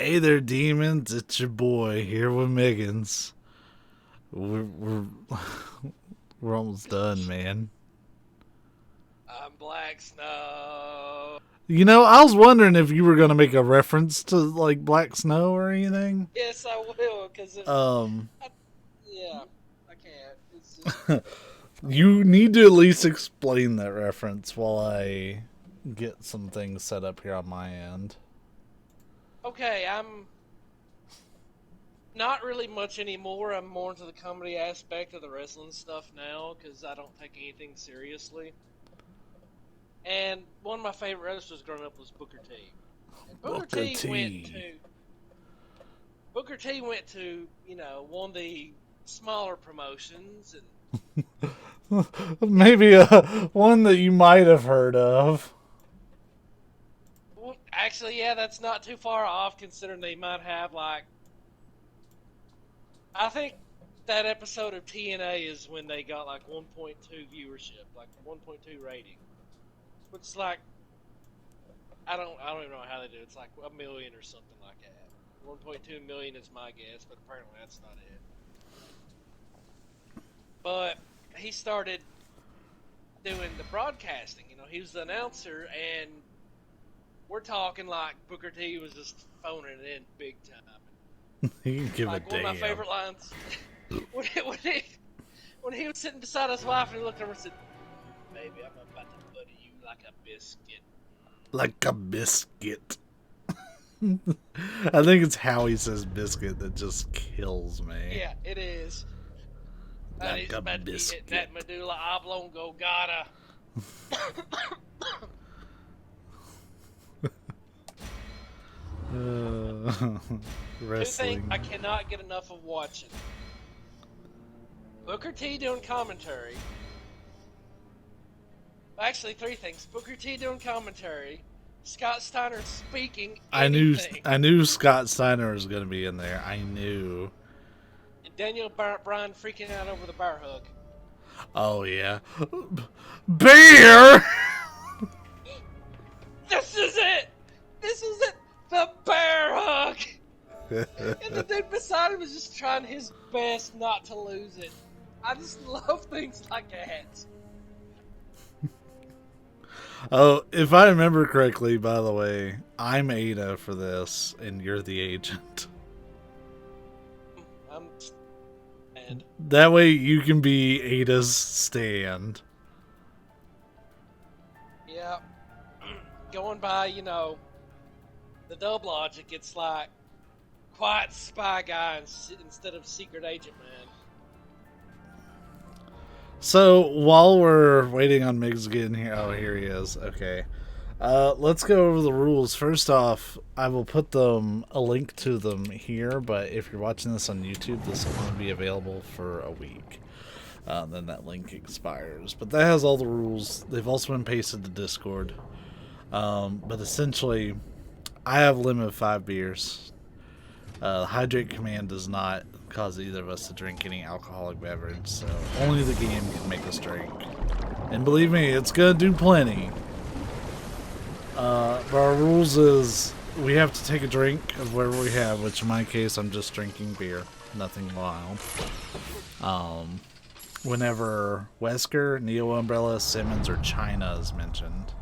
Hey there, demons! It's your boy here with Miggins. We're we're almost done, man. I'm Black Snow. You know, I was wondering if you were gonna make a reference to like Black Snow or anything. Yes, I will, because Um, yeah, I can't. It's just you need to at least explain that reference while I get some things set up here on my end. okay. I'm not really much anymore. I'm more into the comedy aspect of the wrestling stuff now because I don't take anything seriously. And one of my favorite wrestlers growing up was Booker T. And Booker T. Booker T went to one of the smaller promotions and. Maybe one that you might have heard of. Well, actually, yeah, that's not too far off considering they might have, like, I think that episode of TNA is when they got, like, 1.2 viewership, like, 1.2 rating. Which is, like, I don't even know how they do it. It's like a million or something like that. 1.2 million is my guess, but apparently that's not it. But he started doing the broadcasting. He was the announcer, and we're talking like Booker T was just phoning it in big time. You can give Like a one damn. of my favorite lines when he was sitting beside his wife and he looked over and said, "Baby, I'm about to butter you like a biscuit." Like a biscuit. I think it's how he says biscuit that just kills me. Yeah, it is. And Like he's a about to be hitting that biscuit. medulla oblongata. Two things Wrestling. I cannot get enough of watching. Booker T doing commentary. Actually, three things. Booker T doing commentary. Scott Steiner speaking anything. I knew Scott Steiner was going to be in there. I knew. And Daniel Bryan freaking out over the bear hug. Oh yeah. Beer. This is it! This is it! The bear hug! And the dude beside him was just trying his best not to lose it. I just love things like that. Oh, if I remember correctly, by the way, I'm Ada for this, and you're the agent. And That way you can be Ada's stand. yeah, going by, the dub logic, it's like quiet spy guy instead of secret agent man. So, while we're waiting on Migs to get in here... Oh, here he is. Okay. Let's go over the rules. First off, I will put a link to them here, but if you're watching this on YouTube, this will only be available for a week. Then that link expires. But that has all the rules. They've also been pasted to Discord. But essentially, I have a limit of 5 beers. The hydrate command does not cause either of us to drink any alcoholic beverage, so only the game can make us drink. And believe me, it's gonna do plenty. But our rules is we have to take a drink of whatever we have, which in my case I'm just drinking beer, nothing wild. Whenever Wesker, Neo Umbrella, Simmons, or China is mentioned.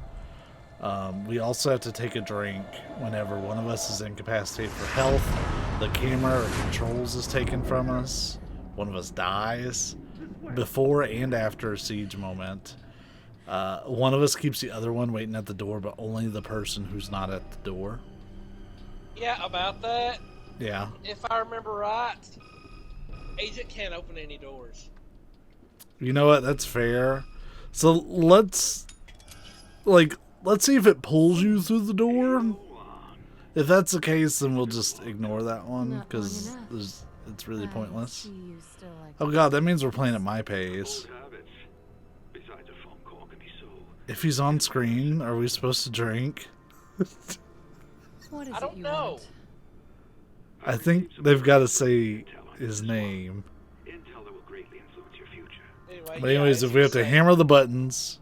We also have to take a drink whenever one of us is incapacitated for health, the camera or controls is taken from us, one of us dies, before and after a siege moment. One of us keeps the other one waiting at the door, but only the person who's not at the door. Yeah, about that. Yeah. If I remember right, agent can't open any doors. You know what? That's fair. So let's see if it pulls you through the door. If that's the case, then we'll just ignore that one, because it's really pointless. Oh god, that means we're playing at my pace. If he's on screen, are we supposed to drink? I don't know. I think they've got to say his name. But anyways, if we have to hammer the buttons,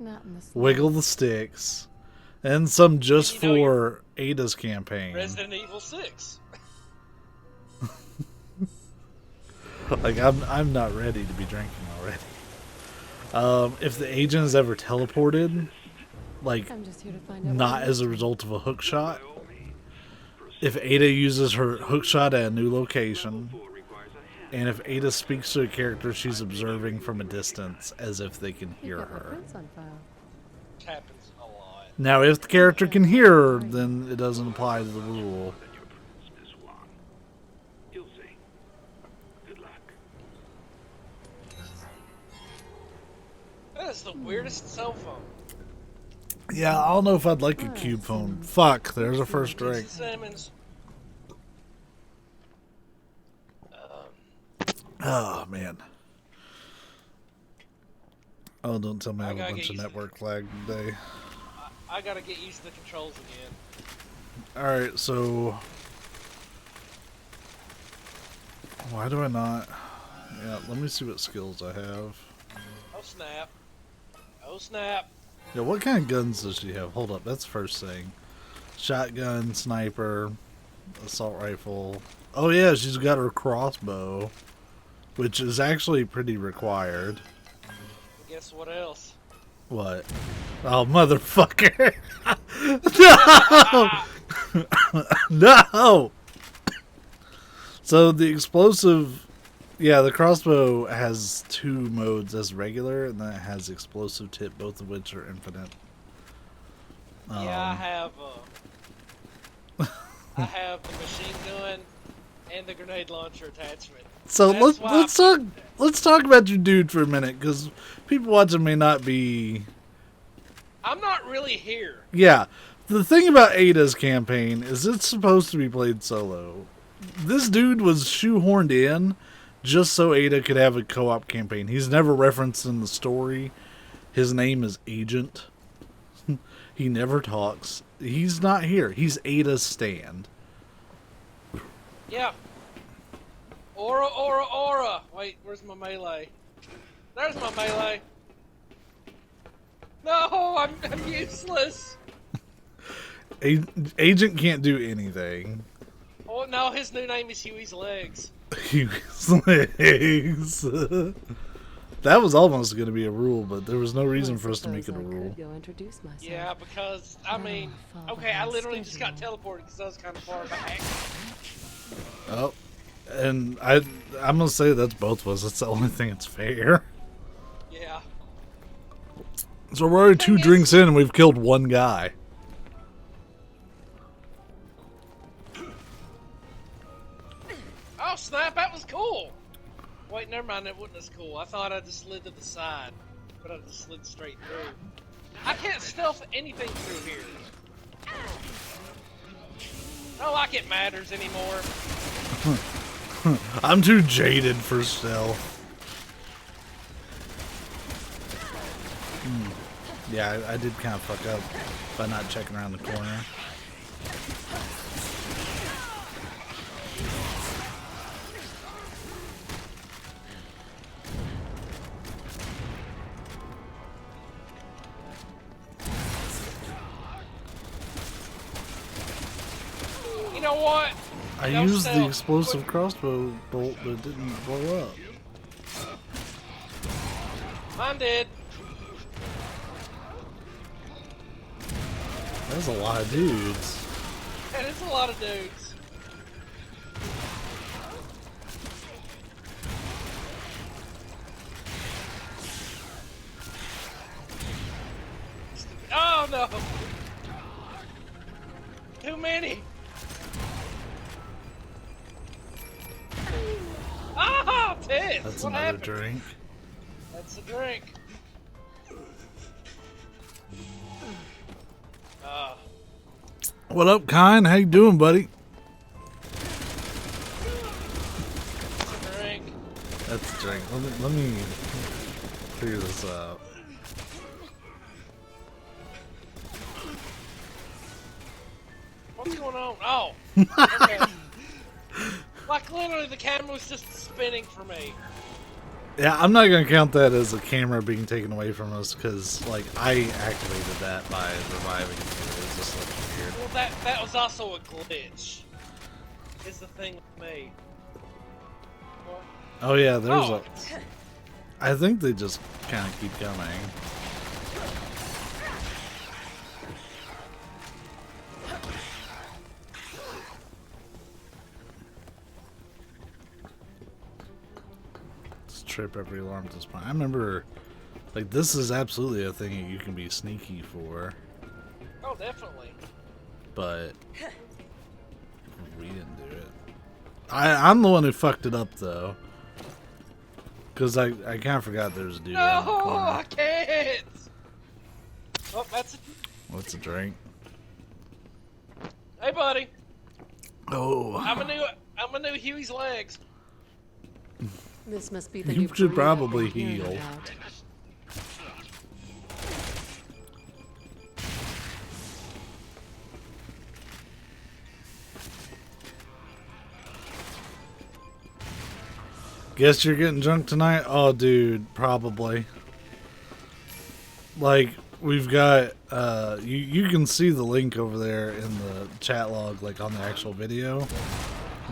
wiggle the sticks, and some just for Ada's campaign. Resident Evil 6. Like I'm not ready to be drinking already. If the agent is ever teleported, like I'm just here to find out not what as a result of a hook shot, if Ada uses her hook shot at a new location, and if Ada speaks to a character she's observing from a distance as if they can hear her. Happens a lot. Now, if the character can hear her, then it doesn't apply to the rule. That is the weirdest cell phone. Yeah, I don't know if I'd like a cube phone. Fuck, there's a first drink. Simmons. Oh, man. Oh, don't tell me I have a gotta bunch of get network lag today. I gotta get used to the controls again. Alright, so... Why do I not... Yeah, let me see what skills I have. Oh snap. Oh snap. Yeah, what kind of guns does she have? Hold up, that's the first thing. Shotgun, sniper, assault rifle. Oh yeah, she's got her crossbow, which is actually pretty required. Guess what else? What? Oh, motherfucker! No! No! So the explosive... Yeah, the crossbow has 2 modes as regular, and then it has explosive tip, both of which are infinite. Yeah, I have the machine gun and the grenade launcher attachment. So That's let's talk about your dude for a minute, because people watching may not be... I'm not really here. Yeah, the thing about Ada's campaign is it's supposed to be played solo. This dude was shoehorned in just so Ada could have a co-op campaign. He's never referenced in the story. His name is Agent. He never talks. He's not here. He's Ada's stand. Yeah. Aura, aura, aura. Wait, where's my melee? There's my melee. No, I'm useless. Agent can't do anything. Oh no, his new name is Huey's Legs. Huey's Legs. That was almost going to be a rule, but there was no reason for us to make it a rule. Yeah, because, I mean, okay, I literally just got teleported because I was kind of far back. Oh, and I'm going to say that's both of us. That's the only thing that's fair. Yeah. So we're already 2 drinks in and we've killed 1 guy. Oh snap, that was cool! Wait, never mind, that wasn't as cool. I thought I just slid to the side, but I just slid straight through. I can't stealth anything through here. Not like it matters anymore. I'm too jaded for stealth. Yeah, I did kind of fuck up by not checking around the corner. You know what? I used the explosive crossbow bolt, but it didn't blow up. Mine did. That's a lot of dudes. That is a lot of dudes. Oh no! Too many! Oh, tits! That's what another happened? drink. That's a drink. What up, Kine? How you doing, buddy? That's a drink. That's a drink. Let me figure this out. What's going on? Oh! Okay. Like, literally, the camera was just spinning for me. Yeah, I'm not gonna count that as a camera being taken away from us because, like, I activated that by reviving it. It was just like weird. Well, that was also a glitch. Is the thing with me. What? Oh yeah, there's Oh, I think they just kind of keep coming. Just trip every alarm at this point. I remember, like, this is absolutely a thing that you can be sneaky for. oh, definitely. But we didn't do it. I'm the one who fucked it up though, because I kind of forgot there was a dude around the No, corner. I can't. Oh, that's. What's a drink? Hey, buddy. Oh, I'm a new Huey's legs. This must be the you new should breed probably I've been hearing heal. about. Guess you're getting drunk tonight? Oh, dude, probably. Like, we've got, you can see the link over there in the chat log, like, on the actual video.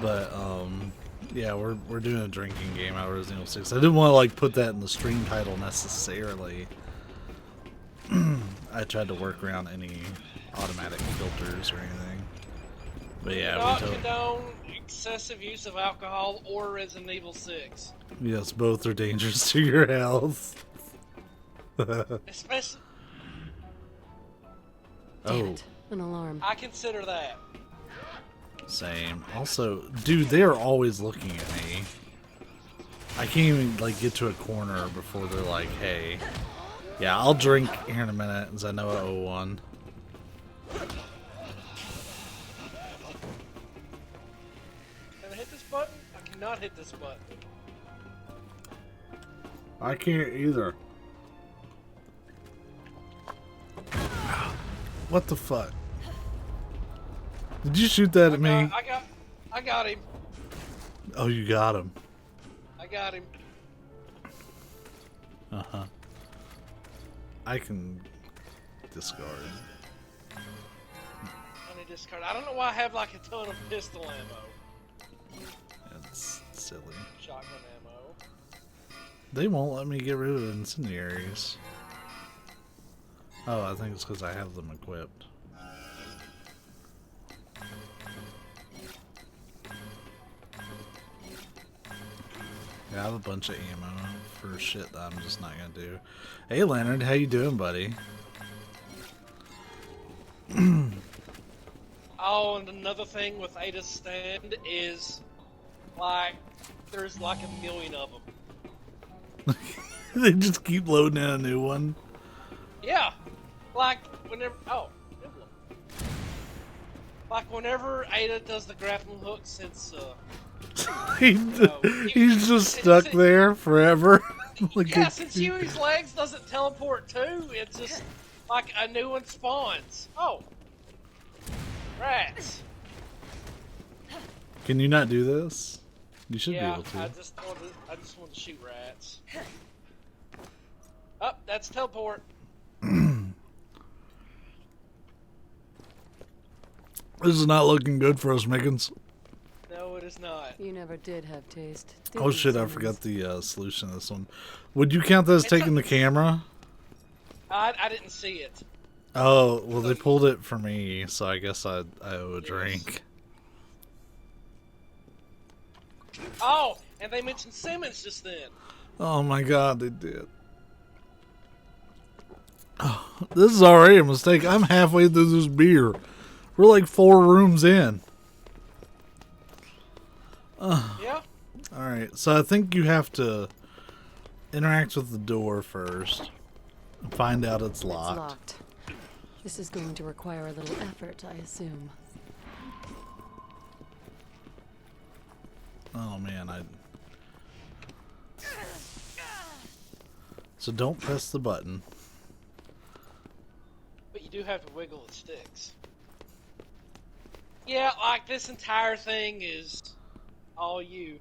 But, yeah, we're doing a drinking game out of Resident Evil 6. I didn't want to, like, put that in the stream title necessarily. I tried to work around any automatic filters or anything. But yeah, Not condone excessive use of alcohol or Resident Evil 6. yes, both are dangerous to your health. Especially, Damn Oh, it. An alarm. I consider that. same. Also, dude, they are always looking at me. I can't even, like, get to a corner before they're like, hey. Yeah, I'll drink here in a minute, as I know I owe one. Can I hit this button? I cannot hit this button. I can't either. What the fuck? Did you shoot that at me? I got him. Oh, you got him. I got him. Uh-huh. I can discard. I need this card. I don't know why I have like a ton of pistol ammo. That's silly. Shotgun ammo. They won't let me get rid of incendiaries. Oh, I think it's because I have them equipped. Yeah, I have a bunch of ammo for shit that I'm just not gonna do. Hey Leonard, how you doing, buddy? Oh, and another thing with Ada's stand is, like, there's like a million of them. They just keep loading in a new one. Yeah, like whenever. Oh, good one. Like whenever Ada does the grappling hook, since He's just stuck there forever. Like yeah, since Huey's legs doesn't teleport too, it's just like a new one spawns. Oh, rats. Can you not do this? You should be Yeah, able to. I just want to shoot rats. Oh, that's teleport. This is not looking good for us, Miggins. No, it is not. You never did have taste. did Oh you, shit, I Simmons? forgot the solution of this one. Would you count that as It's taking a- the camera? I didn't see it. Oh, well they pulled it for me, so I guess I owe a drink. Oh, and they mentioned Simmons just then. Oh my god, they did. Oh, this is already a mistake. I'm halfway through this beer. We're like 4 rooms in. Yeah. Alright, so I think you have to interact with the door first. And find out it's locked. It's locked. This is going to require a little effort, I assume. Oh man, So don't press the button. But you do have to wiggle the sticks. Yeah, like this entire thing is all you.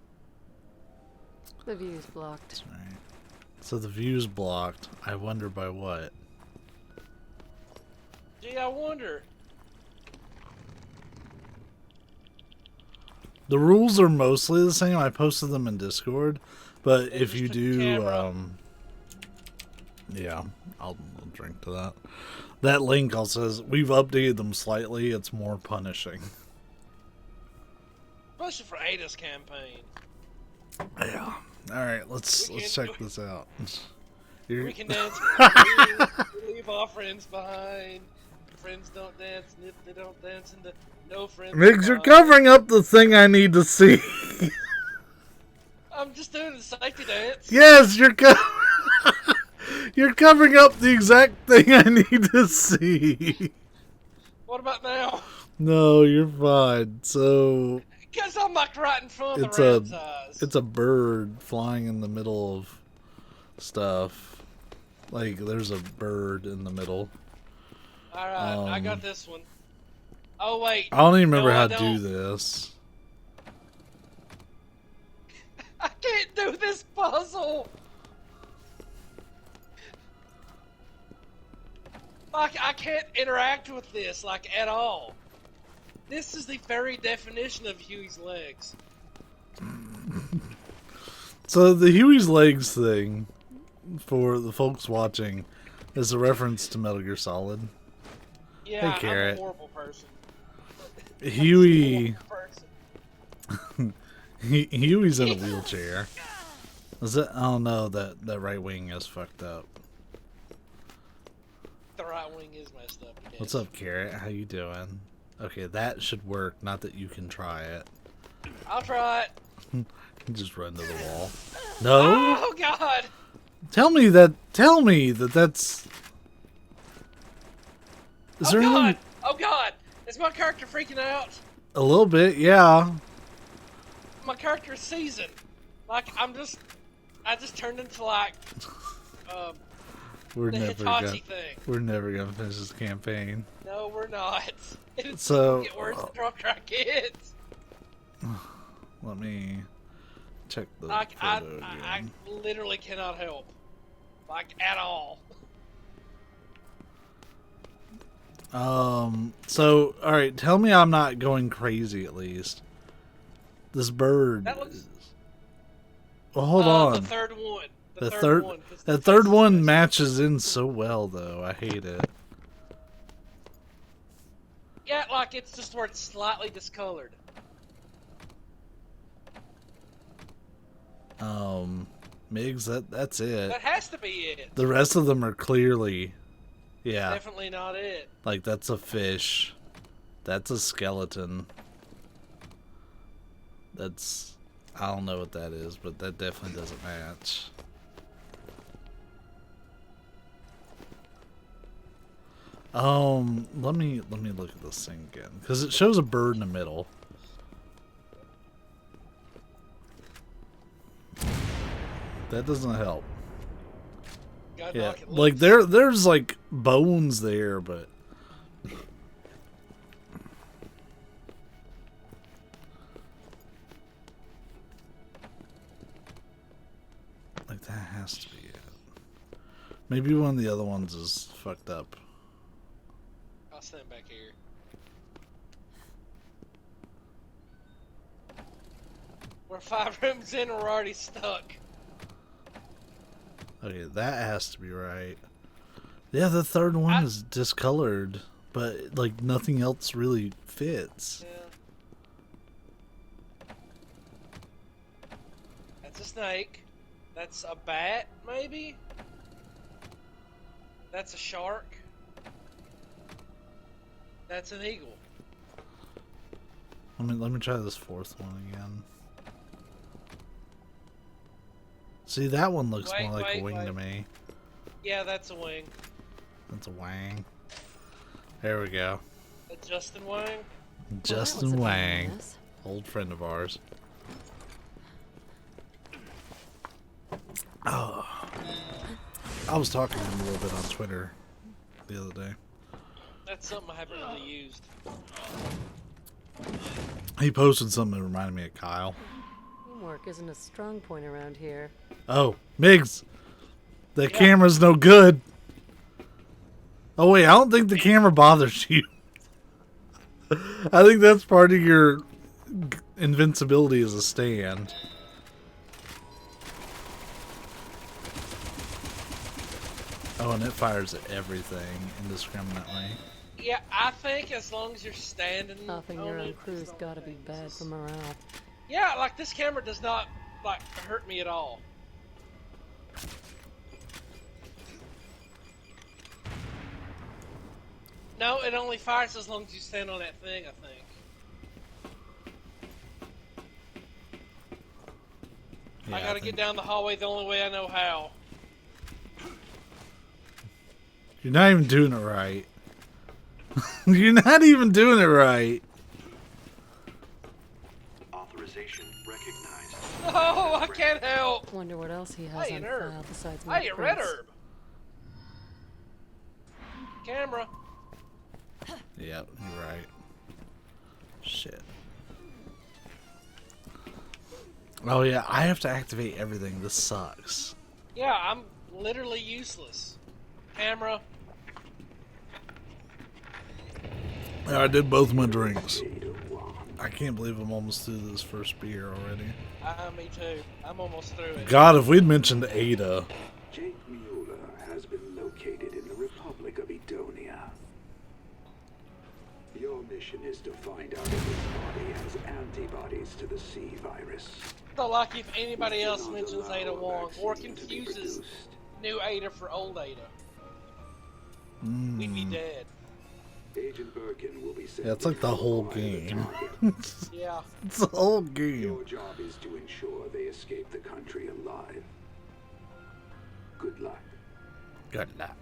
The view's blocked. Alright. So the view's blocked. I wonder by what. Gee, I wonder. The rules are mostly the same. I posted them in Discord, but They if just you took the do, camera. yeah, I'll drink to that. That link also says we've updated them slightly. It's more punishing. Especially for Ada's campaign. Yeah. All right, let's check this out. We can dance. We leave our friends behind. Friends don't dance, and if they don't dance, and no friends. Miggs, you're covering up the thing I need to see. I'm just doing the safety dance. Yes, you're covering up the exact thing I need to see. What about now? No, you're fine. So Because I'm like right in front of the rat's eyes. it's a bird flying in the middle of stuff. Like there's a bird in the middle. Alright, I got this one. Oh, wait. I don't even remember No, how I to do this. I can't do this puzzle. Like, I can't interact with this, like, at all. This is the very definition of Huey's legs. So the Huey's legs thing, for the folks watching, is a reference to Metal Gear Solid. Yeah, Hey, Carrot. I'm a horrible person. Huey, Person. Huey's in a wheelchair. Is it? Oh no, that right wing is fucked up. The right wing is messed up. Yes. What's up, Carrot? How you doing? Okay, that should work. Not that you can try it. I'll try it. You just run to the wall. No. Oh, God. Tell me that that's. Is Oh, there God. anything? Oh, God. Is my character freaking out? A little bit, yeah. My character is seasoned. Like, I just turned into, like, We're the never gonna. Hitachi thing. We're never gonna finish this campaign. No, we're not. It's So, get worse the drunk I get. Let me check the Like, photo I again. literally cannot help. Like, at all. So, alright, tell me I'm not going crazy at least. This bird. That looks... Well, hold on. The third one. The third one. 'Cause that the third face is one messed up. matches in so well, though. I hate it. Yeah, like, it's just where it's slightly discolored. Miggs, that's it. That has to be it. The rest of them are clearly, yeah, Definitely not it. like that's a fish. That's a skeleton. That's, I don't know what that is, but that definitely doesn't match. Let me look at this thing again, because it shows a bird in the middle. That doesn't help. Gotta Yeah, knock it like loose. there's like bones there, but like that has to be it. Maybe one of the other ones is fucked up. I'll stand back here. We're 5 rooms in, we're already stuck. Okay, that has to be right. Yeah, the third one is discolored, but like nothing else really fits. Yeah. That's a snake. That's a bat, maybe? That's a shark. That's an eagle. Let me try this fourth one again. See, that one looks more like a wing to me. Yeah, that's a wing. That's a wang. There we go. A Justin Wang? Justin Well, that was a pain in Wang, the ass. old friend of ours. Oh, I was talking to him a little bit on Twitter the other day. That's something I haven't really used. He posted something that reminded me of Kyle. Teamwork isn't a strong point around here. Oh, Miggs, the camera's no good. Oh wait, I don't think the camera bothers you. I think that's part of your invincibility is a stand. Oh, and it fires at everything indiscriminately. Yeah, I think as long as you're standing Nothing on your own it, crew's it's not gotta be gonna bad for morale. Yeah, like this camera does not like hurt me at all. No, it only fires as long as you stand on that thing, I think. Yeah, I gotta get down the hallway the only way I know how. You're not even doing it right. You're not even doing it right. Authorization recognized. Oh, I can't help! Wonder what else he has Hey, on an herb. file besides my Hey, a red prints. herb! Camera. Yep, you're right. Shit. Oh yeah, I have to activate everything. This sucks. Yeah, I'm literally useless. Camera. I did both my drinks. I can't believe I'm almost through this first beer already. Me too. I'm almost through it. God, if we'd mentioned Ada. Jake Mueller has been located in the Republic of Edonia. Your mission is to find out if his body has antibodies to the C virus. So, like, if anybody else mentions Ada Wong or confuses new Ada for old Ada, we'd be dead. Agent Birkin will be sent. Yeah, it's like the whole game. Yeah. It's the whole game. Your job is to ensure they escape the country alive. Good luck. Good luck.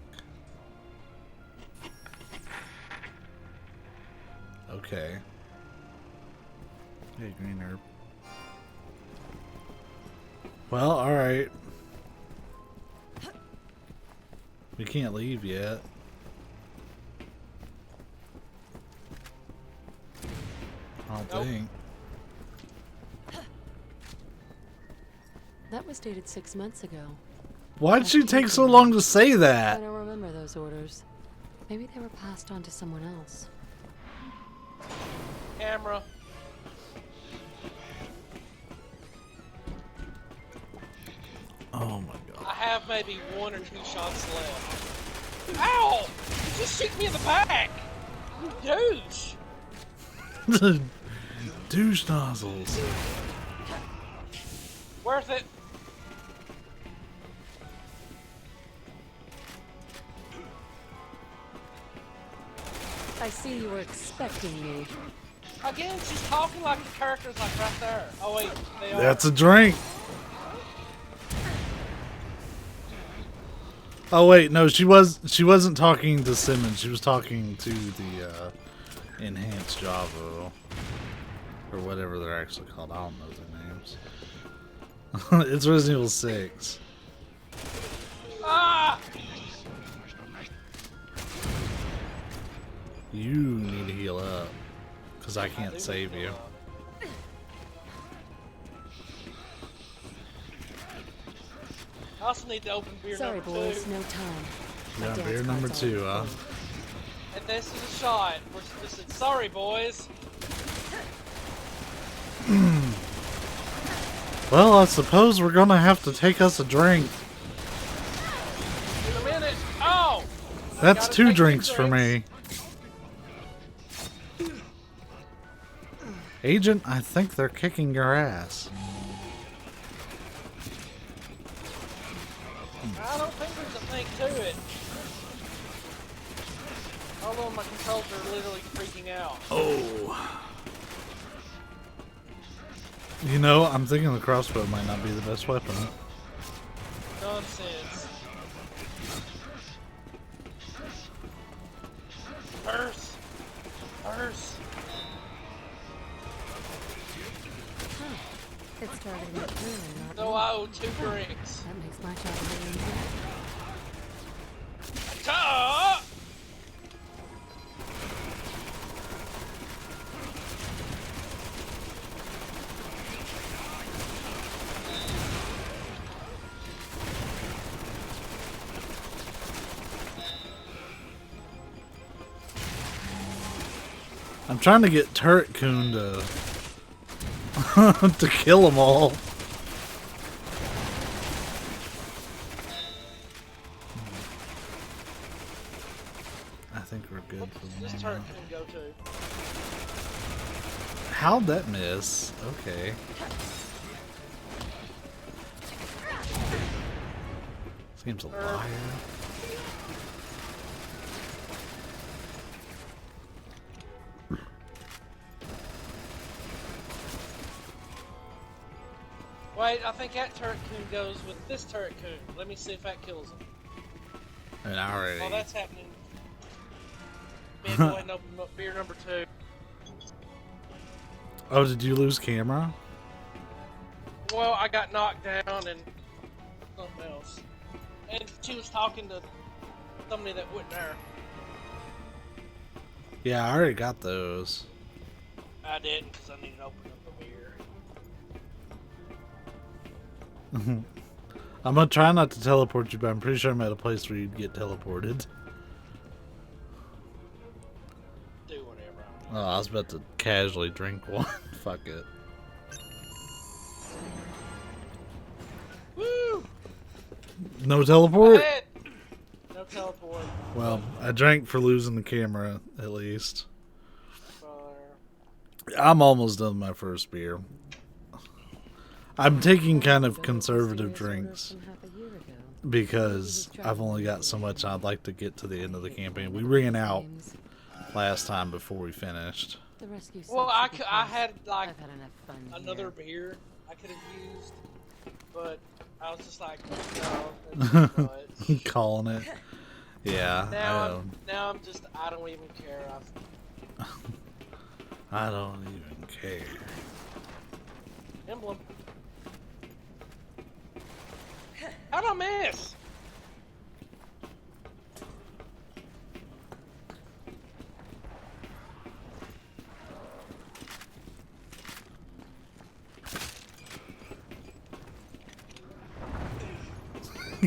Okay. Hey, green herb. Well, alright. We can't leave yet. I don't Nope. think. That was dated 6 months ago. Why'd you take so long to say I that? don't remember those orders. Maybe they were passed on to someone else. Camera. Oh my I god. have maybe 1 or 2 shots left. Ow! You just shoot me in the back! You douche! Douche nozzles. Worth it. I see you were expecting me. Again, she's talking like the character's like right there. Oh wait, they are. That's a drink. Oh wait, no, she wasn't talking to Simmons. She was talking to the enhanced Java or whatever they're actually called. I don't know their names. It's Resident Evil 6. Ah! You need to heal up because I can't save you. I also need to open beer Sorry, number boys, 2. no time. My Yeah, dance beer card's number all 2, huh? full. And this is a shot. We're just sorry, boys. Well, I suppose we're gonna have to take us a drink. In a minute. Oh! That's Gotta 2 take drinks two for me. Agent, I think they're kicking your ass. I don't think there's a thing to it. Although my controls are literally freaking out. Oh. You know, I'm thinking the crossbow might not be the best weapon. Nonsense. Purse. Purse. It's targeting me clearly, not So me. I owe 2 drinks. That makes my job a little easier. Ta! I'm trying to get Turret Coon to to kill them all. I think we're good for the This moment. turret can go too. How'd that miss? Okay. This game's a liar. Wait, I think that turret coon goes with this turret coon. Let me see if that kills him. And already. While that's happening, me go ahead and open up beer number 2. Oh, did you lose camera? Well, I got knocked down and something else. And she was talking to somebody that wasn't there. Yeah, I already got those. I didn't because I needed to open up the beer. I'm gonna try not to teleport you, but I'm pretty sure I'm at a place where you'd get teleported. Do whatever. Oh, I was about to casually drink one. Fuck it. Woo! No teleport? Ahead. No teleport. Well, I drank for losing the camera, at least. Brother. I'm almost done with my first beer. I'm taking kind of conservative drinks because I've only got so much I'd like to get to the end of the campaign. We ran out last time before we finished. Well, I had like another beer I could have used, but I was just like, no, that's too much. Calling it. Yeah. Now I'm just, I don't even care. I don't even care. Emblem. How'd I miss?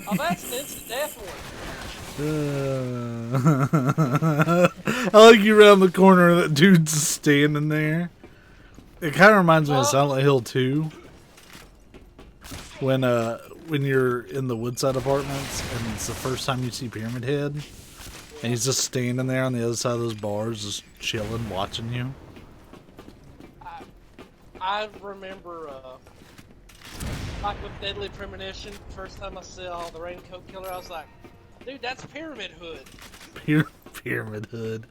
Oh, that's an instant death one. I like you around the corner and that dude's standing there. It kind of reminds me of Silent Hill 2. When you're in the Woodside Apartments and it's the first time you see Pyramid Head and he's just standing there on the other side of those bars just chilling, watching you. I remember, like with Deadly Premonition, first time I saw the Raincoat Killer, I was like, dude, that's Pyramid Hood. Pyramid Hood.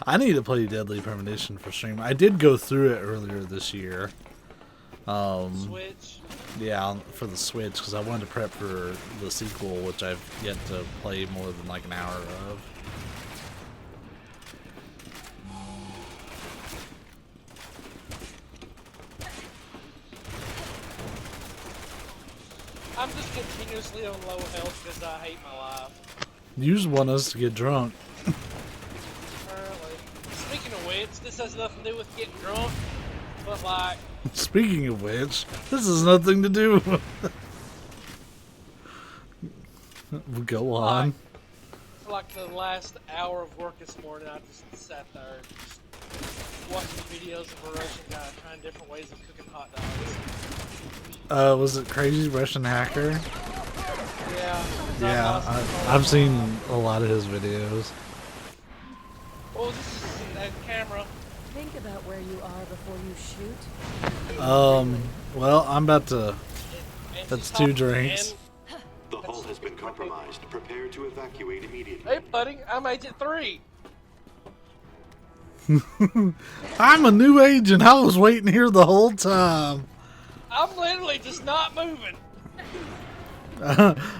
I need to play Deadly Premonition for stream. I did go through it earlier this year. Switch. Yeah, for the Switch, because I wanted to prep for the sequel, which I've yet to play more than like an hour of. I'm just continuously on low health because I hate my life. You just want us to get drunk. Apparently. Speaking of which, this has nothing to do with getting drunk, but like... Speaking of which, this has nothing to do with... Go on. For like the last hour of work this morning, I just sat there and just watching videos of a Russian guy trying different ways of cooking hot dogs. Was it Crazy Russian Hacker? Yeah. Yeah, I've seen a lot of his videos. Well, this is that camera. Think about where you are before you shoot. Well, I'm about to... And That's she's 2 talking- drinks. The hull has been compromised. Prepare to evacuate immediately. Hey, buddy, I'm Agent 3. I'm a new agent. I was waiting here the whole time. I'm literally just not moving.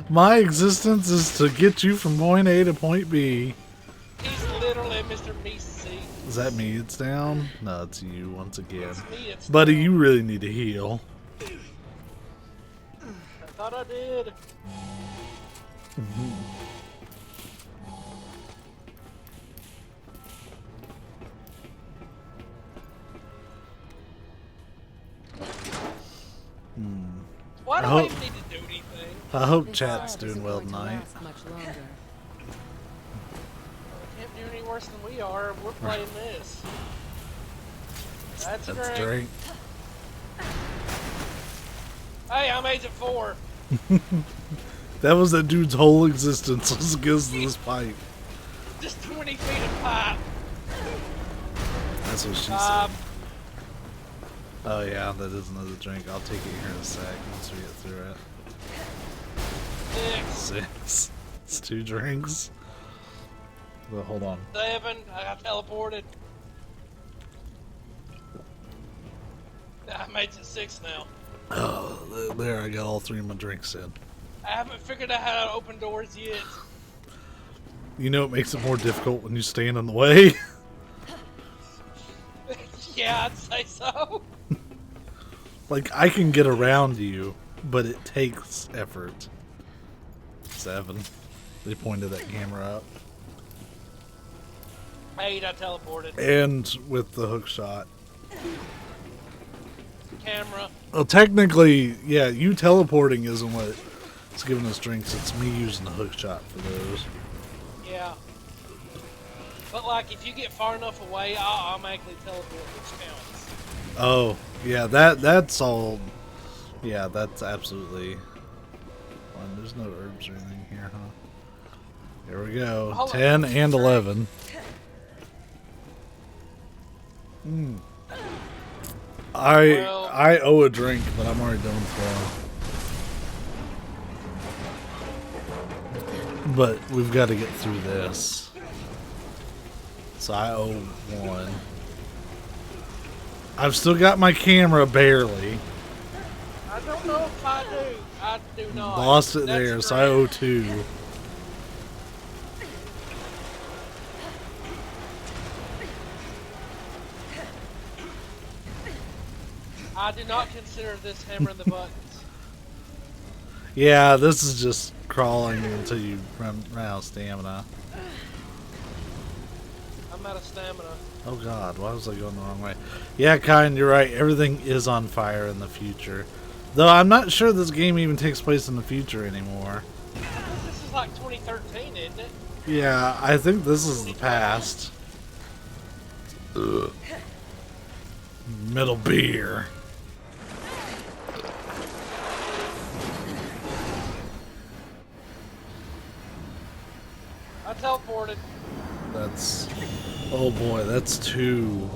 My existence is to get you from point A to point B. He's literally Mr. Meese. Is that me? It's down? No, it's you once again. It's me, it's Buddy, you really need to heal. I thought I did. Why do I even need to do anything? I hope This chat's lab doing isn't well going to tonight. last much longer. We can't do any worse than we are. We're playing this. That's a That's drink. drink. Hey, I'm Agent 4. That was that dude's whole existence. Let's get us this pipe. Just 20 feet of pipe. That's what she said. Oh yeah, that is another drink. I'll take it here in a sec once we get through it. 6. It's 2 drinks. But hold on. 7. I got teleported. I'm Agent 6 now. Oh, there, I got all 3 of my drinks in. I haven't figured out how to open doors yet. You know it makes it more difficult when you stand in the way? Yeah, I'd say so. Like, I can get around you, but it takes effort. 7. They pointed that camera up. 8, I teleported. And with the hook shot. Camera. Well, technically, yeah, you teleporting isn't what's giving us drinks. It's me using the hook shot for those. Yeah. But, like, if you get far enough away, I'll automatically teleport, which counts. Oh, yeah, that's all. Yeah, that's absolutely. Well, there's no herbs or anything here, huh? Here we go. Hold 10 on. and 11. I owe a drink, but I'm already done for. But we've got to get through this. So I owe 1. I've still got my camera barely. I don't know if I do. I do not. Lost it That's there, so I great. owe 2. I do not consider this hammering the buttons. Yeah, this is just crawling until you run out of stamina. I'm out of stamina. Oh god, why was I going the wrong way? Yeah, Kyan, you're right. Everything is on fire in the future. Though I'm not sure this game even takes place in the future anymore. This is like 2013, isn't it? Yeah, I think this is the past. Ugh. Middle beer. I teleported. That's... Oh boy, that's 2.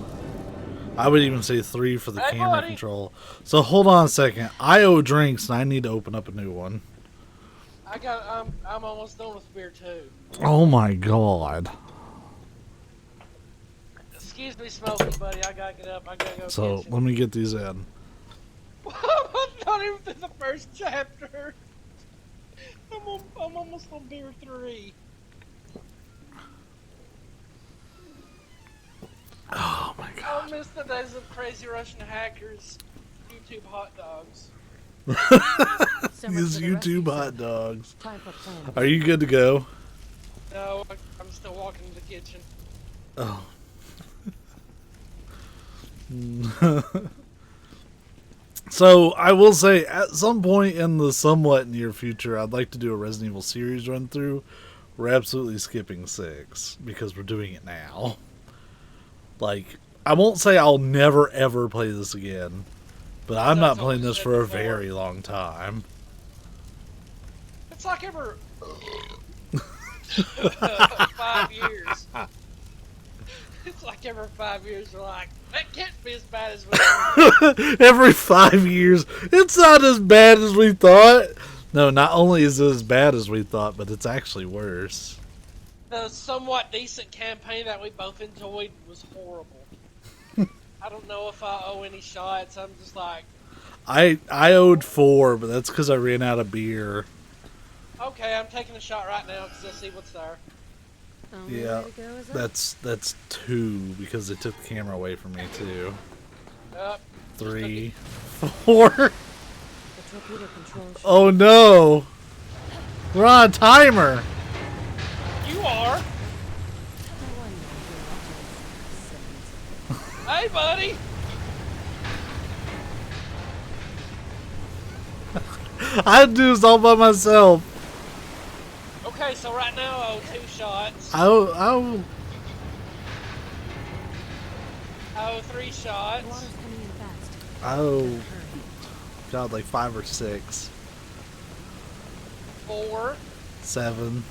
I would even say 3 for the Hey, camera buddy. control. So hold on a second. I owe drinks and I need to open up a new one. I'm almost done with beer too. Oh my god. Excuse me, Smokey, buddy. I gotta get up. I gotta go. So kitchen. let me get these in. I'm not even through the first chapter. I'm almost on beer 3. Oh my god. I miss the days of crazy Russian hackers, YouTube hot dogs. So much These for the rescue, YouTube sir. hot dogs. Time for planning. Are you good to go? No, I'm still walking to the kitchen. Oh. So I will say, at some point in the somewhat near future, I'd like to do a Resident Evil series run through. We're absolutely skipping 6 because we're doing it now. Like, I won't say I'll never ever play this again, but I'm not That's what playing we this said for a before. very long time. It's like every 5 years. It's like every 5 years we're like, that can't be as bad as we thought. Every 5 years, it's not as bad as we thought. No, not only is it as bad as we thought, but it's actually worse. The somewhat decent campaign that we both enjoyed was horrible. I don't know if I owe any shots. I'm just like, I owed 4, but that's because I ran out of beer. okay, I'm taking a shot right now because I see what's there. Only Yeah, way to go is up. that's 2 because they took the camera away from me too. Yep. 3, 4. The torpedo control should Oh no, we're on a timer. You are. No wonder you're up to Hey, buddy. I do this all by myself. Okay, so right now I owe 2 shots. I owe I owe 3 shots. The water's coming in fast. I owe Hurry. God, like 5 or 6. 4. 7.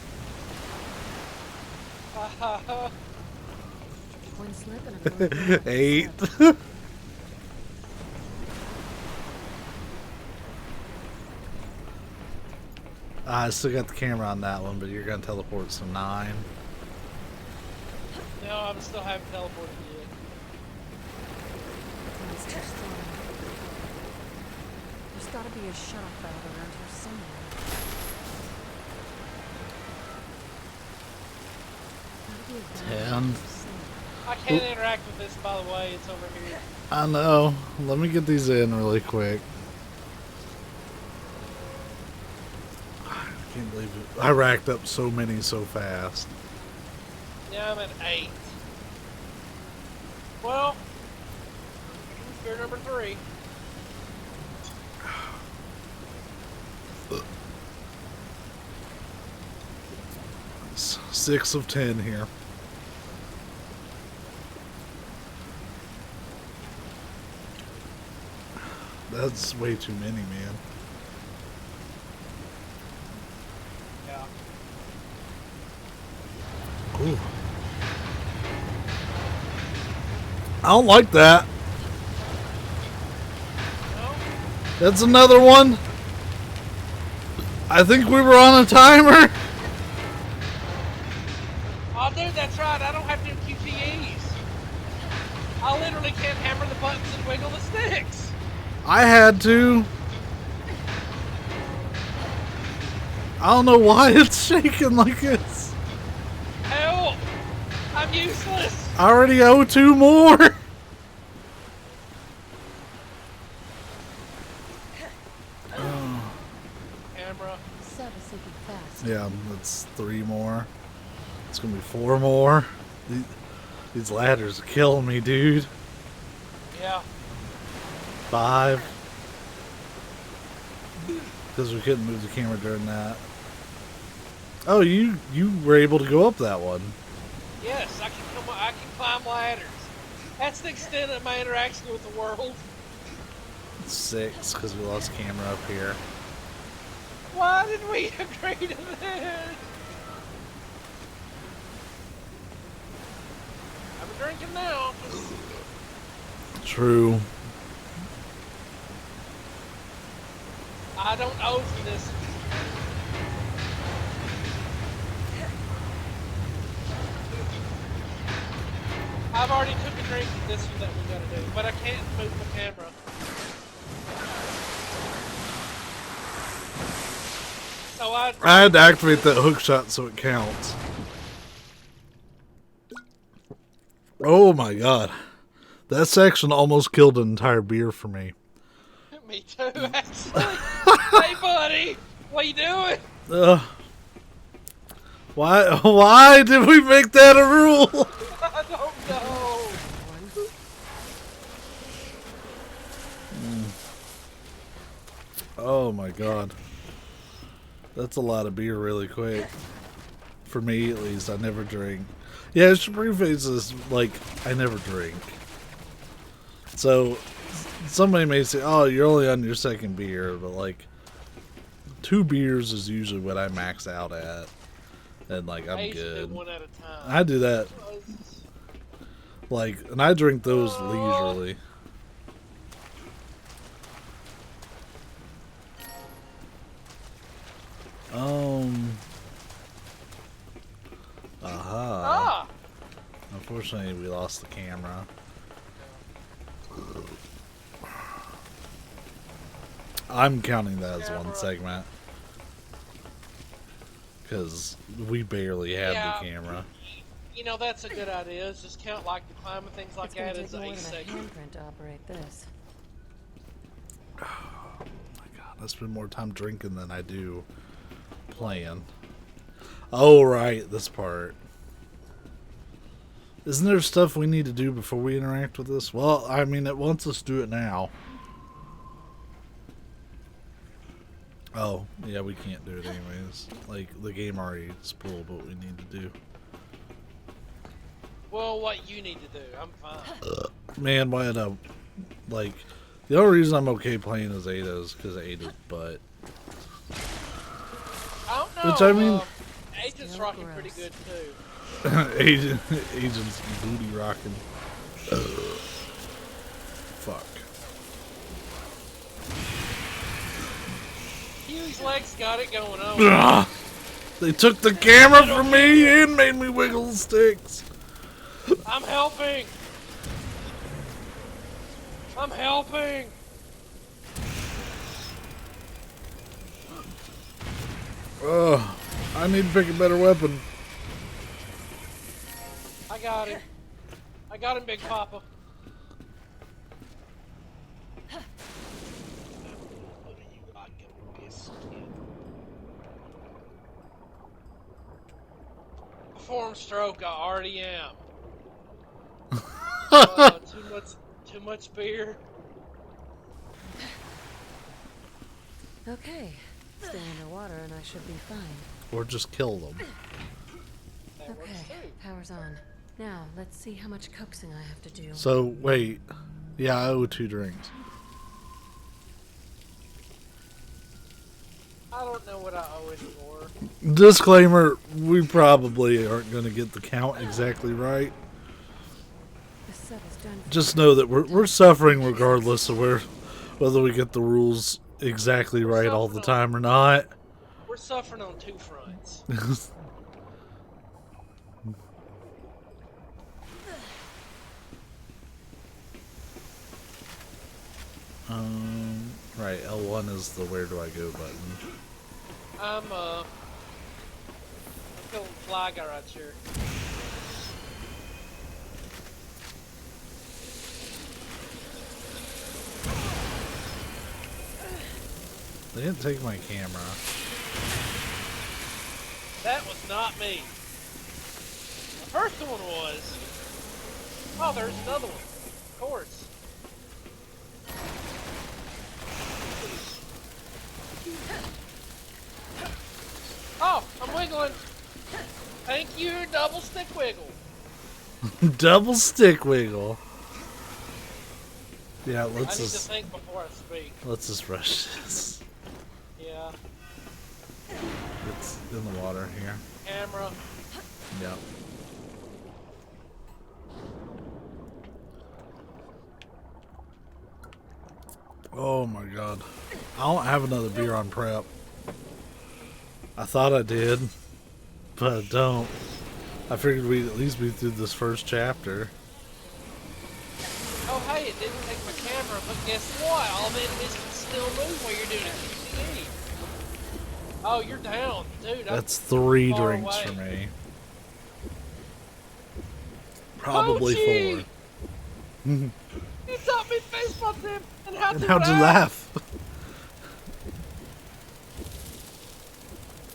One slip and I'm going to 8. I still got the camera on that one, but you're gonna teleport to 9. No, I'm still haven't teleported yet. It's too strong. There's got to be a shut-off valve around here somewhere. Gotta be a valve 10. I can't interact with this, by the way. It's over here. I know. Let me get these in really quick. I can't believe it. I racked up so many so fast. Yeah, I'm at 8. Well, you're number 3. It's 6 of 10 here. That's way too many, man. Yeah. Ooh. I don't like that. No? That's another one. I think we were on a timer. Oh, dude, that's right. I don't have to do QTEs. I literally can't hammer the buttons and wiggle the sticks. I had to. I don't know why it's shaking like this. Help! I'm useless. I already owe 2 more. Camera. Set is sinking fast. Yeah, that's 3 more. It's gonna be 4 more. These ladders are killing me, dude. Yeah. 5. Because we couldn't move the camera during that. Oh, you were able to go up that one. Yes, I can climb ladders. That's the extent of my interaction with the world. 6, because we lost camera up here. Why did we agree to this? I'm drinking now. True. I don't owe for this. I've already took a drink of this one that we gotta do, but I can't move the camera. So I had to activate that hook shot so it counts. Oh my god. That section almost killed an entire beer for me. Me too, actually. Hey, buddy, what you doing? Why did we make that a rule? I don't know. Oh my god. That's a lot of beer really quick. For me, at least. I never drink. Yeah, Supreme Face is like, I never drink. So, somebody may say, oh, you're only on your 2nd beer, but like, 2 beers is usually what I max out at. And like, I I'm used to do good. one at a time. I do that. Like, and I drink those leisurely. Ah! Unfortunately, we lost the camera. I'm counting that as one segment. Because we barely have the camera. You know, that's a good idea. Is just count like the climb and things like It's gonna that take as more a than a segment. handprint to operate this. Oh my god, I spend more time drinking than I do playing. Oh, right, this part. Isn't there stuff we need to do before we interact with this? Well, I mean, it wants us to do it now. Oh, yeah, we can't do it anyways. Like, the game already spoiled what we need to do. Well, what you need to do, I'm fine. Man, why did I, like, The only reason I'm okay playing as Ada is because of Ada's butt. I don't know. Which, I mean... Agent's rocking pretty good, too. Agent's booty rocking. Fuck. Huey's legs got it going on. Ugh. They took the camera from me and made me wiggle the sticks. I'm helping. I'm helping. Ugh. I need to pick a better weapon. I got him. I got him, Big Papa. Form stroke, I already am. Too much beer. Okay. Stay underwater and I should be fine. Or just kill them. That works Okay, too. power's on. Now, let's see how much coaxing I have to do. So, wait. Yeah, I owe 2 drinks. I don't know what I owe anymore. Disclaimer, we probably aren't going to get the count exactly right. The sub is done for Just know that we're suffering regardless of whether we get the rules exactly right all the time or not. We're suffering on 2 fronts. Right, L1 is the where do I go button. I'm feeling fly guy right here. They didn't take my camera. That was not me. The first one was. Oh, there's another one. Of course. Oh, I'm wiggling. Thank you, double stick wiggle. Double stick wiggle. Yeah, I need let's to just think before I speak. rush this. Yeah. It's in the water here. Camera. Yep. Oh my god. I don't have another beer on prep. I thought I did, but I don't. I figured we'd at least be through this first chapter. Oh, hey, it didn't take my camera, but guess what? All the enemies can still move while you're doing a QTE. Oh, you're down, dude. That's 3 far drinks away. for me. Probably Poachy! 4. You taught me face bumped him, and how'd And you how'd you laugh?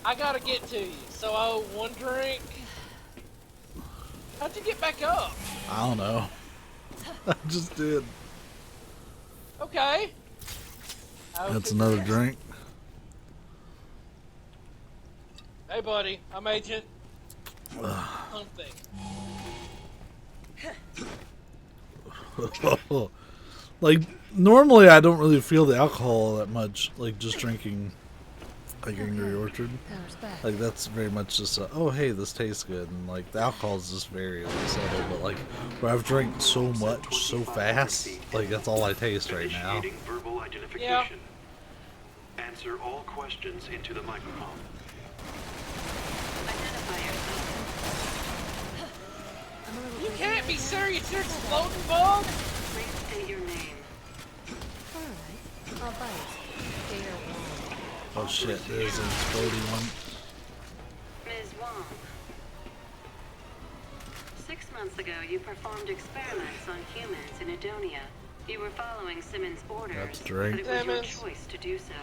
I gotta get to you, so I owe 1 drink. How'd you get back up? I don't know. I just did. Okay. I owe That's 2 another drinks. drink. Hey, buddy, I'm Agent. Something. Like, normally I don't really feel the alcohol that much, like just drinking like Angry Orchard. power's back. Like that's very much just a, oh hey, this tastes good, and like the alcohol is just very like, subtle, but like where I've drank so much so fast, like that's all I taste right now. Initiating verbal identification. Yeah. Answer all questions into the microphone. You can't be serious, you're exploding bug! Please state your name. Alright, I'll bite. Gator Wong. Oh shit, there's an exploding one. Ms. Wong. 6 months ago, you performed experiments on humans in Edonia. You were following Simmons' orders, That's but right. it was your Simmons. choice to do so.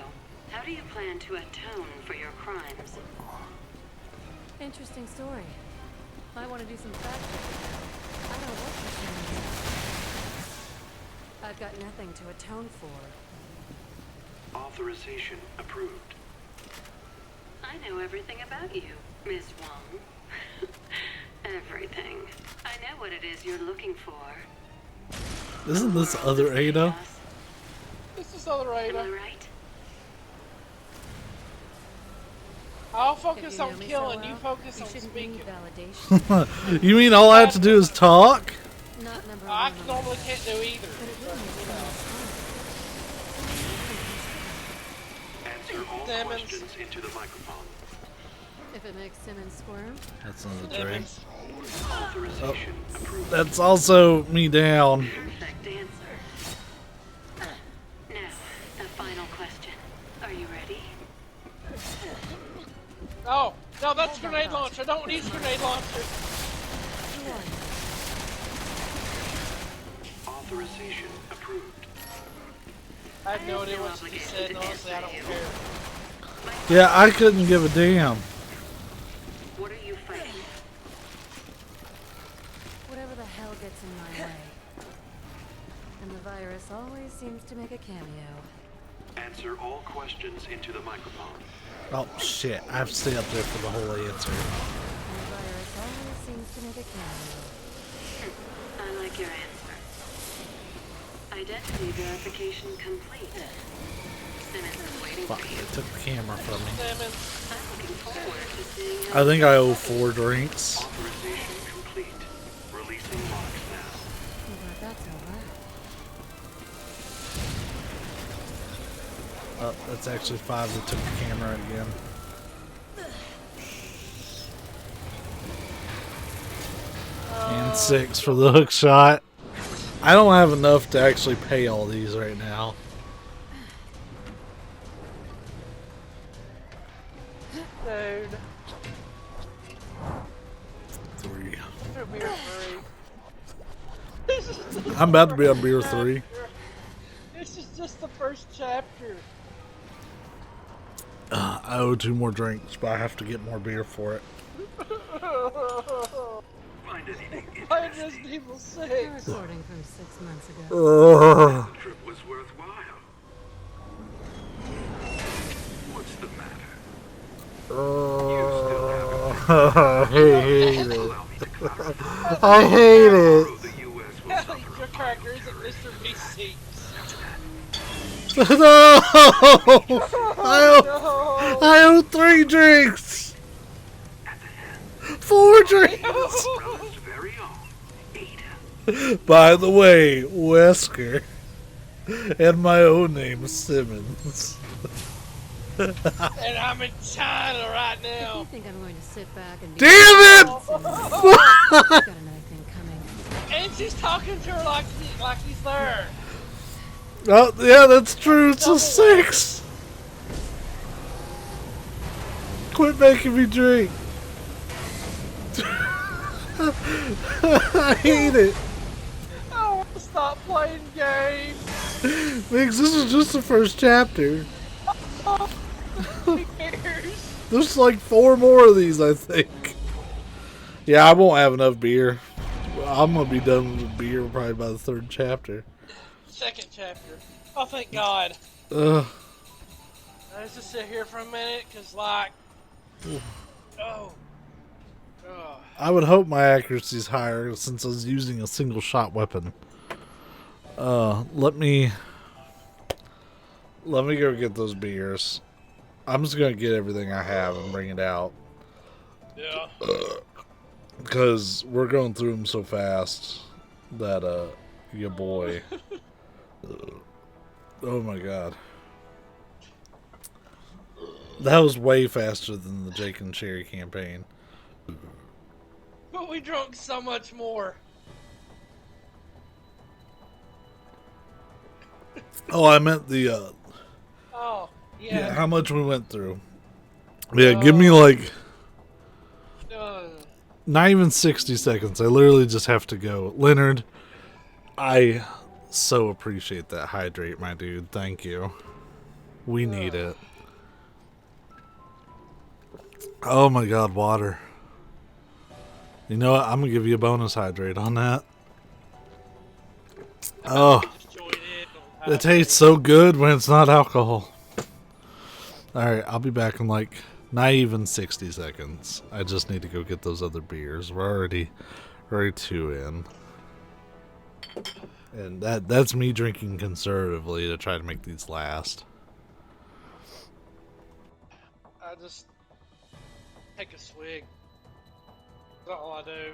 How do you plan to atone for your crimes? Interesting story. Might want to do some fact checking now. I don't work for Simmons. I've got nothing to atone for. Authorization approved. I know everything about you, Ms. Wong. Everything. I know what it is you're looking for. Isn't this other Ada? Accelerator. Am I right? I'll If focus you know on me so killing, well, you focus you on shouldn't speaking. need validation. You mean all I have to do is talk? Not number I one on normally my can't list. do either. But it But, would make you me know. Answer all Simmons. questions into the microphone. If it makes Simmons squirm, That's another drink. Simmons. Authorization approved. That's also me down. Perfect answer. Now, the final question. Are you ready? Oh, no, that's grenade launcher. Don't use grenade launcher. Authorization approved. I have no idea what you said, and honestly, I don't care. Yeah, I couldn't give a damn. What are you fighting? whatever the hell gets in my way. And the virus always seems to make a cameo. Answer all questions into the microphone. Oh shit, I have to stay up there for the whole answer. And the virus always seems to make a cameo. I like your answer. Identity verification complete. Simmons is waiting Fuck, for you. it took the camera from me. Simmons. I'm looking forward to seeing how I think I owe 4 drinks. Authorization complete. Releasing locks now. I'm glad that's over. Oh, that's actually 5 that took the camera again. And 6 for the hook shot. I don't have enough to actually pay all these right now. Dude. 3. You're beer free. I'm about to be on beer 3. This is just the first chapter. I owe 2 more drinks, but I have to get more beer for it. Find anything Why interesting. Resident Evil 6? Recording from 6 months ago. The trip was worthwhile. What's the matter? I hate it. Allow me to clarify. I hate it. The U.S. will suffer Your character isn't Mr. V6. No! I owe 3 drinks! at the hand. 4 drinks! Brother's very own, Ada. By the way, Wesker. And my own name is Simmons. And I'm in China right You now. think I'm going to sit back and be Damn it! Got another thing coming. And she's talking to her like he's there. Oh, yeah, that's true. It's a 6. Quit making me drink. I hate it. I want to stop playing games. Because this is just the first chapter. Who cares? There's like 4 more of these, I think. Yeah, I won't have enough beer. I'm going to be done with beer probably by the 3rd chapter. Second chapter. Oh, thank God. Ugh. Let's just sit here for a minute, cause like, oh. I would hope my accuracy is higher since I was using a single shot weapon. Let me go get those beers. I'm just gonna get everything I have and bring it out Yeah. because we're going through them so fast that your boy. Oh my God, that was way faster than the Jake and Cherry campaign. But we drunk so much more. Oh, I meant the Oh, yeah, yeah. how much we went through. Yeah, give me like not even 60 seconds. I literally just have to go. Leonard, I so appreciate that hydrate, my dude. Thank you. We need it. Oh my God, water. You know what? I'm going to give you a bonus hydrate on that. Oh, Just join in. it tastes so good when it's not alcohol. Alright, I'll be back in like not even 60 seconds. I just need to go get those other beers. We're already 2 in. And that's me drinking conservatively to try to make these last. I just take a swig. That's all I do.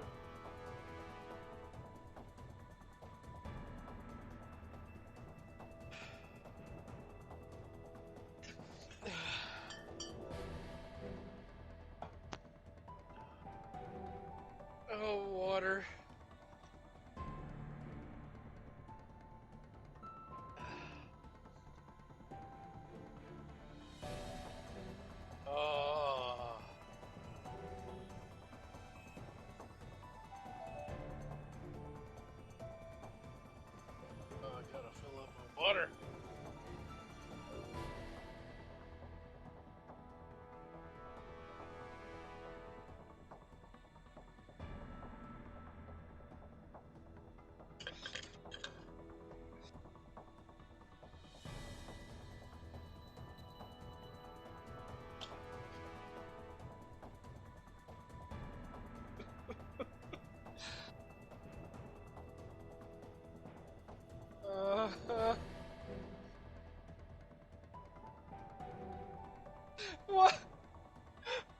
Oh, water. Oh. Oh, I gotta fill up my water. Uh, what?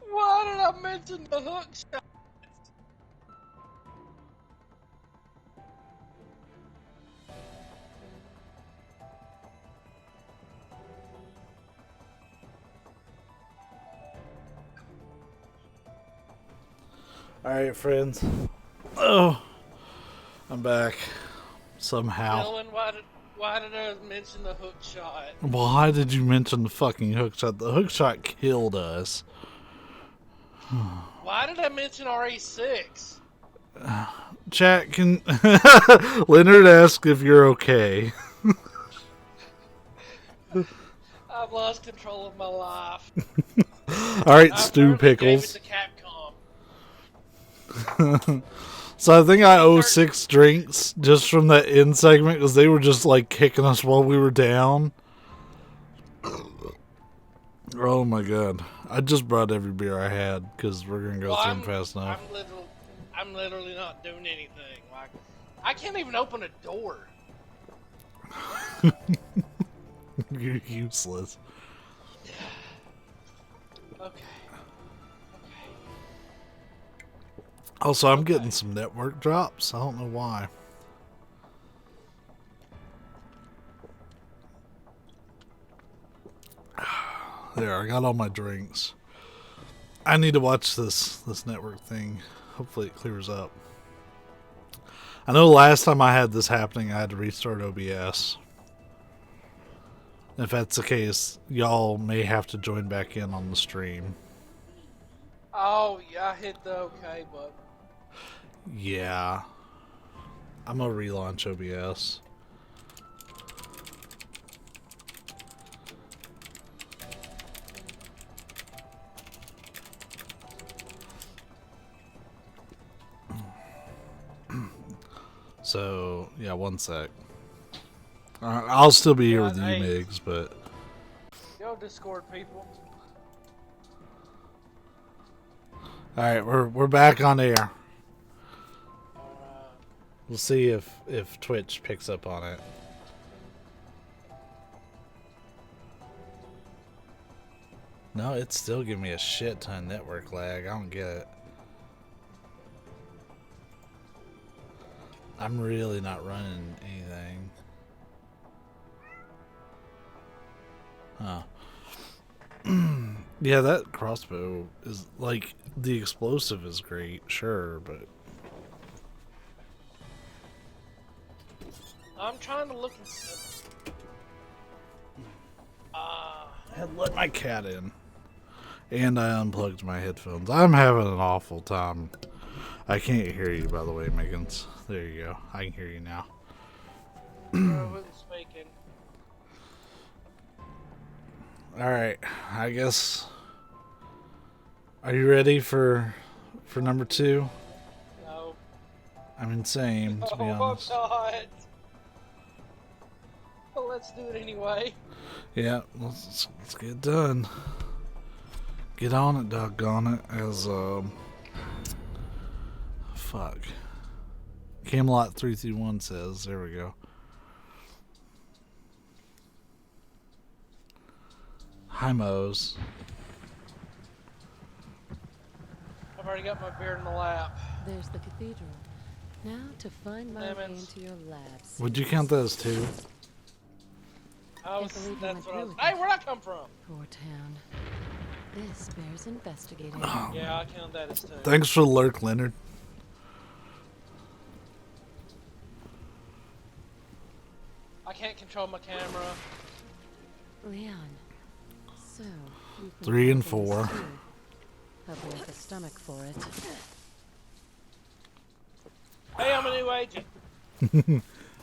Why did I mention the hook shot? Alright, friends. Oh, I'm back. Somehow. Dylan, why did I mention the hook shot? Why did you mention the fucking hook shot? The hook shot killed us. Why did I mention RE6? Chat, can... Leonard asked if you're okay. I've lost control of my life. Alright, I Stew apparently gave Pickles. it to Capcom. So I think I owe 6 drinks just from that end segment because they were just like kicking us while we were down. Oh my god. I just brought every beer I had because we're going to go through them fast enough. I'm literally not doing anything. Like, I can't even open a door. You're useless. Okay. Also, I'm getting some network drops. I don't know why. There, I got all my drinks. I need to watch this network thing. Hopefully it clears up. I know last time I had this happening, I had to restart OBS. If that's the case, y'all may have to join back in on the stream. Oh, yeah, I hit the OK button. Yeah. I'm gonna relaunch OBS. So, yeah, one sec. I'll still be here with you, Migs, but... Yo, Discord people. Alright, we're back on air. We'll see if Twitch picks up on it. No, it's still giving me a shit ton of network lag. I don't get it. I'm really not running anything. Huh. Yeah, that crossbow is like, the explosive is great, sure, but I'm trying to look. I had let my cat in, and I unplugged my headphones. I'm having an awful time. I can't hear you, by the way, Miggins. There you go. I can hear you now. I wasn't speaking. Alright, I guess... Are you ready for number 2? No. I mean, same, to be honest. I'm not. But let's do it anyway. Yeah, let's get it done. Get on it, doggone it, as, fuck. Camelot 331 says. There we go. Limos. I've already got my beer in the lap. There's the cathedral. Now to find my way Lemons. into your labs. Would you count that as 2? Can't believe you That's went what I was. through with Hey, it. where'd I come from? Poor town. This bears investigating. Yeah, I count that as 2. Thanks for the lurk, Leonard. I can't control my camera. Leon. So, you've been 3 and cooking this 4. too. Hope you have the stomach for it. Hey, I'm a new agent.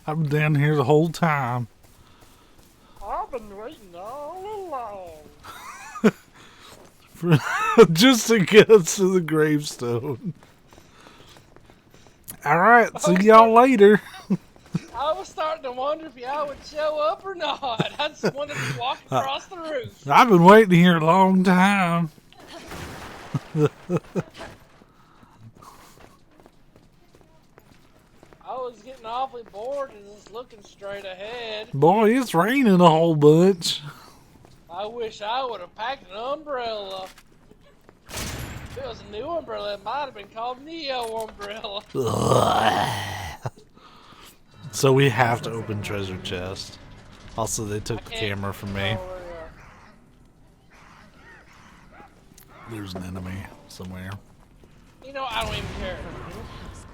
I've been down here the whole time. I've been waiting all along. Just to get us to the gravestone. Alright, see y'all later. I was starting to wonder if y'all would show up or not. I just wanted to walk across the roof. I've been waiting here a long time. I was getting awfully bored and just looking straight ahead. Boy, it's raining a whole bunch. I wish I would have packed an umbrella. If it was a new umbrella, it might have been called Neo Umbrella. So we have to open treasure chest. Also, they took the camera from me. There's an enemy somewhere. You know, I don't even care. Good house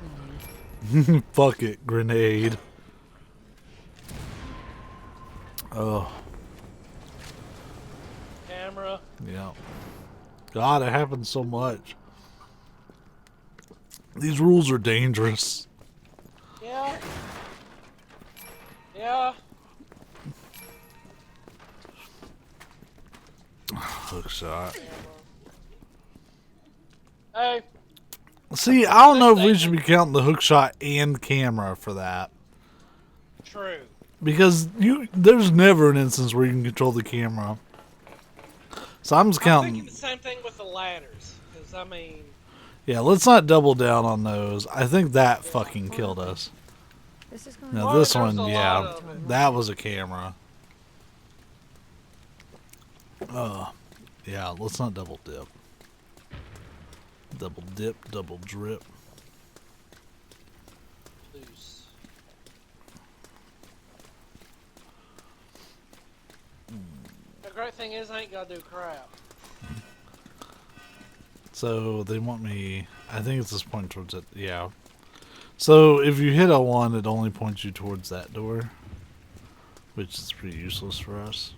cleaning. Fuck it, grenade. Oh, Camera. yeah. God, it happens so much. These rules are dangerous. Yeah. Yeah. Hook shot. Hey, See, I don't know if we should be counting the hook shot and camera for that. true. Because there's never an instance where you can control the camera. So I'm just I'm counting. thinking the same thing with the ladders. Because, I mean, Yeah, let's not double down on those. I think that fucking killed us. This is going Now Oh, this there's one, a lot yeah, of it. that was a camera. Yeah, let's not double dip. Double dip, double drip. loose. The great thing is I ain't got to do crap. So they want me, I think it's this point towards it, yeah. So if you hit L1, it only points you towards that door, which is pretty useless for us.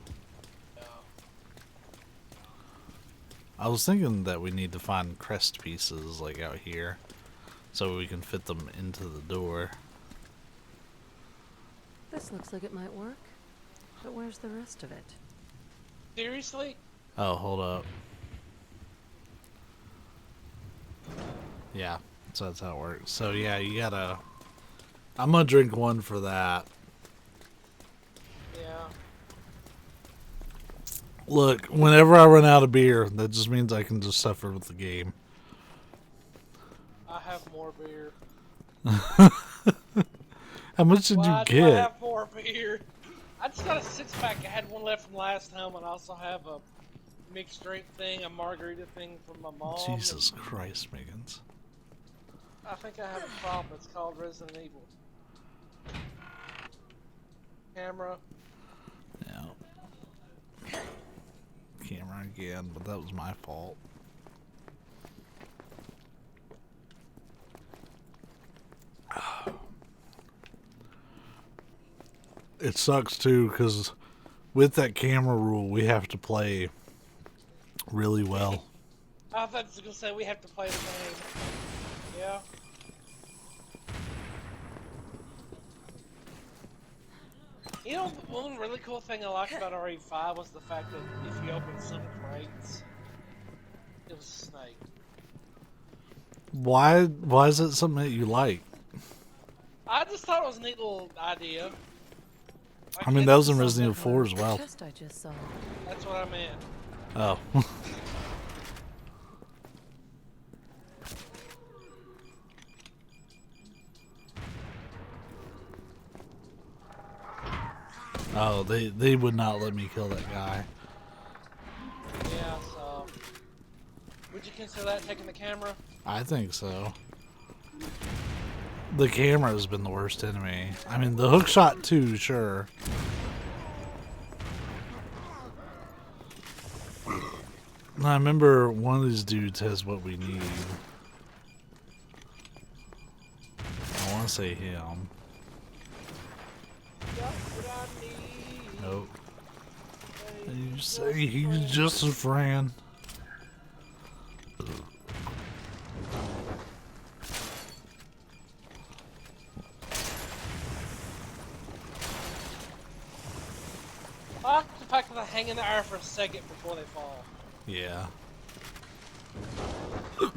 I was thinking that we need to find crest pieces like out here so we can fit them into the door. This looks like it might work. But where's the rest of it? Seriously? Oh, hold up. Yeah, so that's how it works. So yeah, you gotta... I'm gonna drink one for that. Yeah. Look, whenever I run out of beer, that just means I can just suffer with the game. I have more beer. How much did Why you do I get? have more beer? I just got a 6-pack. I had one left from last time, and I also have a mixed drink thing, a margarita thing from my mom. Jesus Christ, Miggins. I think I have a problem. It's called Resident Evil. Camera. Yeah. Camera again, but that was my fault. It sucks too, because with that camera rule, we have to play really well. I thought you were going to say we have to play the game. Yeah. You know, one really cool thing I liked about RE5 was the fact that if you open some crates, it was a snake. Why is it something that you like? I just thought it was a neat little idea. I mean, that was in Resident Evil 4 as well. Chest I just saw. That's what I meant. Oh. Oh, they would not let me kill that guy. Yeah, so would you consider that taking the camera? I think so. The camera has been the worst enemy. I mean, the hook shot too, sure. I remember one of these dudes has what we need. I want to say him. Got what I need. Nope. You say he's just a friend. I like the fact that they hang in the air for a second before they fall. Yeah. Oh,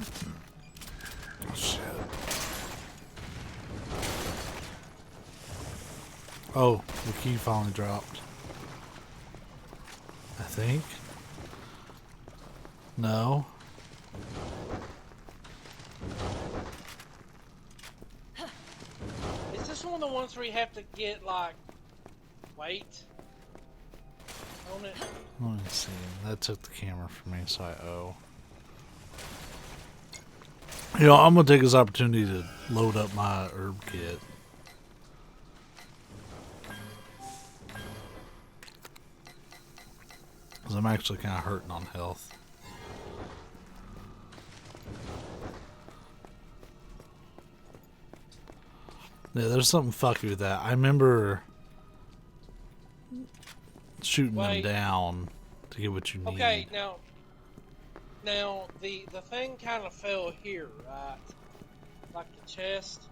shit. Oh, the key finally dropped. I think. No. Is this one of the ones where you have to get like weight on it? Let me see. That took the camera from me, so I owe. You know, I'm gonna take this opportunity to load up my herb kit. Because I'm actually kind of hurting on health. Yeah, there's something fucky with that. I remember shooting them down to get what you need. Okay, now the thing kind of fell here, right? Like the chest.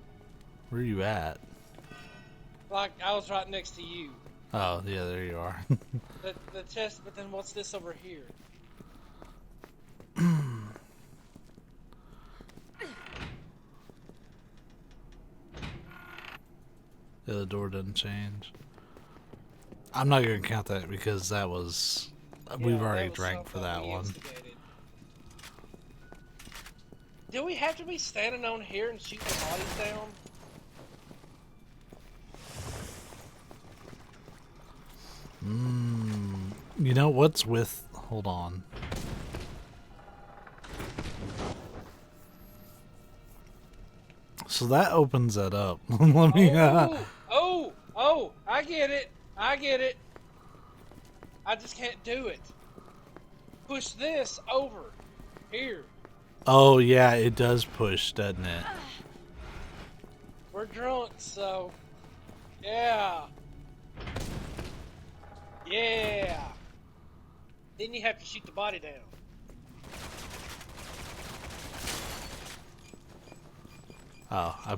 Where are you at? Like I was right next to you. Oh, yeah, there you are. The chest, but then what's this over here? Yeah, the door doesn't change. I'm not gonna count that because that was we've already drank for that one. Do we have to be standing on here and shoot the bodies down? You know what's with? Hold on. So that opens that up. Let me. Oh! I get it. I just can't do it. Push this over here. Oh yeah, it does push, doesn't it? We're drunk, so yeah. Then you have to shoot the body down. Oh, I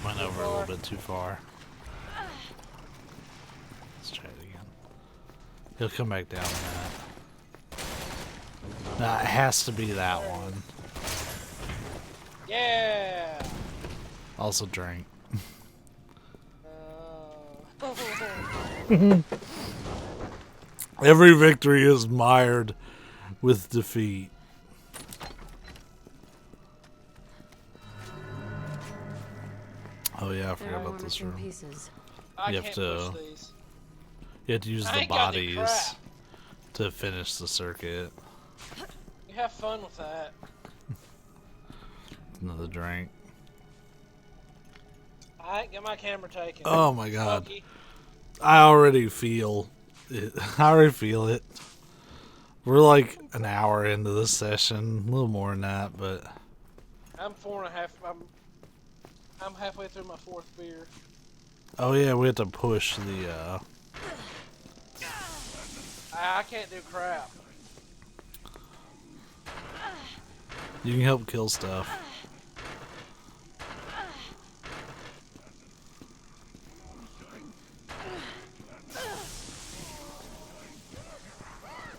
went over a little bit too far. Let's try it again. He'll come back down in that. Nah, it has to be that one. Yeah. Also drink. Every victory is mired with defeat. Oh yeah, I forgot about this room. You have to use the bodies to finish the circuit. You have fun with that. Another drink. Alright, get my camera taken. Oh my god. Funky. I already feel it. I already feel it. We're like an hour into this session, a little more than that, but I'm 4.5. I'm halfway through my 4th beer. oh yeah, we have to push the I can't do crap. you can help kill stuff.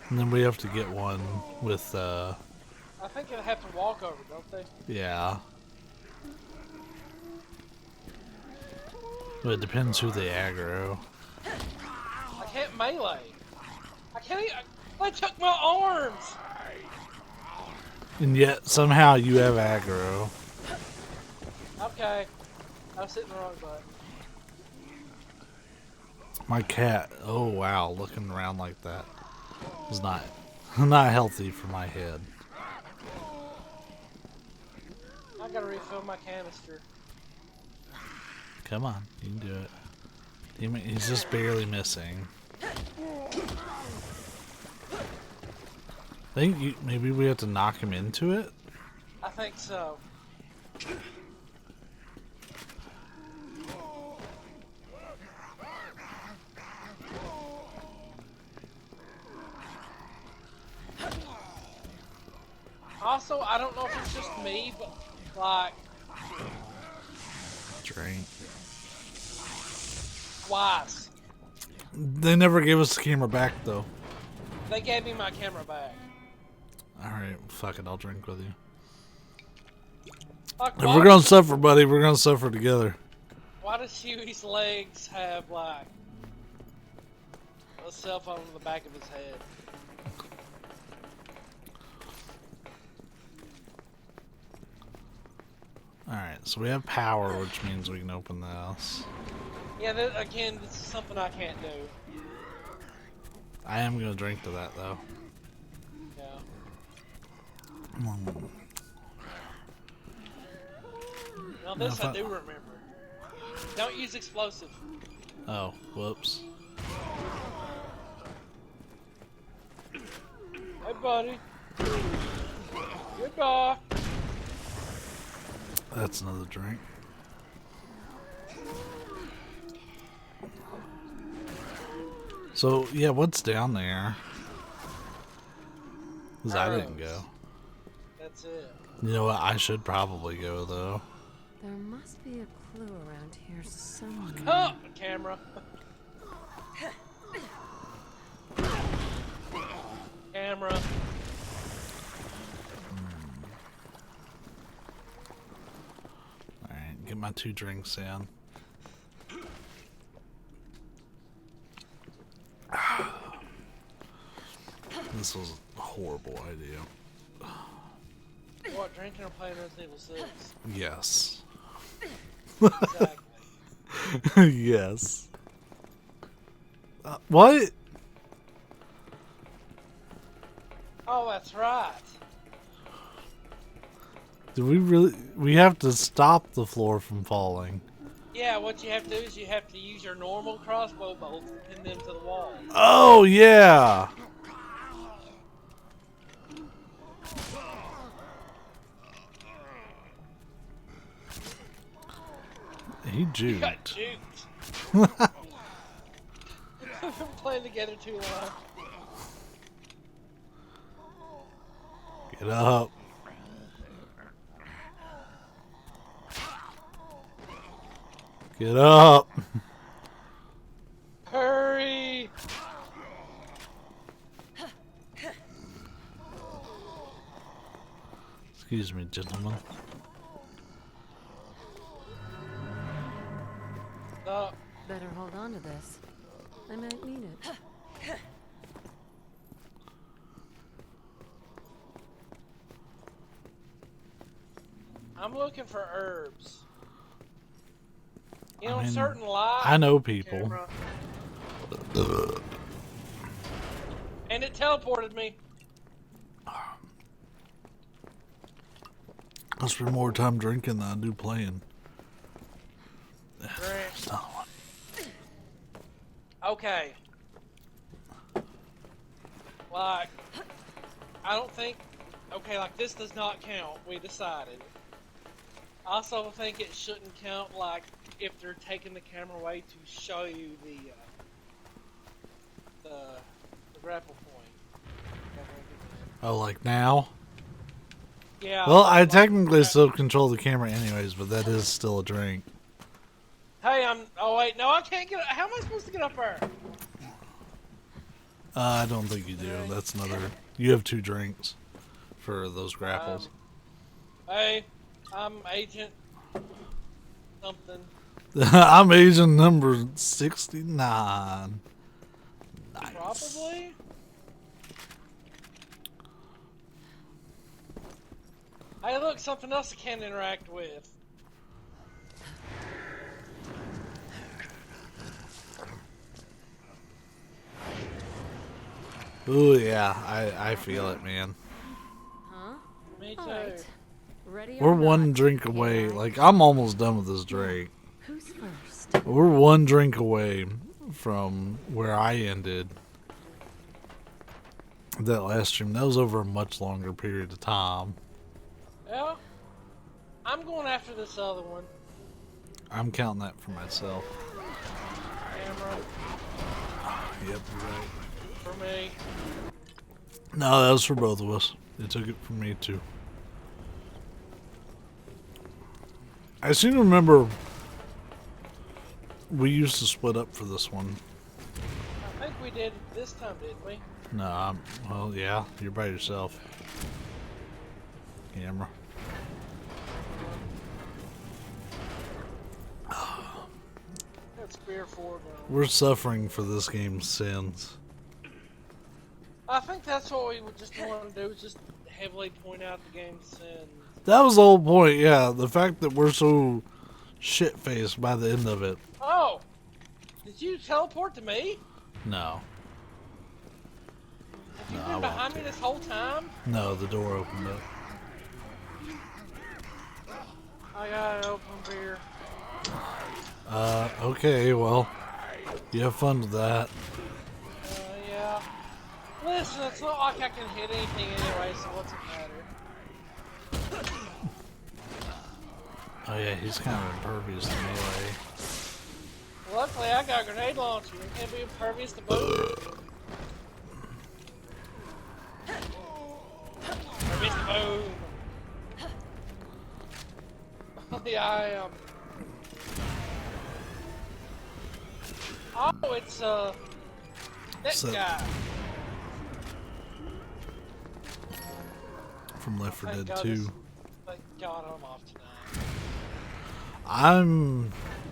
And then we have to get one with I think they have to walk over, don't they? yeah. But it depends who they aggro. I can't melee. I can't even, they took my arms! And yet somehow you have aggro. Okay. I was hitting the wrong button. My cat, oh wow, looking around like that is not Not healthy for my head. I gotta refill my canister. Come on, you can do it. He's just barely missing. I think maybe we have to knock him into it. I think so. Also, I don't know if it's just me, but like Drink. twice They never gave us the camera back though. they gave me my camera back. Alright, fuck it, I'll drink with you. Like, If we're gonna suffer, buddy, we're gonna suffer together. why does Huey's legs have like a cell phone in the back of his head? Alright, so we have power, which means we can open this. Yeah, again, this is something I can't do. I am gonna drink to that though. Yeah. Now this I do remember. Don't use explosive. Oh, whoops. Hey, buddy. Goodbye. That's another drink. So, yeah, what's down there? Because I didn't go. That's it. You know what? I should probably go, though. There must be a clue around here somewhere. Oh, camera. Camera. Alright, get my 2 drinks in. This was a horrible idea. What, drinking or playing Resident Evil 6? Yes. Exactly. Yes. What? Oh, that's right. Do we really? We have to stop the floor from falling. Yeah, what you have to do is you have to use your normal crossbow bolts and pin them to the wall. Oh, yeah. He You got juked. juked. We've been playing together too long. Get up. Get up. Hurry! Excuse me, gentlemen. No. Better hold on to this. I might need it. I'm looking for herbs. You know, I mean, certain light. I know people. Camera. And it teleported me. I spend more time drinking than I do playing. Great. It's not one. Okay. Like, I don't think. Okay, like this does not count. We decided. I also think it shouldn't count. Like, if they're taking the camera away to show you the grapple point. Oh, like now? Yeah. Well, I like- technically still control the camera anyways, but that is still a drink. Hey, oh wait, no, I can't get. How am I supposed to get up there? I don't think you do. That's another. You have 2 drinks for those grapples. Hey, I'm Agent something. I'm agent number 69. Nice. Probably. Hey, look, something else I can't interact with. Ooh, yeah, I feel it, man. Huh? Me too. All right. Ready We're or one not, drink can away. I? Like, I'm almost done with this drink. Who's first? We're one drink away from where I ended that last stream. That was over a much longer period of time. Well, I'm going after this other one. I'm counting that for myself. Camera Yep, you're right. for me. No, that was for both of us. It took it from me too. I seem to remember we used to split up for this one. I think we did this time, didn't we? No, well, yeah, you're by yourself. Camera. That's Beer 4 going. We're suffering for this game's sins. I think that's what we would just want to do, is just heavily point out the game's sins. That was the whole point, yeah. The fact that we're so shit-faced by the end of it. Oh! Did you teleport to me? No. Have you No, I been won't behind me do this whole time? No, the door opened up. I got an open beer. Okay, well, you have fun with that. Yeah. Listen, it's not like I can hit anything anyway, so what's it matter? Oh yeah, he's kind of impervious to melee. Luckily, I got a grenade launcher. It can't be impervious to boom. Impervious to boom. Yeah, I am. Oh, it's that So- guy. From Left 4 Thank Dead God 2. Thank God I'm off tonight.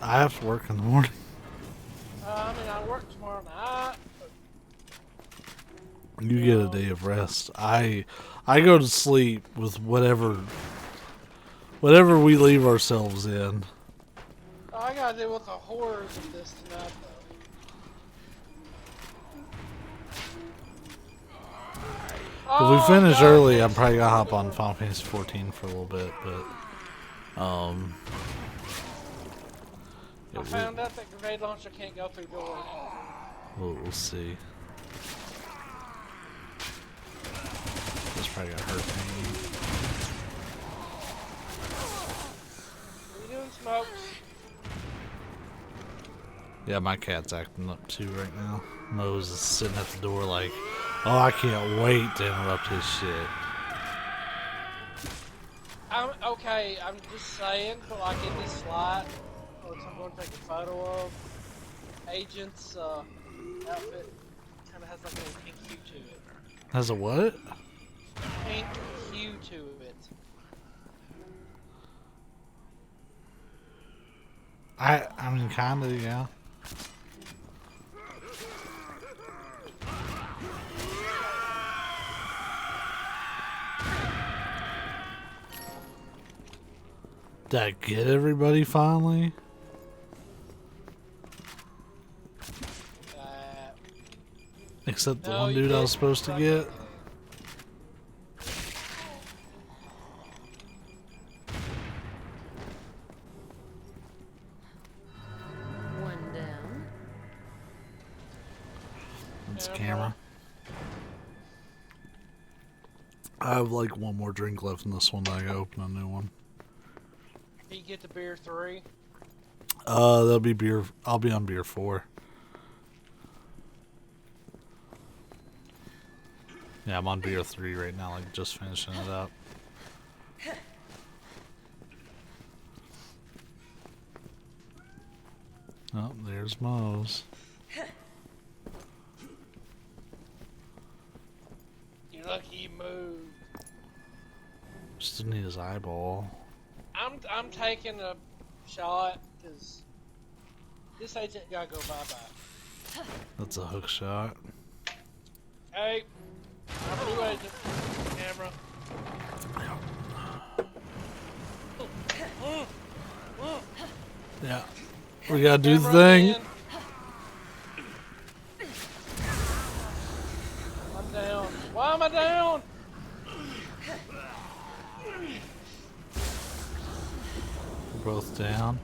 I have to work in the morning. I mean, I work tomorrow night. You get a day of rest. I go to sleep with whatever we leave ourselves in. I gotta deal with the horrors of this tonight, though. If we finish early, I'm probably gonna hop on Final Fantasy 14 for a little bit, but I found out that grenade launcher can't go through doors. we'll see. This probably got hurt me. What are you doing, Smokes? Yeah, my cat's acting up too right now. Mose is sitting at the door like, oh, I can't wait to interrupt his shit. I'm okay. I'm just saying, but like in this slide, which I'm going to take a photo of, Agent's outfit kind of has like a pink hue to it. Has a what? Pink hue to it. I mean, kinda, yeah. Did I get everybody finally? Except the No, one you dude I was didn't. supposed to get? One down. That's Camera. camera. I have like one more drink left in this one. I gotta open a new one. He get the beer 3. That'll be beer. I'll be on beer 4. Yeah, I'm on beer 3 right now, like just finishing it up. Oh, there's Mose. You lucky you moved. Just need his eyeball. I'm taking a shot because this agent gotta go bye-bye. That's a hook shot. Hey, I'm a new agent. Camera. Yeah. We gotta do the Camera thing. in. I'm Why am I down? We're both down.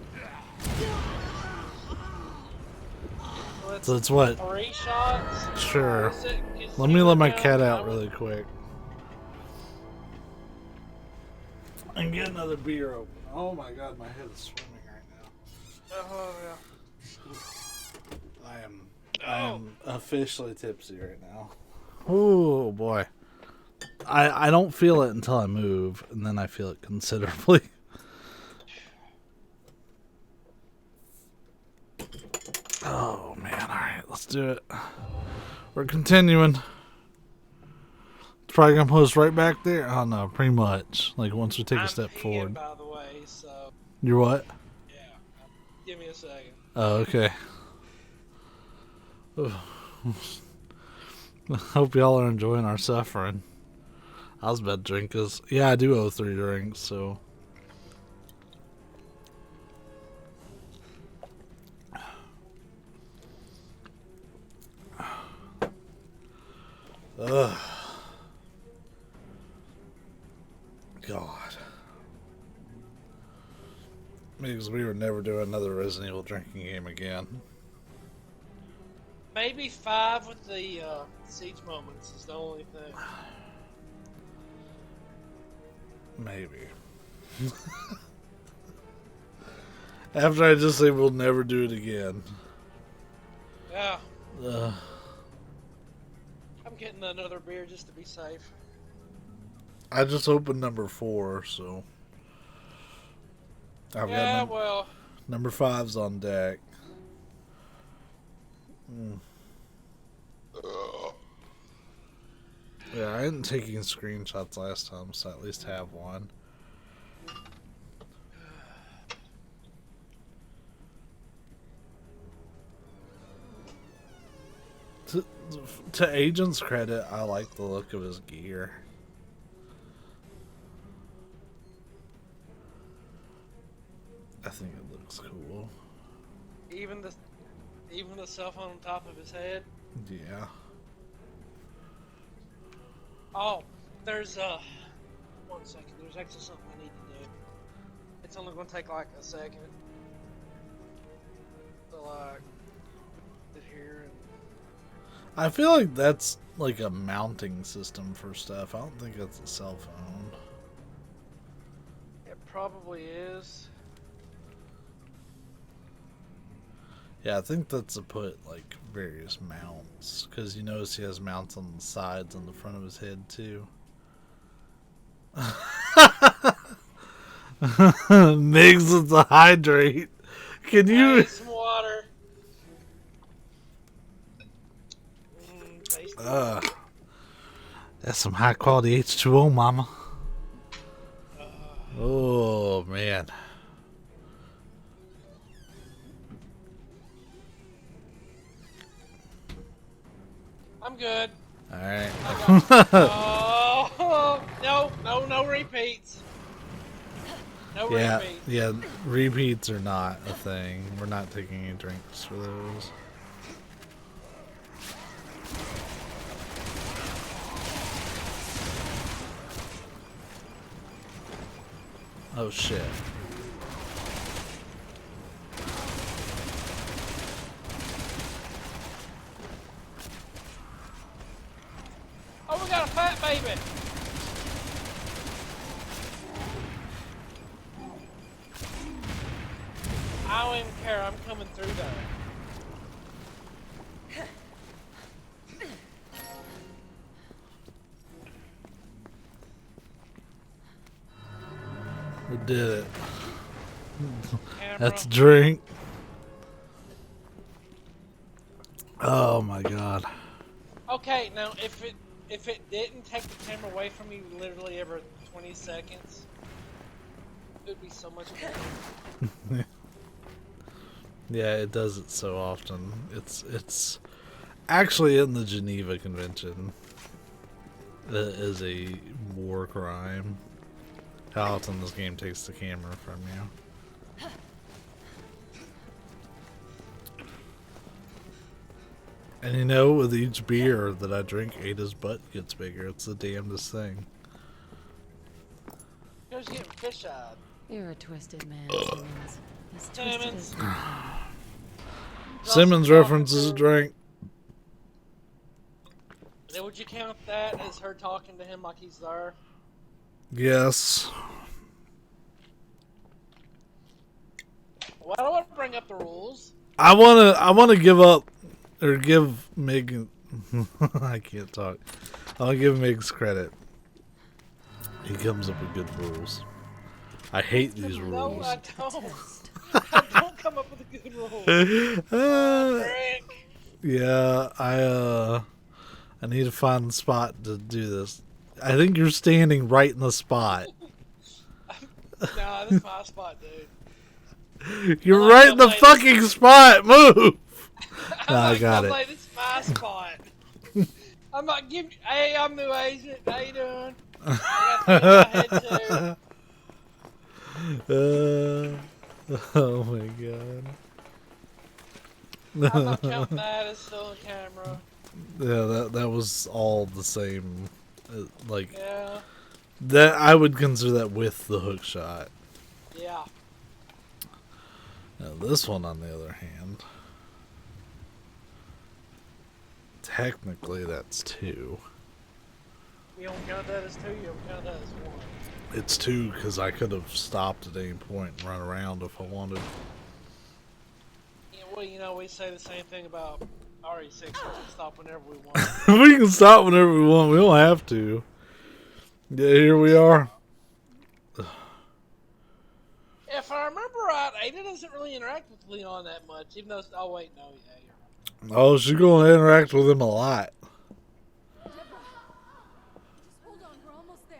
Well, So it's what? 3 shots? Sure. Is Let me let my down? cat out really quick. And get another beer open. Oh my god, my head is swimming right now. Oh, yeah. I am officially tipsy right now. Oh boy. I don't feel it until I move, and then I feel it considerably. Oh man, alright, let's do it. We're continuing. It's probably gonna post right back there. Oh no, pretty much. Like once we take a step peeing, forward. by the way, so You're what? yeah. Give me a second. Oh, okay. Hope y'all are enjoying our suffering. I was about to drink this. Yeah, I do owe 3 drinks, so. Ugh. God. Because we would never do another Resident Evil drinking game again. Maybe 5 with the siege moments is the only thing. Maybe. After I just say we'll never do it again. Yeah. Ugh. I'm getting another beer just to be safe. I just opened number 4, so. I've Yeah, got well. number 5's on deck. Yeah, I didn't taking screenshots last time, so I at least have one. To Agent's credit, I like the look of his gear. I think it looks cool. Even the cell phone on top of his head. Yeah. Oh, there's 1 second. There's actually something I need to do. It's only gonna take like a second. So like, put it here and. I feel like that's like a mounting system for stuff. I don't think it's a cell phone. It probably is. Yeah, I think that's to put like various mounts, because you notice he has mounts on the sides and the front of his head too. Migs with the hydrate. Can I you? need some water. Tasty. That's some high quality H2O, mama. Oh man. I'm good. Alright. Oh no repeats. No Yeah, repeats. yeah, repeats are not a thing. We're not taking any drinks for those. Oh shit. Oh, we got a fat baby. I don't even care. I'm coming through there. We did it. Camera. That's a drink. Oh my god. Okay, now if it didn't take the camera away from you literally every 20 seconds, it would be so much better. Yeah, it does it so often. It's actually in the Geneva Convention. It is a war crime. How often this game takes the camera from you. And you know, with each beer that I drink, Ada's butt gets bigger. It's the damnedest thing. Who's getting fish-eyed? You're a twisted man, Simmons. As twisted Simmons. as Simmons references a drink. Then would you count that as her talking to him like he's there? Yes. Well, I don't want to bring up the rules. I wanna give up or give Mig I can't talk. I'll give Migs credit. He comes up with good rules. I hate these No, rules. I don't. I don't come up with a good rule. Frick. Yeah, I need to find the spot to do this. I think you're standing right in the spot. Nah, this is my spot, dude. You're right in the fucking spot. Move. I got it. Like, this is my spot. I'm not giving. Hey, I'm new agent. How you doing? I got things in my head too. Oh my god. I'm not counting that as still on camera. Yeah, that was all the same. Like Yeah. that, I would consider that with the hook shot. Yeah. Now this one, on the other hand, technically that's 2. You don't count that as 2. You don't count that as 1. It's 2 because I could have stopped at any point and run around if I wanted. Yeah, well, you know, we say the same thing about RE6. We can stop whenever we want. We can stop whenever we want. We don't have to. Yeah, here we are. If I remember right, Ada doesn't really interact with Leon that much, even though. Oh wait, no, yeah, you're right. Oh, she's going to interact with him a lot. Just hold on, we're almost there.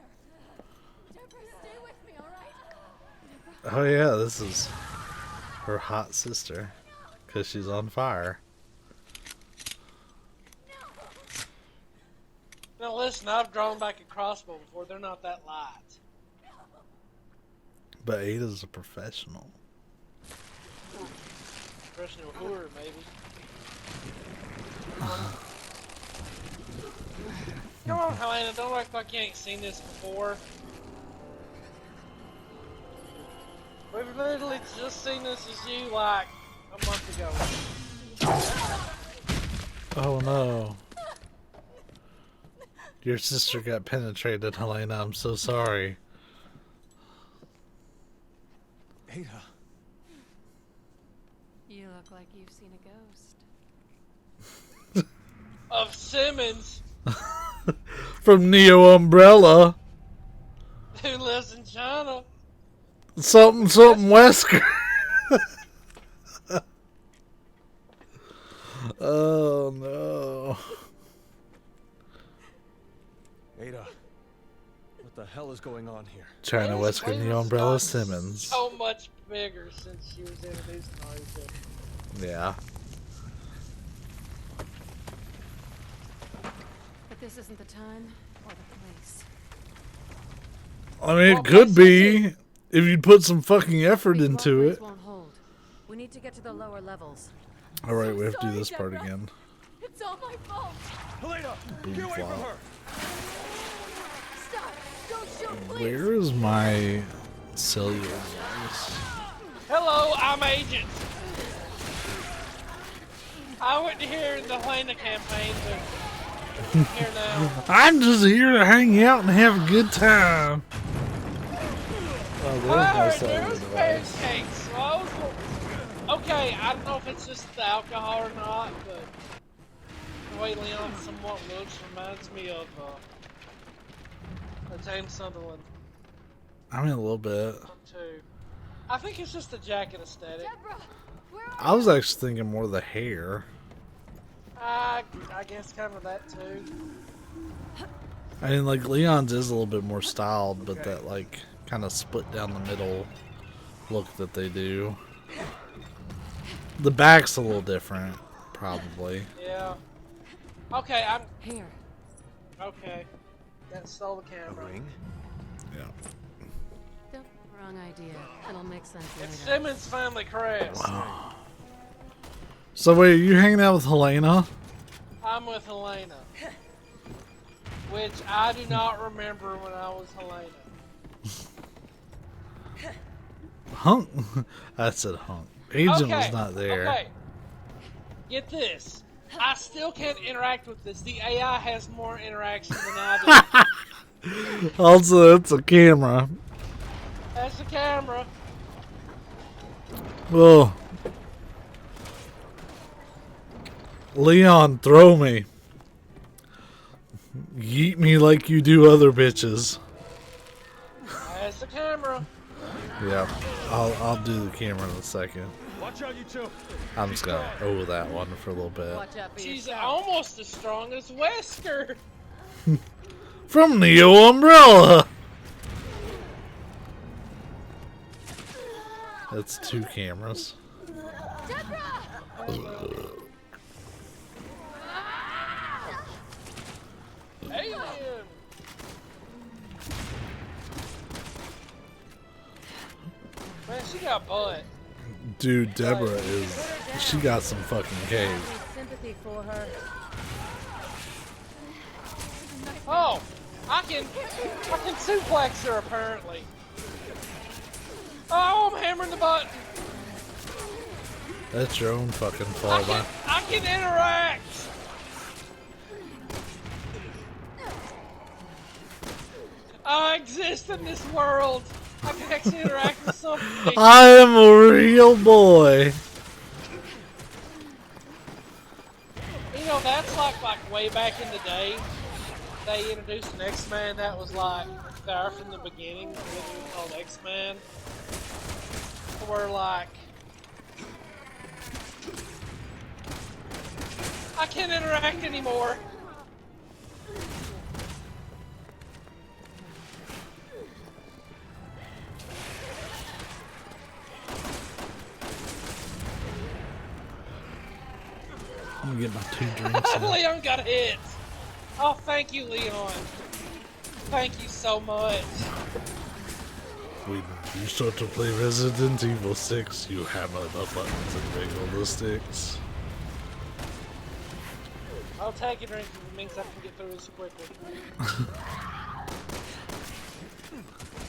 Deborah, stay with me, alright? Oh yeah, this is her hot sister because she's on fire. Now listen, I've drawn back a crossbow before. They're not that light. But Ada's a professional. Professional hooer, maybe. Come on, Helena, don't act like you ain't seen this before. We've literally just seen this as you like a month ago. Oh no. Your sister got penetrated, Helena. I'm so sorry. Ada. You look like you've seen a ghost. Of Simmons, From Neo Umbrella. who lives in China. Something Wesker. Oh no. Ada. What the hell is going on here? China Ada's Wesker, flavor's Neo Umbrella, gotten Simmons. So much bigger since she was introduced in RE6. Yeah. But this isn't the time or the place. I mean, Well, it could place be if you put some fucking effort These into walkways it. won't hold. We need to get to the lower levels. Alright, we have to do Sorry, this part Deborah. again. It's all my fault. Helena! Boom Get away from flop. her! Stop! Don't shoot, please! Where is my cellular device? Hello, I'm Agent. I went here in the Helena campaign, but I'm here now. I'm just here to hang out and have a good time. Oh, there's my Alright, cellular there's device. pancakes. So I was, okay, I don't know if it's just the alcohol or not, but the way Leon somewhat looks reminds me of James Sunderland I mean, a little bit. too. I think it's just the jacket aesthetic. Deborah, where are I was actually thinking more of the hair. I guess kind of that too. I mean, like, Leon's is a little bit more styled, but that, like, kind of split down the middle look that they do. The back's a little different, probably. Yeah. Okay, I'm Here. okay. That stole the A camera. ring? Yeah. Don't, wrong idea. It'll make sense It's later. Simmons' family crest. So, wait, are you hanging out with Helena? I'm with Helena. Which I do not remember when I was Helena. Hunk. I said hunk. Agent was Okay, not there. Okay. Get this. I still can't interact with this. The AI has more interaction than I do. Also, it's a camera. That's the camera. Oh. Leon, throw me. Yeet me like you do other bitches. That's the camera. Yeah, I'll do the camera in a second. Watch out, you two. I'm just gonna over that one for a little bit. Watch out for She's yourself. almost as strong as Wesker. From Neo Umbrella! That's 2 cameras. Alien. Man, she got butt. Dude, Deborah is... She got some fucking cake. Need sympathy for her. Oh, I can suplex her apparently. Oh, I'm hammering the button. That's your own fucking fault, man. I can interact. I exist in this world. I can actually interact with something. I am a real boy. You know, that's like way back in the day. They introduced an X-Man that was like there from the beginning, literally called X-Man. Where like I can't interact anymore. I'm gonna get my 2 drinks in. Leon got hit. Oh, thank you, Leon. Thank you so much. When you start to play Resident Evil 6, you hammer the buttons and wiggle the sticks. I'll take a drink if it means I can get through this quickly.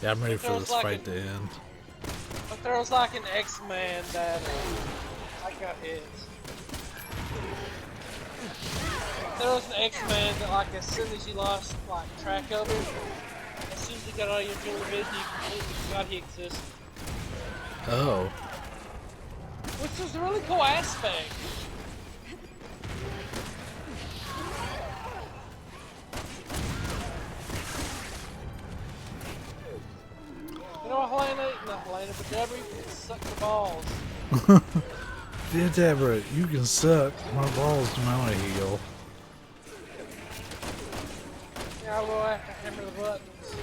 Yeah, I'm ready for Feels this like fight to end. But there was like an X-Man that I got hit. There was an X-Man that like as soon as you lost like track of it, as soon as you got out of your field of vision, you completely forgot he existed. Oh. Which was a really cool aspect. You know what, Helena? Not Helena, but Deborah, you can suck the balls. Yeah, Deborah, you can suck my balls to my heel. Yeah, I will have to hammer the buttons.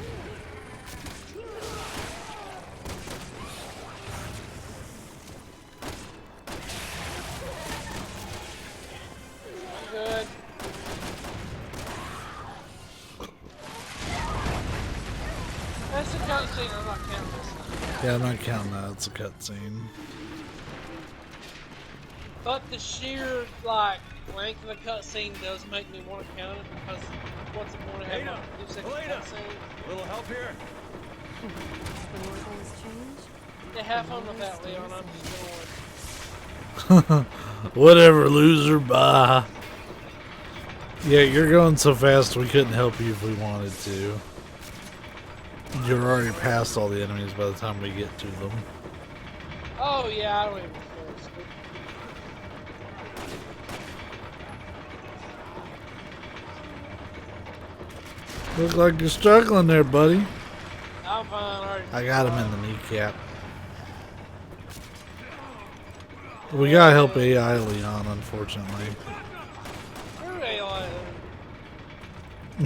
I'm good. That's a cutscene, I'm not counting this. Yeah, I'm not counting that. It's a cutscene. But the sheer, like, length of the cutscene does make me want to count it because what's the point of having a 2-second cutscene? Little help here. The more things change. Yeah, have fun with that, Leon. I'm just going. Whatever, loser. Bye. Yeah, you're going so fast we couldn't help you if we wanted to. You're already past all the enemies by the time we get to them. Oh, yeah, I don't even care. Look like you're struggling there, buddy. I'm fine, already. I got him in the kneecap. We gotta help AI Leon, unfortunately. Who they like? I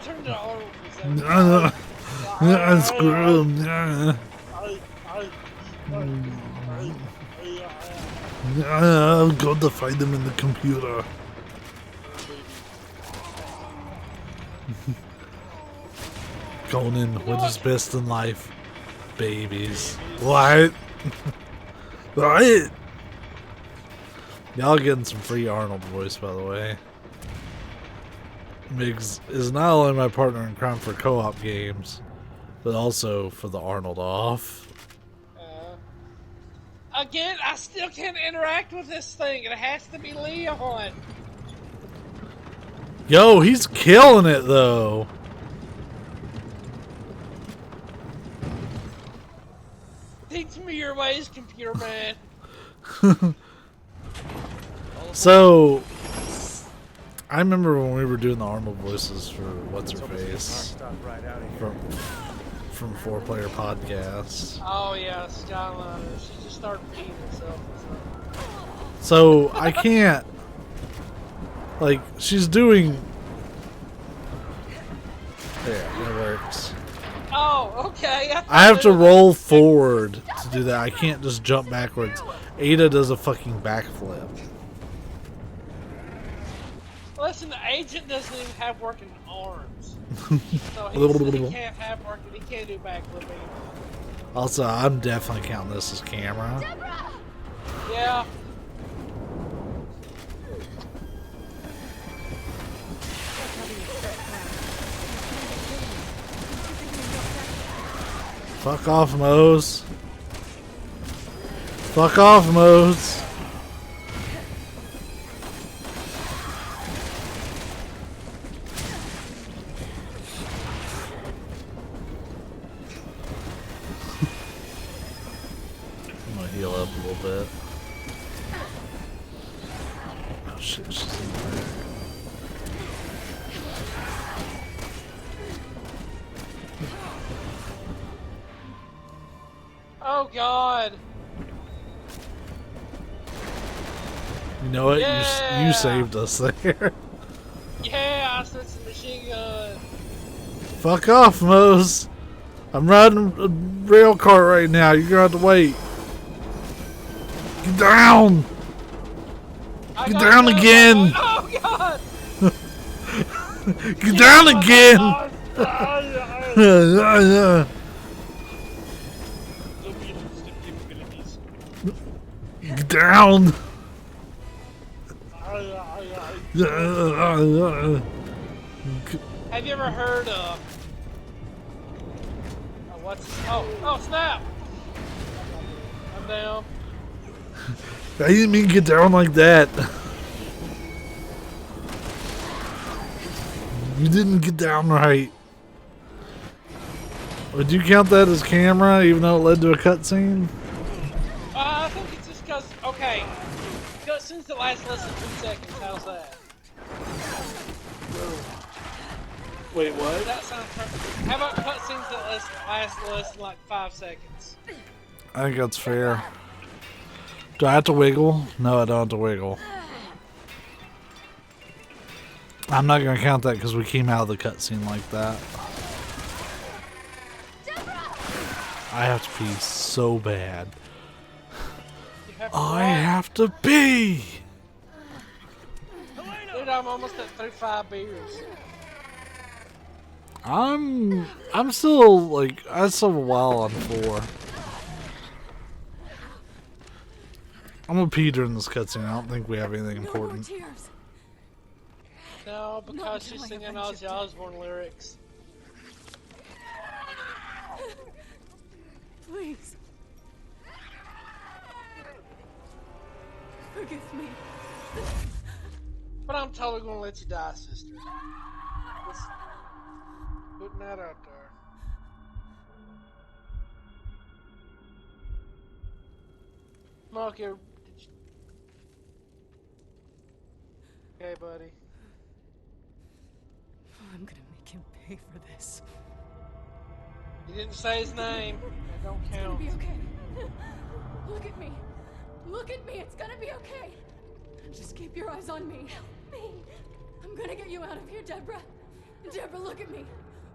turned it all over for a second. Screw him. I'm going to find him in the computer. Conan, what is best in life? Babies. What? What? Y'all getting some free Arnold voice, by the way. Miggs is not only my partner in crime for co-op games, but also for the Arnold off. Again, I still can't interact with this thing. It has to be Leon. Yo, he's killing it though. Teach me your ways, computer man. So, I remember when we were doing the Arnold voices for What's Her Face from 4-Player Podcasts. Oh yeah, Skyliner. She just started peeing herself. So I can't. Like, she's doing. Yeah, it works. Oh, okay. I have to roll forward to do that. I can't just jump backwards. Ada does a fucking backflip. Listen, the agent doesn't even have working arms. So he can't have working. He can't do backflipping. Also, I'm definitely counting this as camera. Yeah. Fuck off, Mose. Fuck off, Mose. I'm gonna heal up a little bit. Oh shit, she's in there. Oh God. You know what? Yeah. You saved us there. Yeah, I switched the machine gun. Fuck off, Mose. I'm riding a rail cart right now. You're gonna have to wait. Get down! Get down again! Oh God! Get down again! Get down! Have you ever heard of? Oh snap! I'm down. I didn't mean get down like that. You didn't get down right. Would you count that as camera, even though it led to a cutscene? I think it's just because, okay, cutscenes that last less than 2 seconds, how's that? Wait, what? That sounds perfect. How about cutscenes that last less than like 5 seconds? I think that's fair. Do I have to wiggle? No, I don't have to wiggle. I'm not going to count that because we came out of the cutscene like that. I have to pee so bad. I have to pee! Dude, I'm almost at 35 beers. I'm still, like, I still have a while on 4. I'm gonna pee during this cutscene. I don't think we have anything important. No, because she's singing Ozzy Osbourne lyrics. Please. Forgive me. But I'm totally gonna let you die, sister. Just putting that out there. Smokey, did you... Okay, buddy. I'm gonna make him pay for this. You didn't say his name. That don't It's count. gonna be okay. Look at me. Look at me. It's gonna be okay. Just keep your eyes on me. Help me. I'm gonna get you out of here, Deborah. Deborah, look at me.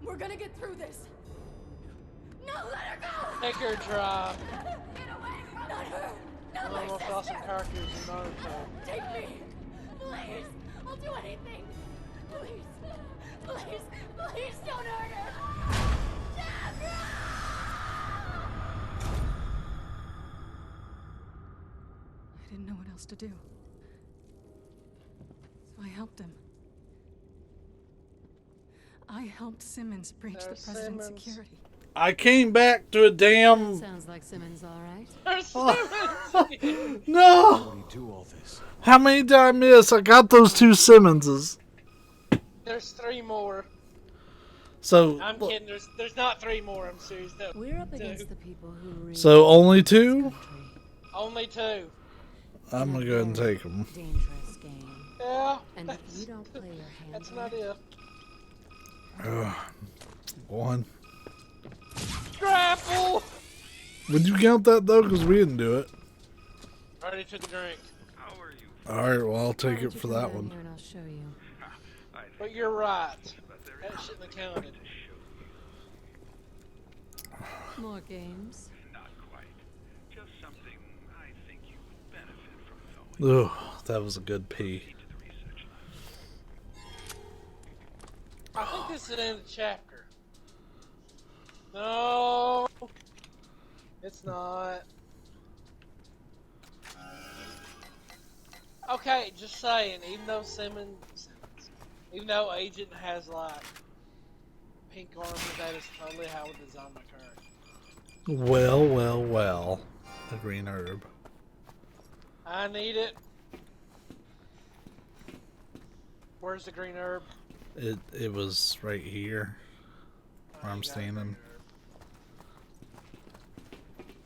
We're gonna get through this. No, let her go! Take her drive. Get away from Not her! Not I'm my almost sister! lost some characters in Naruto. Take me! Please! I'll do anything! Please! Please! Please don't hurt her! Deborah! I didn't know what else to do. I helped Simmons breach the There's president's Simmons. security. I came back to a damn. Sounds like Simmons, all right. There's Simmons again. No! How do you do all this? How many did I miss? I got those 2 Simmonses. There's 3 more. So, I'm kidding. There's not 3 more. I'm serious. No, We're up 2. against the people who rule so only this 2? country. Only 2. I'm gonna go ahead and take them. Dangerous game. Yeah. And if you don't play your hand That's right, not it. 1. Grapple! Would you count that though? Because we didn't do it. Already took a drink. Alright, well, I'll why take don't it you for come that down one. here and I'll show you. But you're right. That shouldn't have counted. More games. Ugh, that was a good pee. I think this is the end of the chapter. No, it's not. Okay, just saying. Even though even though Agent has like pink armor, that is totally how I designed my character. Well, well, well. The green herb. I need it. Where's the green herb? It was right here where I'm You got standing. green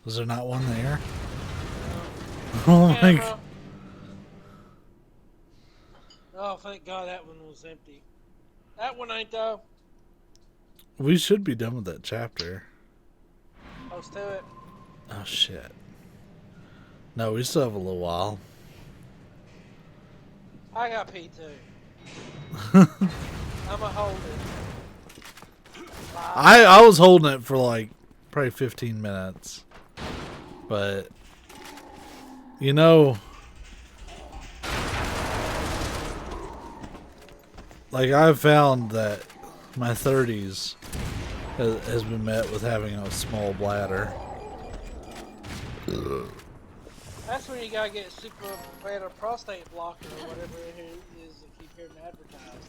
Was there not one there? herb. Oh my Camera. god. Oh, thank God that one was empty. That one ain't though. We should be done with that chapter. Close to it. Oh shit. No, we still have a little while. I got P2. I'ma hold it. I was holding it for like probably 15 minutes. But you know, like I've found that my 30s has been met with having a small bladder. That's when you gotta get super bladder prostate blocker or whatever it is that keep hearing advertised.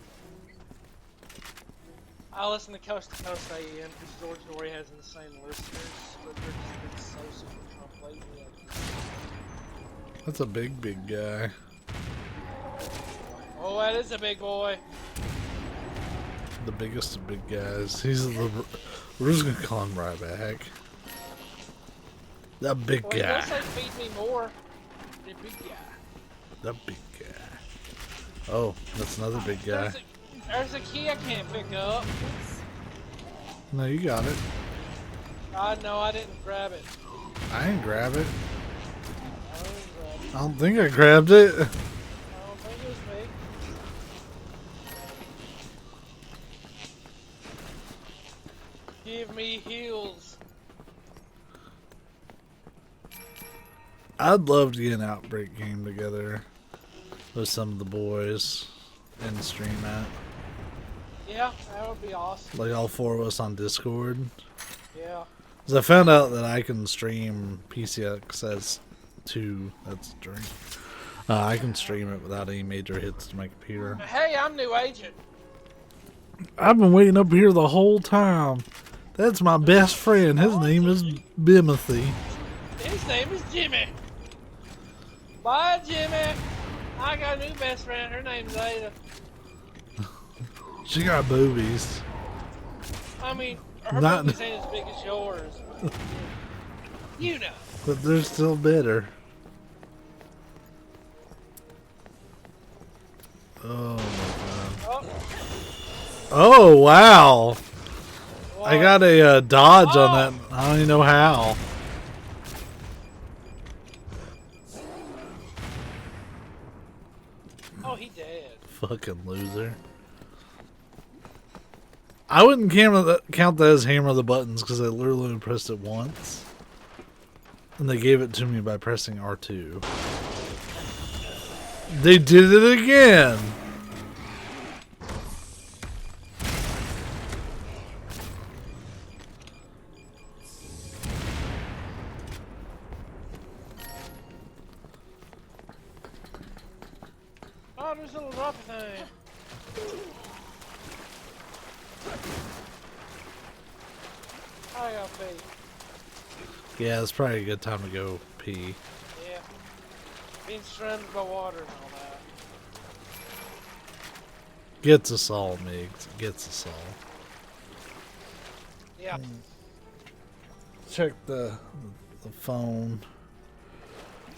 I listen to Coast AM because George Norrie has insane listeners, but they're just so super completely. That's a big guy. Oh, that is a big boy. The biggest of big guys. We're just gonna call him right back. That big Well, he guy. does say feed me more. The big guy. The big guy. Oh, that's another big guy. There's a key I can't pick up. No, you got it. No, I didn't grab it. I didn't grab it. I didn't grab it. I don't think I grabbed it. I don't think it was me. Give me heals. I'd love to get an Outbreak game together with some of the boys and stream that. Yeah, that would be awesome. Like all 4 of us on Discord. Yeah. Because I found out that I can stream PCXS 2. That's a drink. I can stream it without any major hits to my computer. Hey, I'm new agent. I've been waiting up here the whole time. That's my best friend. His name is Bimothy. His name is Jimmy. Bye, Jimmy. I got a new best friend. Her name's Ada. She got boobies. I mean, her Not- boobies ain't as big as yours. You know. But they're still bitter. Oh my god. Oh, Oh wow. I what? got a dodge on that. I don't even know how. Oh, he dead. Fucking loser. I wouldn't count that as hammer the buttons because I literally only pressed it once. And they gave it to me by pressing R2. They did it again! Oh, there's a little rough thing. pee. Yeah, it's probably a good time to go pee. Yeah. Being surrounded by water and all that. Gets us all, Migs. Gets us all. Yeah. Check the phone.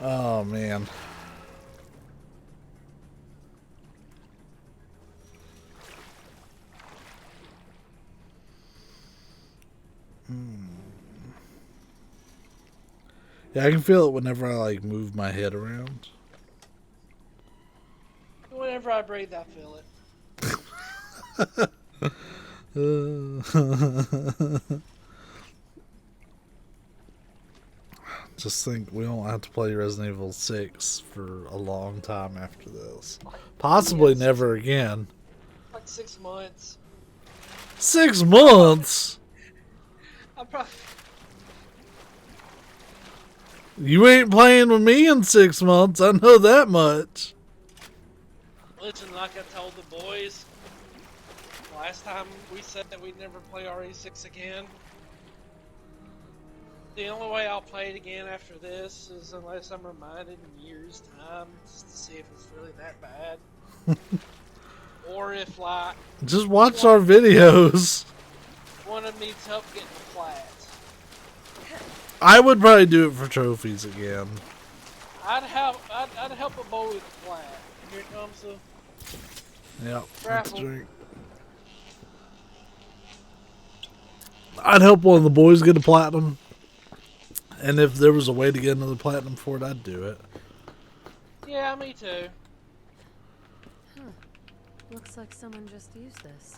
Oh man. Yeah, I can feel it whenever I like move my head around. Whenever I breathe, I feel it. Just think we don't have to play Resident Evil 6 for a long time after this. Possibly Yes. never again. Like 6 months. 6 months? I probably. You ain't playing with me in 6 months, I know that much. Listen, like I told the boys last time we said that we'd never play RE6 again. The only way I'll play it again after this is unless I'm reminded in years' time just to see if it's really that bad. Or if, like, Just watch our videos. one of them needs help getting the plat. I would probably do it for trophies again. I'd help a boy with the plat. Here it comes the Yep. That's Raffle. right. I'd help one of the boys get a platinum. And if there was a way to get another platinum for it, I'd do it. Yeah, me too. Looks like someone just used this.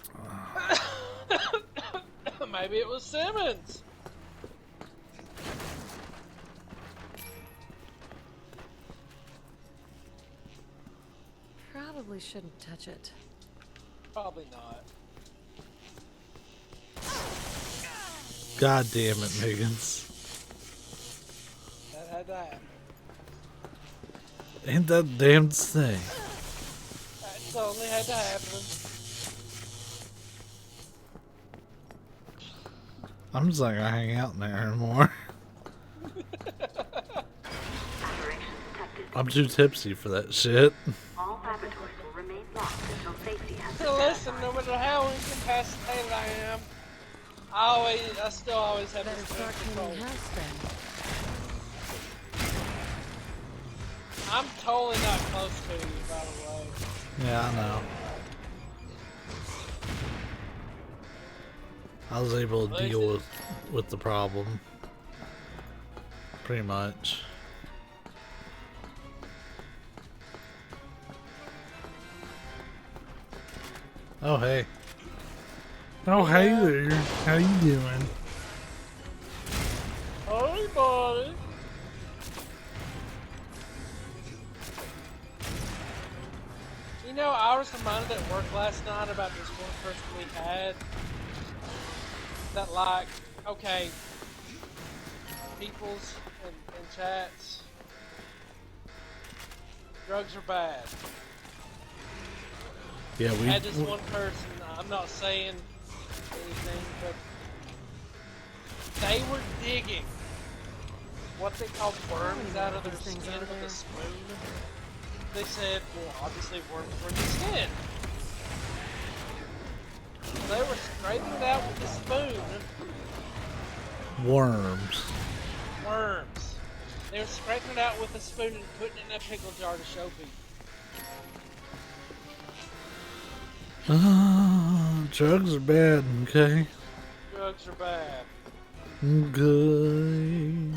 Maybe it was Simmons. Probably shouldn't touch it. Probably not. God damn it, Miggins. That had to happen. Ain't that damn thing. That's only had to happen. I'm just not gonna hang out in there anymore. I'm too tipsy for that shit. All laboratories will remain locked until safety has been Listen, verified. no matter how incapacitated I am, I still always have Better this start control. cleaning house then. I'm totally not close to you, by the way. Yeah, I know. I was able to deal with the problem. Pretty much. Oh, hey. Oh, hey there. How you doing? Hey, buddy. You know, I was reminded at work last night about this one person we had. That, like, okay, peoples and chats, drugs are bad. Yeah, I had this one person, I'm not saying anything, but they were digging what they call worms out of their Things skin over with there. a spoon. They said, well, obviously worms were in the skin. They were scraping it out with a spoon. Worms. Worms. They were scraping it out with a spoon and putting it in a pickle jar to show people. Drugs are bad, okay? Drugs are bad. Good.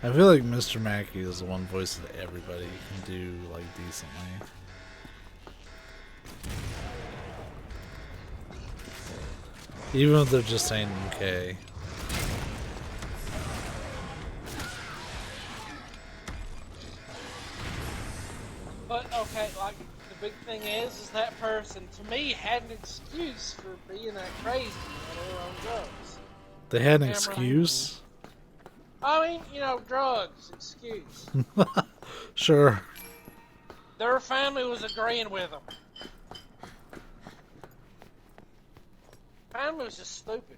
I feel like Mr. Mackey is the one voice that everybody can do, like, decently. Even if they're just saying okay. But, okay, like, the big thing is that person, to me, had an excuse for being that crazy when they were on drugs. They had an Camera excuse? I mean, you know, drugs, excuse. Sure. Their family was agreeing with them. Pine was just stupid.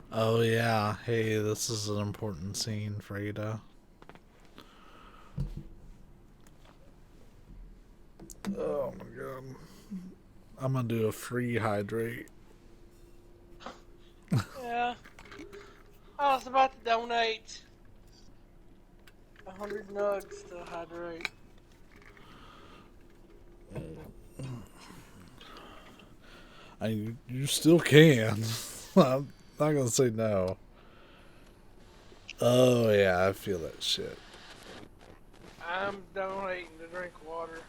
Oh yeah, hey, this is an important scene for Ada. Oh my god. I'm gonna do a free hydrate. Yeah. I was about to donate 100 nugs to hydrate. You still can. I'm not gonna say no. Oh yeah, I feel that shit. I'm donating to drink water.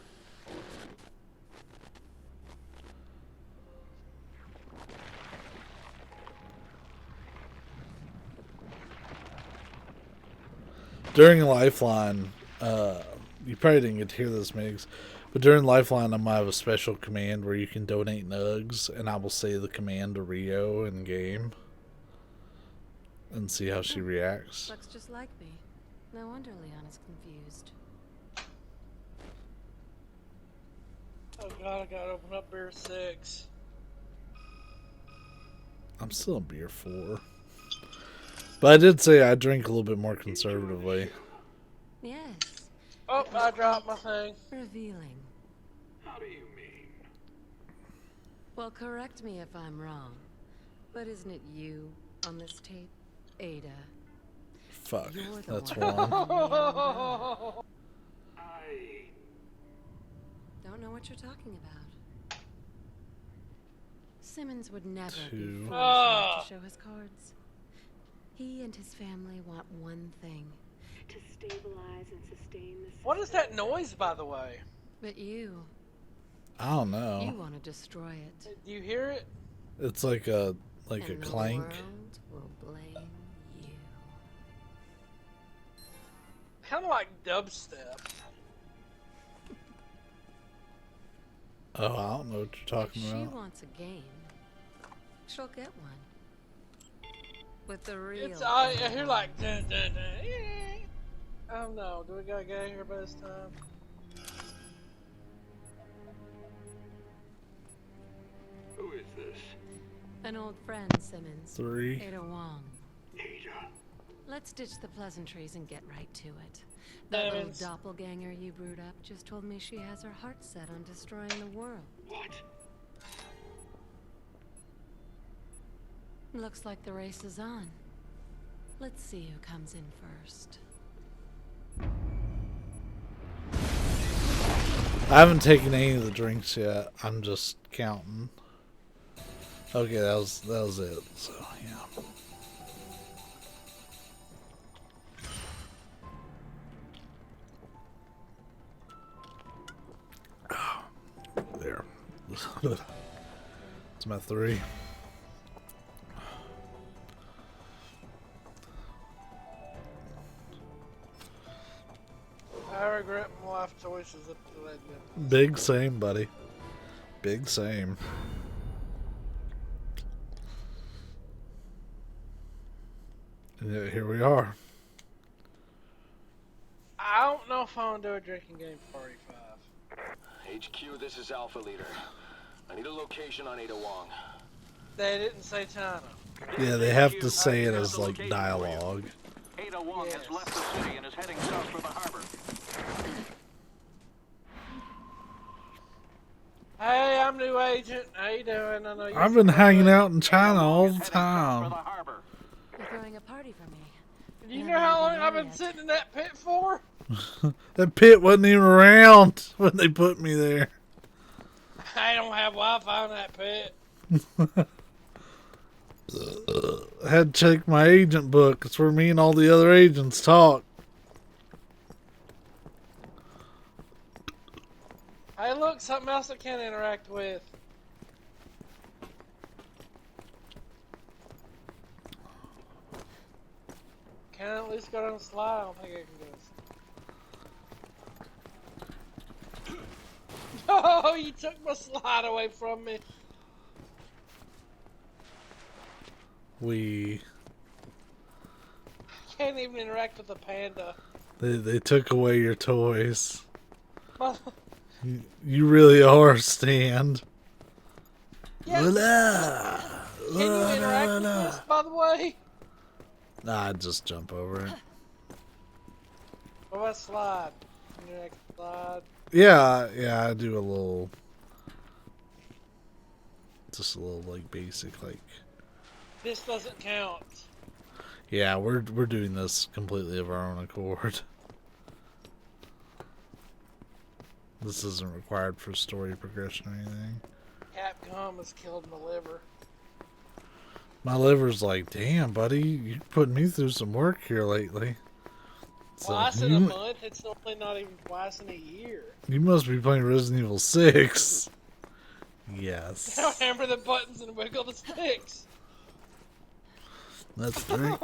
During Lifeline, you probably didn't get to hear this, Migs, but during Lifeline, I might have a special command where you can donate nugs, and I will say the command to Rio in game, and see how she reacts. Looks just like me. No wonder Leon is confused. Oh god, I gotta open up beer 6. I'm still in beer 4. But I did say I drink a little bit more conservatively. Yes. Oh, I dropped my thing. Revealing. How do you mean? Well, correct me if I'm wrong, but isn't it you on this tape, Ada? Fuck, You're the that's one. wrong. I... Don't know what you're talking about. Simmons would never be 2. foolish enough to show his cards. He and his family want one thing. To stabilize and sustain the system. What is that noise, by the way? But you I don't know. want to destroy it. Do you hear it? It's like a And clank. the world will blame you. Kind of like dubstep. Oh, I don't know what you're talking If she about. wants a game, she'll get one. With the real. I hear like dun dun dun. Oh no, do we gotta get out of here by this time? Who is this? An old friend, Simmons. 3. Ada Wong. Ada. Let's ditch the pleasantries and get right to it. That little Simmons. doppelganger you brewed up just told me she has her heart set on destroying the world. What? Looks like the race is on. Let's see who comes in first. I haven't taken any of the drinks yet. I'm just counting. Okay, that was it. So yeah. There. It's my 3. I regret my life choices up to that. Big same, buddy. Big same. And yet here we are. I don't know if I want to do a drinking game party 5. HQ, this is Alpha Leader. I need a location on Ada Wong. They didn't say China. Yeah, they have to say it as like dialogue. Ada Wong Yes. has left the city and is heading south for the harbor. Hey, I'm new agent. How you doing? I know you. I've been hanging out in China all the Heading south for time. the harbor. You're throwing a party for me. Do you know how long I've been sitting in that pit for? That pit wasn't even around when they put me there. I don't have Wi-Fi in that pit. I had to check my agent book. It's where me and all the other agents talk. Hey, look, something else I can interact with. Can I at least go down the slide? I don't think I can do this. Oh, you took my slide away from me. We Can't even interact with the panda. they took away your toys. My- You really are a stand. Yes. Voila! Can you interact with this, by the way? Nah, I'd just jump over it. What about slide? Interact slide. Yeah, I do a little, just a little like basic like. This doesn't count. Yeah, we're doing this completely of our own accord. This isn't required for story progression or anything. Capcom has killed my liver. My liver's like, damn, buddy, you putting me through some work here lately. So Twice in a month? It's normally not even twice in a year. You must be playing Resident Evil 6. Yes. Now hammer the buttons and wiggle the sticks. That's right.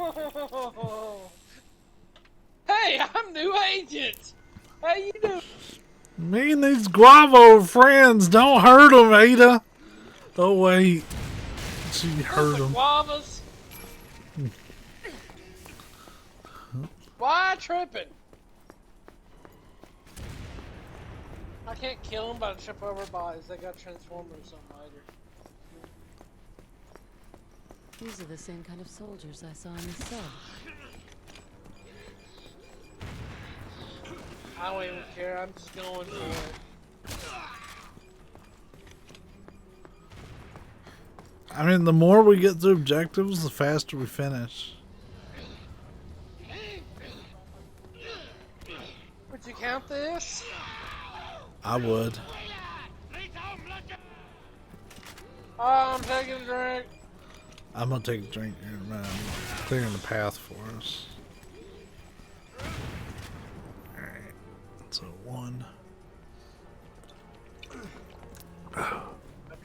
Hey, I'm new agent. How you doing? Me and these guavo friends, don't hurt them, Ada. Oh wait, she hurt them. Guavas. Why tripping? I can't kill them, but I trip over bodies. They got Transformers or something later. These are the same kind of soldiers I saw in the sub. I don't even care. I'm just going for it. I mean, the more we get through objectives, the faster we finish. Would you count this? I would. Oh, I'm taking a drink. I'm gonna take a drink here in a minute. I'm clearing the path for us. Alright. So one. I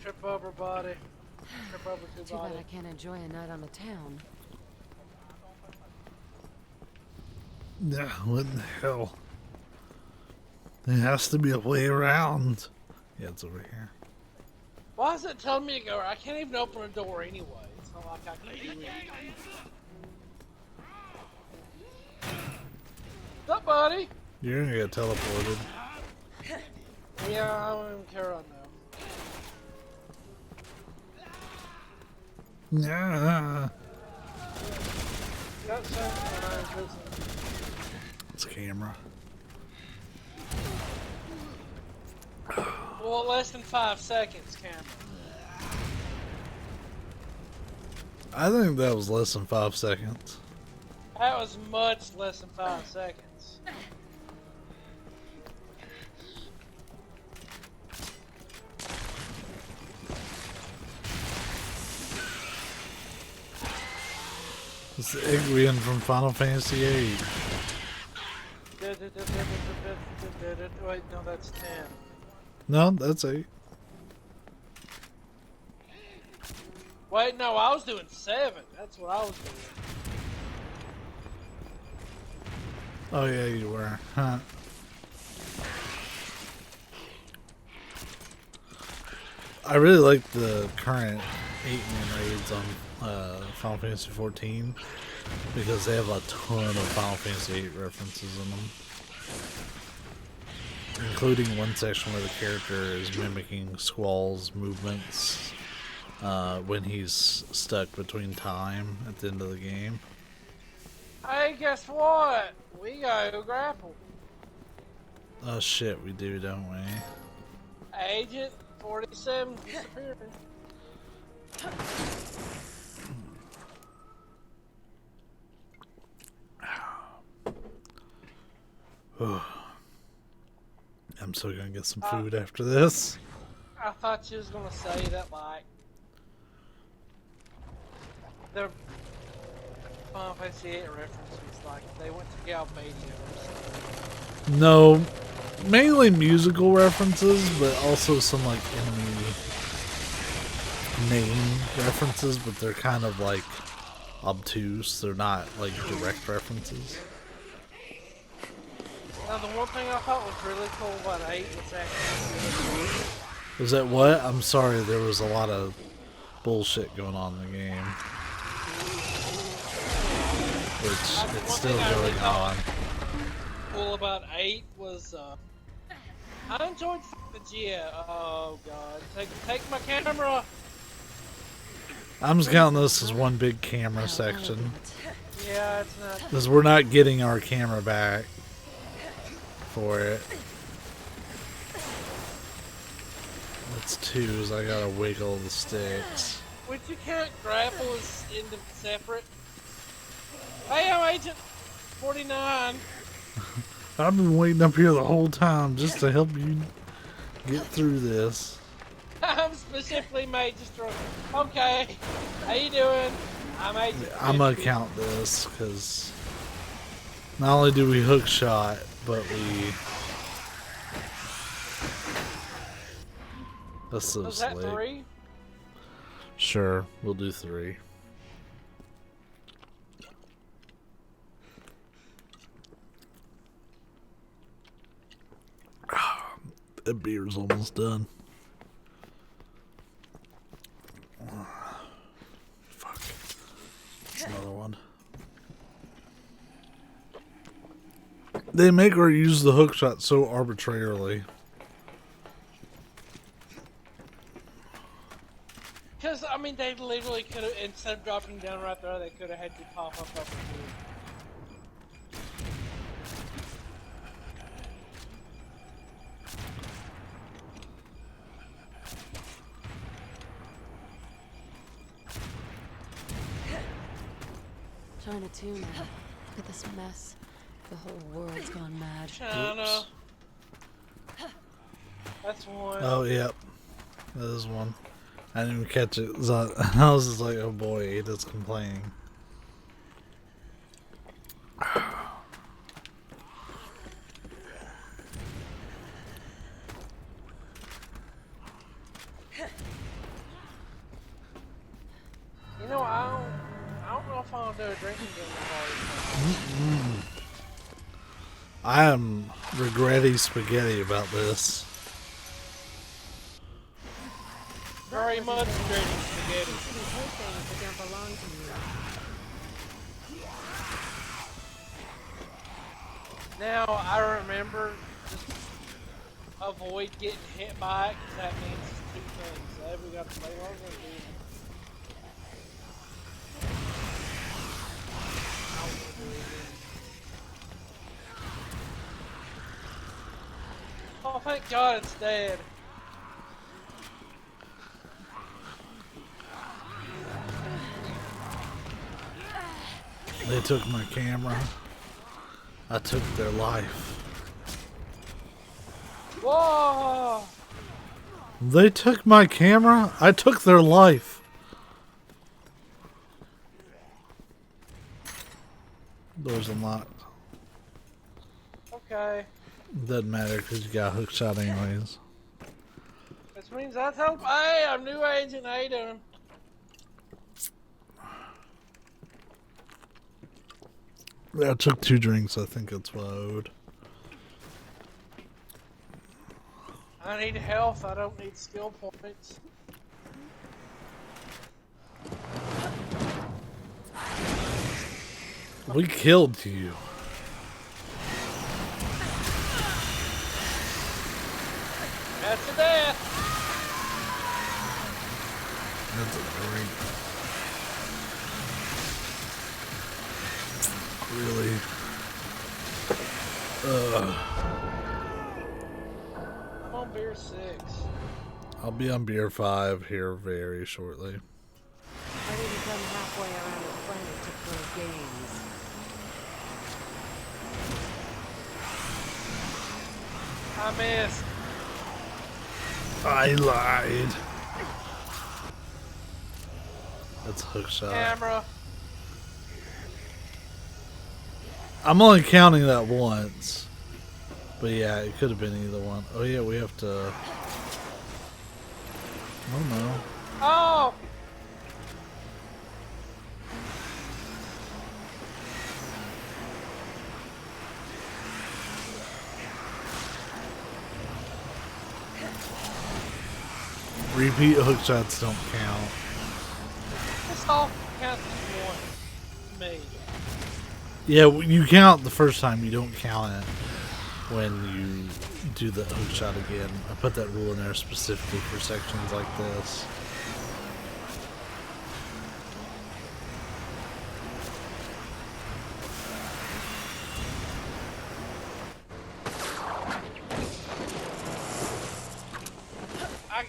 trip over body. Trip over two Too body. bad I can't enjoy a night on the town. Yeah, what in the hell? There has to be a way around. Yeah, it's over here. Why is it telling me to go? I can't even open a door anyway. It's not like I can do anything. What's up, buddy? You're gonna get teleported. Yeah, I don't even care right now. Yeah. Got something when I was listening. It's a camera. Well, less than 5 seconds, camera. I think that was less than 5 seconds. That was much less than 5 seconds. It's the Igrian from Final Fantasy VIII. Wait, no, that's 10. No, that's 8. Wait, no, I was doing 7. That's what I was doing. Oh yeah, you were. Huh. I really like the current 8-man raids on Final Fantasy 14 because they have a ton of Final Fantasy 8 references in them. Including one section where the character is mimicking Squall's movements when he's stuck between time at the end of the game. Hey, guess what? We gotta go grapple. Oh shit, we do, don't we? Agent 47 disappearing. I'm still gonna get some food after this. I thought you was gonna say that, like, the Final Fantasy 8 references, like, they went to Galbadia or something. No, mainly musical references, but also some like enemy name references, but they're kind of like obtuse. They're not like direct references. Now, the one thing I thought was really cool about 8 was actually... Was that what? I'm sorry, there was a lot of bullshit going on in the game. Which, it's still going on. Cool about 8 was, I enjoyed the Gia. Oh god. Take my camera! I'm just counting this as one big camera section. Yeah, it's not. Because we're not getting our camera back for it. That's twos. I gotta wiggle the sticks. Which you can't grapple as separate. Hey, I'm Agent 49. I've been waiting up here the whole time just to help you get through this. I'm specifically made just to. Okay, how you doing? I'm Agent 50. I'm gonna count this because not only do we hook shot, but we. That's so Was that slick. 3? Sure, we'll do 3. That beer's almost done. Fuck. Another one. They make her use the hook shot so arbitrarily. Because, I mean, they literally could have, instead of dropping down right there, they could have had you pop up over here. China too now. Look at this mess. The whole world's gone mad. China. Oops. That's one. Oh, yep. That is one. I didn't even catch it. So I was just like, oh boy, Ada's complaining. You know, I don't know if I'll do a drinking game I am regretting spaghetti about this. very much drinking spaghetti. Now, I remember just avoid getting hit by it, because that means 2 things. So we got to play longer. Oh, thank God it's dead. They took my camera. I took their life. Whoa! They took my camera. I took their life. Door's unlocked. Okay. Doesn't matter because you got a hook shot anyways. Which means I hope, hey, I'm new Agent Ada. I took 2 drinks. I think that's what I owed. I need health, I don't need skill points. We killed you. That's a death. That's a drink. Really? I'm on beer 6. I'll be on beer 5 here very shortly. I didn't come halfway around the planet to play games. I missed. I lied. That's a hook shot. Camera. I'm only counting that once. But yeah, it could have been either one. Oh yeah, we have to... Oh no. Oh! Repeat hook shots don't count. This all counts as one to me. Yeah, you count the first time, you don't count it when you do the hook shot again. I put that rule in there specifically for sections like this.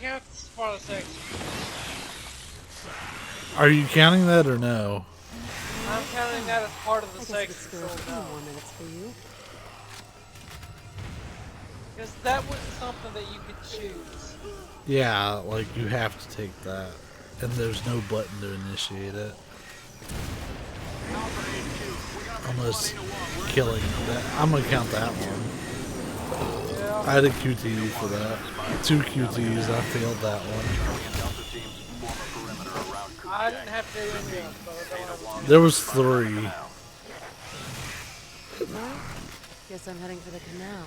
count this as part of the section. Are you counting that or no? I'm counting that as part of the I guess section. it's still a few more minutes for you. Because that was something that you could choose. Yeah, like you have to take that. And there's no button to initiate it. Unless killing that. I'm gonna count that one. Yeah. I had a QTE for that. 2 QTEs, I failed that one. I didn't have to do any of them, so I don't have There was 3. Well, guess I'm heading for the canal.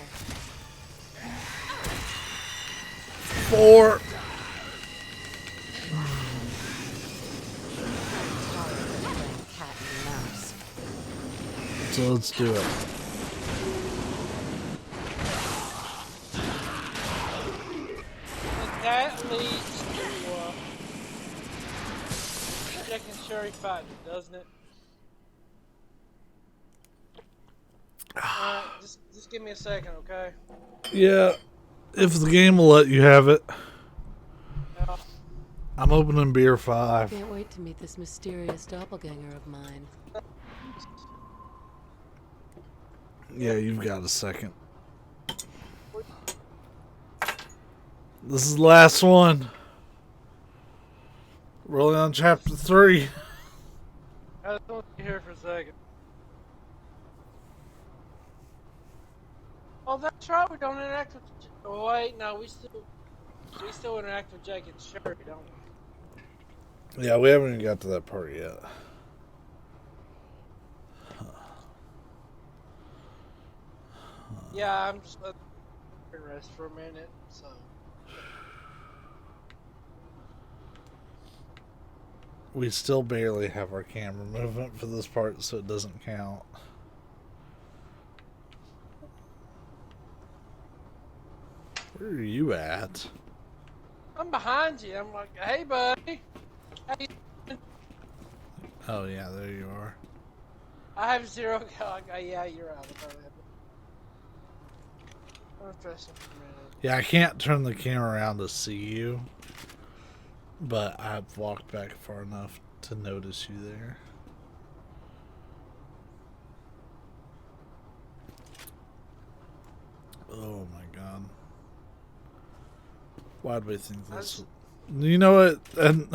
4. Cat and mouse. So let's do it. And that leads to Jack and Sherry fighting, doesn't it? Alright, just give me a second, okay? Yeah, if the game will let you have it. Yeah. I'm opening beer 5. Can't wait to meet this mysterious doppelganger of mine. Yeah, you've got a second. This is the last one. Rolling on chapter 3. I just want to be here for a second. Oh, that's right. We don't interact with. Oh wait, no, we still interact with Jake and Sherry, don't we? Yeah, we haven't even got to that part yet. Yeah, I'm just letting rest for a minute. So. We still barely have our camera movement for this part, so it doesn't count. Where are you at? I'm behind you. I'm like, hey, buddy. Hey. Oh, yeah, there you are. I have 0. Like, oh, yeah, you're out of it. I'm refreshing for a minute. Yeah, I can't turn the camera around to see you, but I've walked back far enough to notice you there. Oh my god. Why'd we think this? You know what? And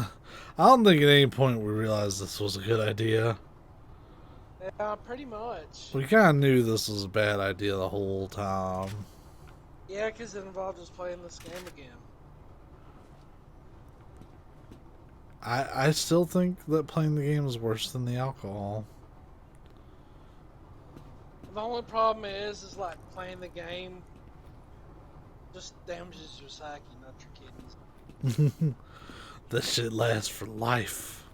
I don't think at any point we realized this was a good idea. Yeah, pretty much. We kind of knew this was a bad idea the whole time. Yeah, because it involved us playing this game again. I still think that playing the game is worse than the alcohol. The only problem is like playing the game just damages your psyche, not your kidneys. This shit lasts for life.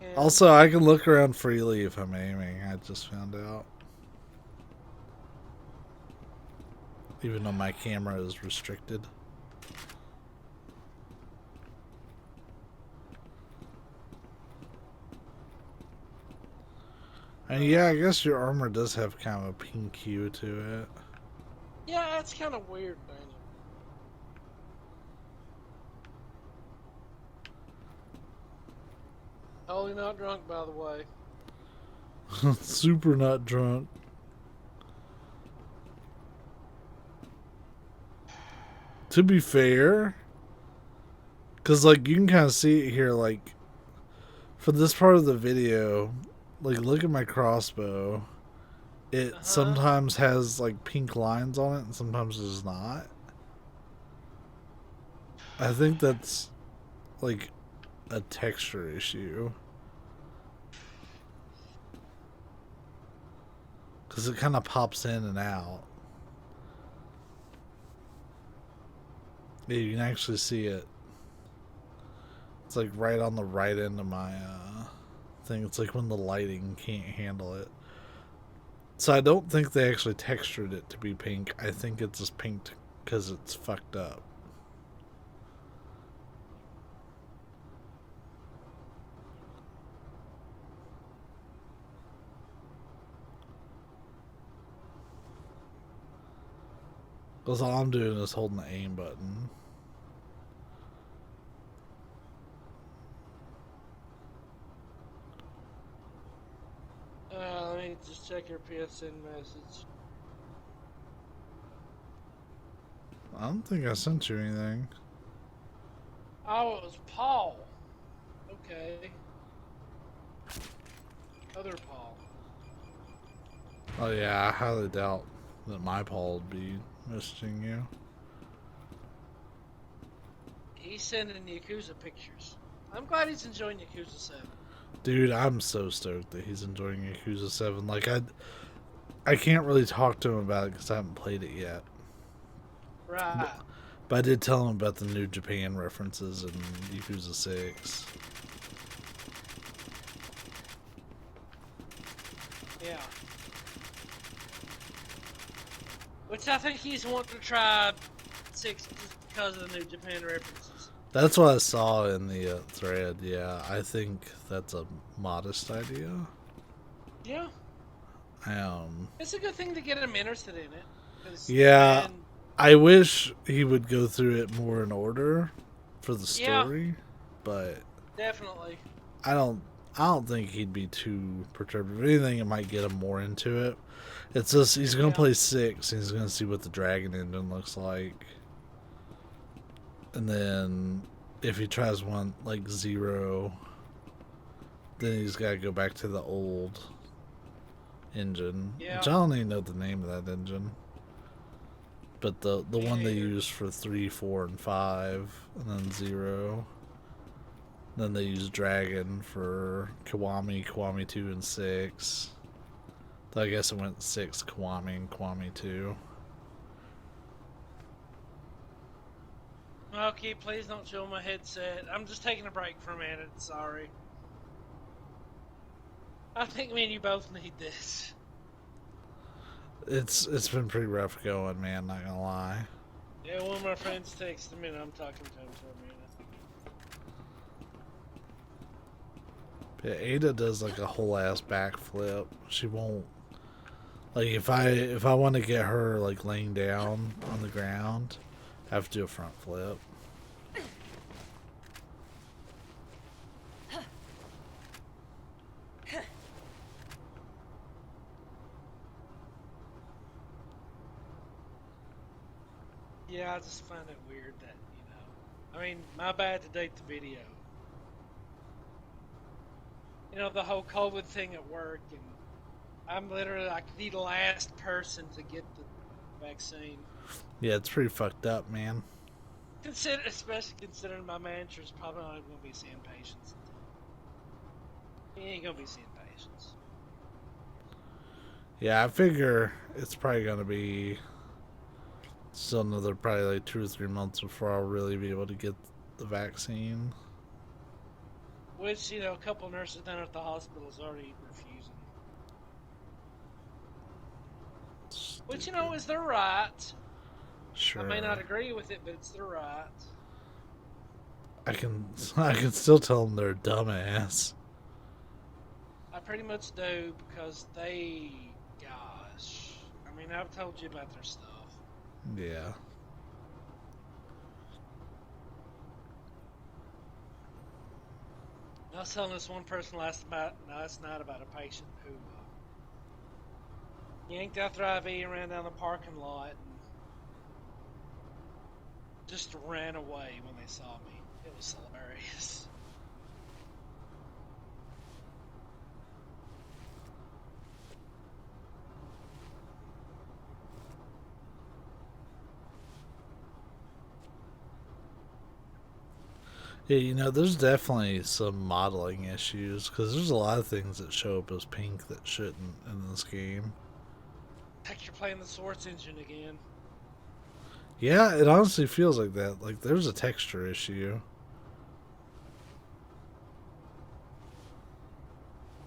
And Also, I can look around freely if I'm aiming. I just found out. Even though my camera is restricted. And yeah, I guess your armor does have kind of a pink hue to it. yeah, that's kind of weird, Daniel. Totally not drunk, by the way. Super not drunk. To be fair, because like you can kind of see it here, like for this part of the video, like look at my crossbow. It sometimes has like pink lines on it and sometimes it does not. I think that's like a texture issue. Because it kind of pops in and out. Yeah, you can actually see it. It's like right on the right end of my thing. It's like when the lighting can't handle it. So I don't think they actually textured it to be pink. I think it's just pink because it's fucked up. Because all I'm doing is holding the aim button. check your PSN message. I don't think I sent you anything. Oh, it was Paul. Okay. Other Paul. Oh yeah, I highly doubt that my Paul would be messaging you. He's sending Yakuza pictures. I'm glad he's enjoying Yakuza 7. Dude, I'm so stoked that he's enjoying Yakuza 7. Like, I can't really talk to him about it because I haven't played it yet. Right. But I did tell him about the new Japan references in Yakuza 6. Yeah. Which I think he's wanting to try 6 just because of the new Japan references. That's what I saw in the thread, yeah. I think that's a modest idea. Yeah. It's a good thing to get him interested in it. Yeah, Japan... I wish he would go through it more in order for the story, yeah, but definitely. I don't think he'd be too perturbed. If anything, it might get him more into it. It's just he's gonna play 6 and he's gonna see what the Dragon Engine looks like. And then if he tries one like 0, then he's gotta go back to the old engine. Yeah. Which I don't even know the name of that engine. But the one they use for 3, 4, and 5, and then 0. Then they use Dragon for Kiwami, Kiwami 2, and 6. So I guess it went 6 Kiwami and Kiwami 2. Okay, please don't show my headset. I'm just taking a break for a minute. Sorry. I think me and you both need this. It's been pretty rough going, man, not gonna lie. Yeah, one of my friends texted me and I'm talking to him for a minute. Yeah, Ada does like a whole ass backflip. She won't, like, if I want to get her like laying down on the ground, I have to do a front flip. Yeah, I just find it weird that, I mean, my bad to date the video. The whole COVID thing at work, and I'm literally like the last person to get the vaccine. Yeah, it's pretty fucked up, man. Especially considering my manager's probably not going to be seeing patients. He ain't going to be seeing patients. Yeah, I figure it's probably going to be still another probably like 2 or 3 months before I'll really be able to get the vaccine. Which, a couple nurses down at the hospital is already refusing. Stupid. Which, is their right. Sure. I may not agree with it, but it's their right. I can still tell them they're a dumbass. I pretty much do, because gosh. I mean, I've told you about their stuff. Yeah. I was telling this one person last night about a patient who yanked out their IV and ran down the parking lot and just ran away when they saw me. It was hilarious. Yeah, there's definitely some modeling issues, because there's a lot of things that show up as pink that shouldn't in this game. Heck, you're playing the Source engine again. Yeah, it honestly feels like that. Like, there's a texture issue.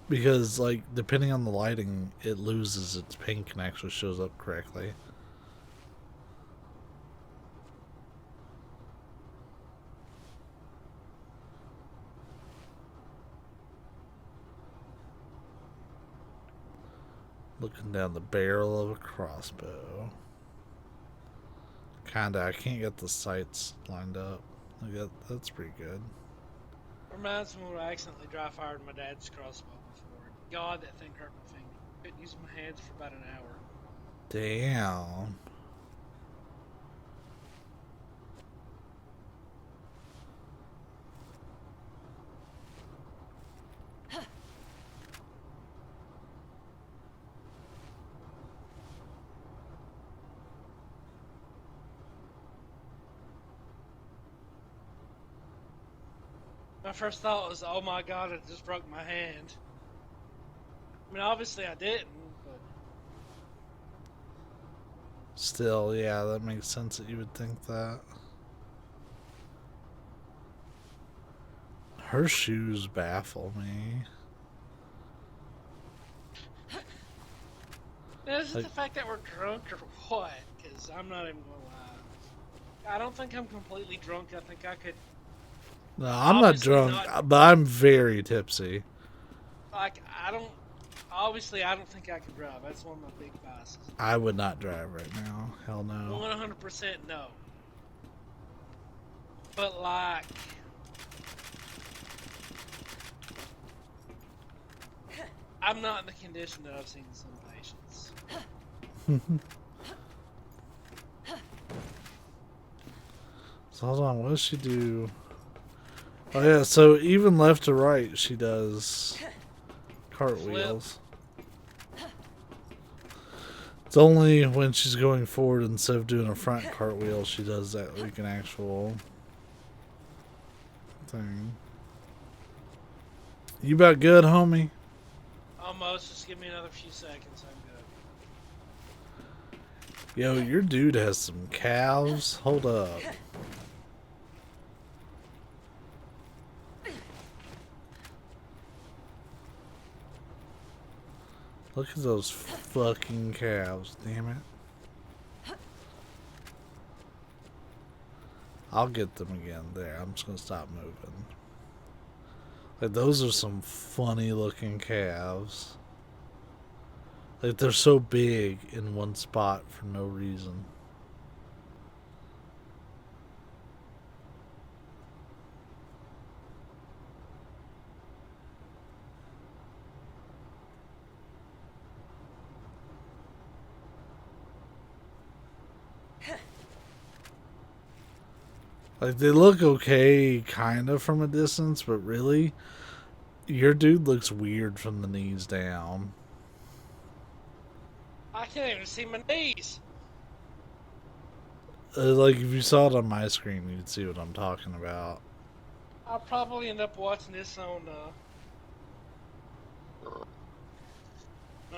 Because, like, depending on the lighting, it loses its pink and actually shows up correctly. Looking down the barrel of a crossbow. Kinda, I can't get the sights lined up. That's pretty good. Reminds me when I accidentally dry fired my dad's crossbow before. God, that thing hurt my finger. Couldn't use my hands for about an hour. Damn. My first thought was, oh my god, I just broke my hand. I mean, obviously I didn't, but... Still, yeah, that makes sense that you would think that. Her shoes baffle me. Now, is it the fact that we're drunk or what? Because I'm not even going to lie. I don't think I'm completely drunk. I think I could... No, I'm not drunk, but I'm very tipsy. Like, I don't... Obviously, I don't think I could drive. That's one of my big biases. I would not drive right now. Hell no. 100% no. But, like... I'm not in the condition that I've seen some patients. So hold on, what does she do? Oh yeah, so even left to right she does cartwheels. It's only when she's going forward instead of doing a front cartwheel she does that like an actual thing. You about good, homie? Almost. Just give me another few seconds. I'm good. Yo, your dude has some calves. Hold up. Look at those fucking calves, damn it. I'll get them again. There, I'm just gonna stop moving. Like, those are some funny looking calves. Like, they're so big in one spot for no reason. Like, they look okay, kind of, from a distance, but really, your dude looks weird from the knees down. I can't even see my knees. Like, if you saw it on my screen, you'd see what I'm talking about. I'll probably end up watching this on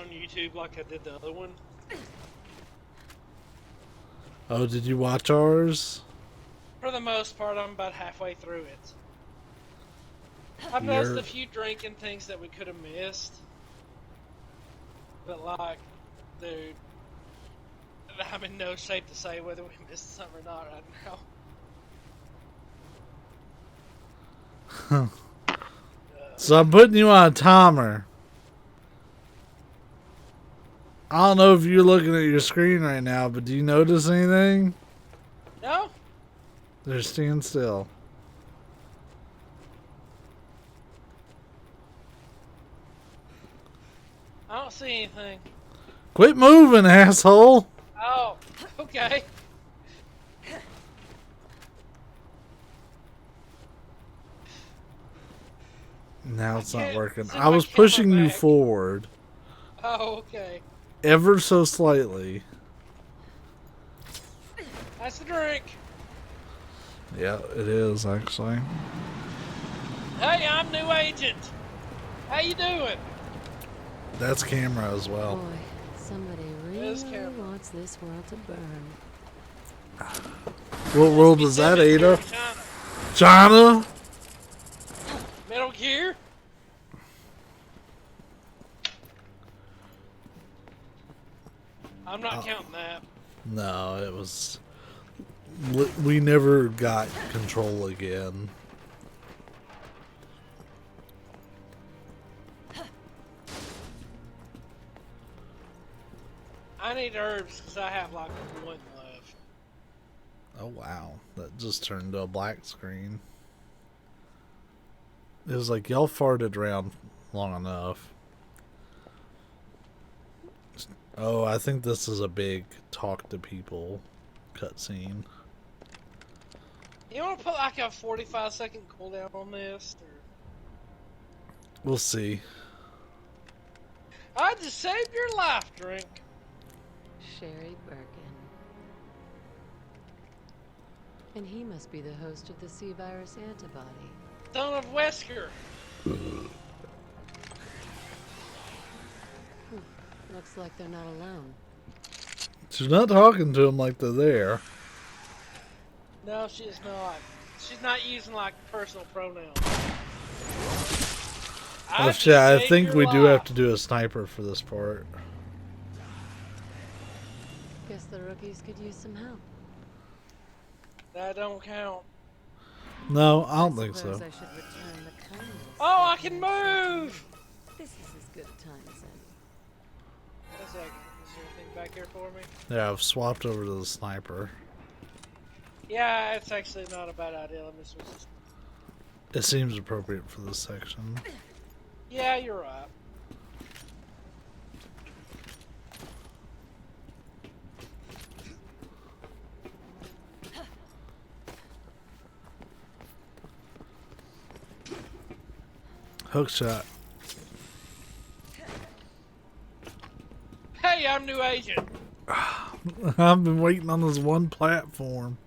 YouTube like I did the other one. Oh, did you watch ours? For the most part, I'm about halfway through it. I've noticed a few drinking things that we could have missed. But like, dude, I'm in no shape to say whether we missed something or not right now. So I'm putting you on a timer. I don't know if you're looking at your screen right now, but do you notice anything? No? They're staying still. I don't see anything. Quit moving, asshole! Oh, okay. Now it's not working. I was pushing you forward. Oh, okay. Ever so slightly. That's the drink. Yeah, it is, actually. Hey, I'm new agent. How you doing? That's camera as well. Boy, somebody really wants this world to burn. What world is that, Ada? China? Metal Gear? I'm not counting that. No, it was... We never got control again. I need herbs because I have like one left. Oh wow, that just turned to a black screen. It was like y'all farted around long enough. Oh, I think this is a big talk to people cutscene. You want to put like a 45-second cooldown on this? Or... We'll see. I just saved your life, drink. Sherry Birkin. And he must be the host of the C-virus antibody. Son of Wesker. Looks like they're not alone. She's not talking to him like they're there. No, she's not. She's not using like personal pronouns. Oh shit, I think we do have to do a sniper for this part. Guess the rookies could use some help. That don't count. No, I don't think so. I should return the kindness. Oh, I can move! This is as good a time as any. One second. Is there anything back here for me? Yeah, I've swapped over to the sniper. Yeah, it's actually not a bad idea. Let me switch this. It seems appropriate for this section. Yeah, you're right. Hook shot. Hey, I'm new agent. I've been waiting on this one platform.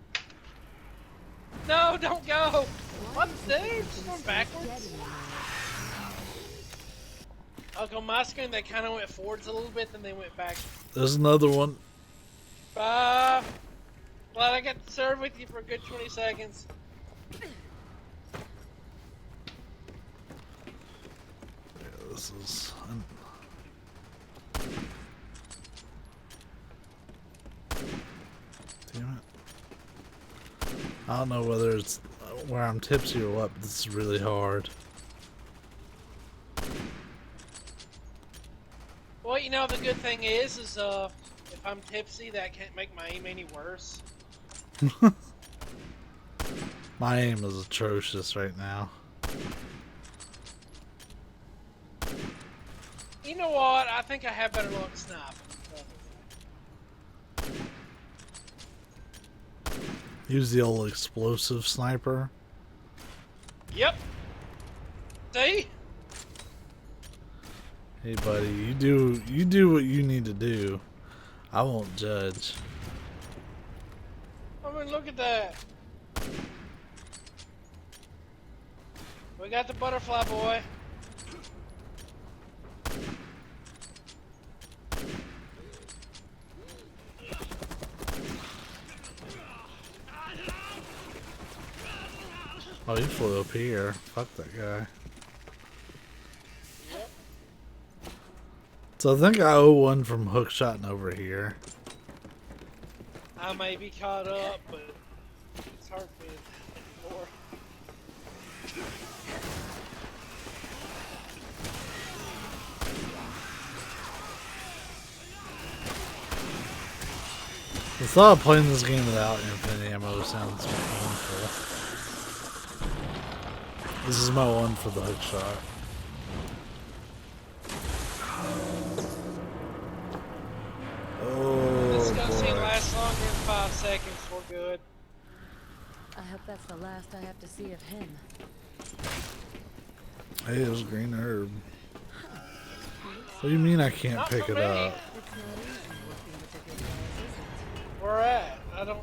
No, don't go. What, dude? Just going backwards? Like on my screen, they kind of went forwards a little bit, then they went back. There's another one. Glad I got to serve with you for a good 20 seconds. Yeah, this is... Damn it. I don't know whether it's where I'm tipsy or what, but this is really hard. Well, you know, the good thing is if I'm tipsy, that can't make my aim any worse. My aim is atrocious right now. You know what? I think I have better luck sniping. Use the old explosive sniper. Yep. See? Hey buddy, you do what you need to do. I won't judge. I mean, look at that. We got the butterfly boy. Oh, he flew up here. Fuck that guy. Yep. So I think I owe one from hookshotting over here. I may be caught up, but it's hard for me to ignore. The thought of playing this game without infinite ammo sounds painful. This is my one for the hookshot. This is Oh gonna seem boy. last longer than 5 seconds. We're good. I hope that's the last I have to see of him. Hey, there's a green herb. What do you mean I can't Not pick for it me. up? It's not easy working with the good guys, is it? Where at? I don't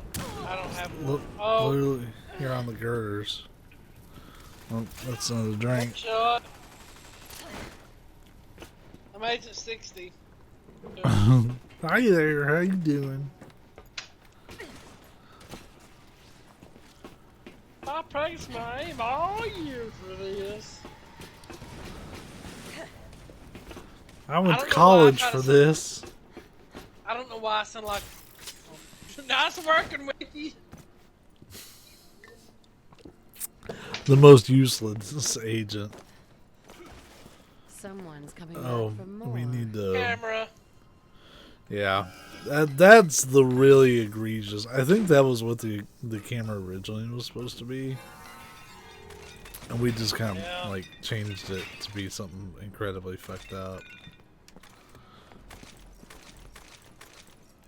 have one. Look, Oh, literally here on the girders. Oh, that's another drink. shot. I'm Agent 60. Hi there, how you doing? I practiced my aim all year for this. I went don't to know college why I for tried to- this. I don't know why I sound like. Nice working with you. The most useless agent. Someone's coming Oh, back for more. we need to... Camera. Yeah, that's the really egregious. I think that was what the camera originally was supposed to be, and we just kind of like changed it to be something incredibly fucked up.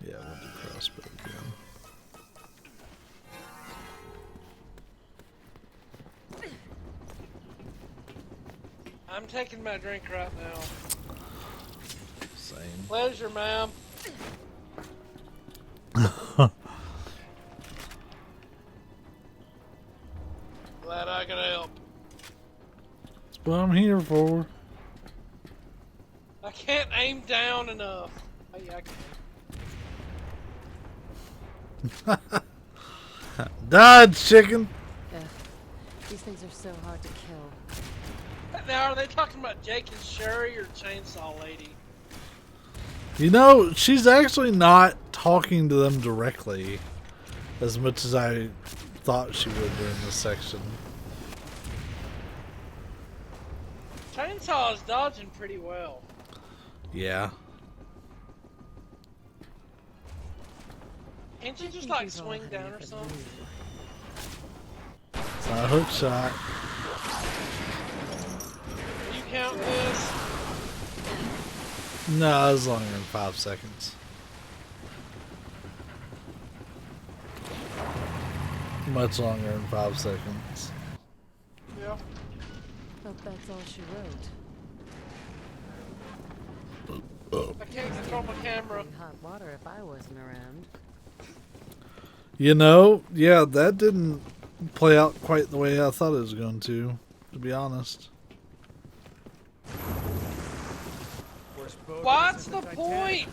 Yeah, we'll do crossbow again. I'm taking my drink right now. Same. Pleasure, ma'am. Glad I could help. That's what I'm here for. I can't aim down enough. Oh, yeah, I can. Dodge, chicken! Ugh. These things are so hard to kill. Now, are they talking about Jake and Sherry or Chainsaw Lady? You know, she's actually not talking to them directly as much as I thought she would during this section. Chainsaw is dodging pretty well. Yeah. Can't you just like swing down or something? It's not a hook shot. Do you count this? No, it was longer than 5 seconds. Much longer than 5 seconds. Yeah. Hope that's all she wrote. I can't control my camera. Hot water if I wasn't around. You know, yeah, that didn't play out quite the way I thought it was going to be honest. What's the point?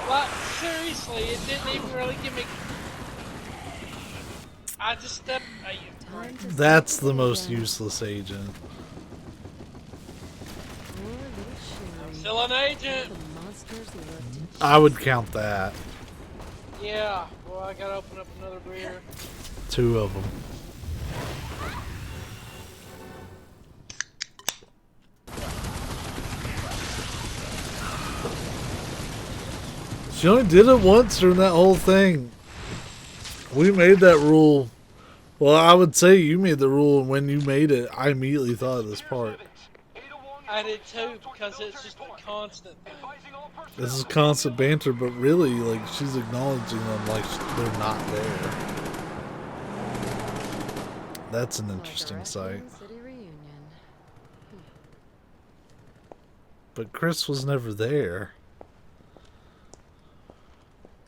Like, seriously, it didn't even really give me... I just stepped... That's the most useless agent. I'm still an agent. I would count that. Yeah, well, I gotta open up another beer. 2 of them. She only did it once during that whole thing. We made that rule. Well, I would say you made the rule, and when you made it, I immediately thought of this part. I did too, because it's just a constant thing. This is constant banter, but really, like, she's acknowledging them like they're not there. That's an interesting sight. But Chris was never there.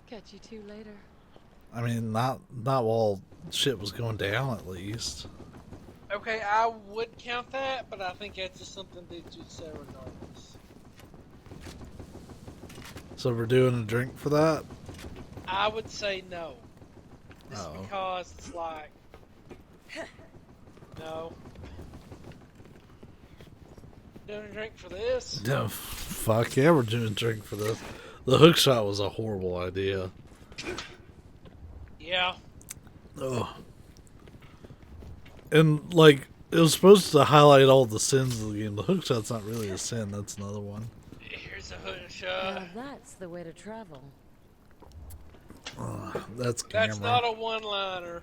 Catch you two later. I mean, not while shit was going down, at least. Okay, I would count that, but I think that's just something that you say regardless. So we're doing a drink for that? I would say no. Just Uh-oh. because it's like... No. Doing a drink for this? No, fuck yeah, we're doing a drink for this. The hook shot was a horrible idea. Yeah. Oh. And, like, it was supposed to highlight all the sins of the game. The hook shot's not really a sin, that's another one. Here's a hook shot. Now that's the way to travel. That's camera. That's not a one-liner.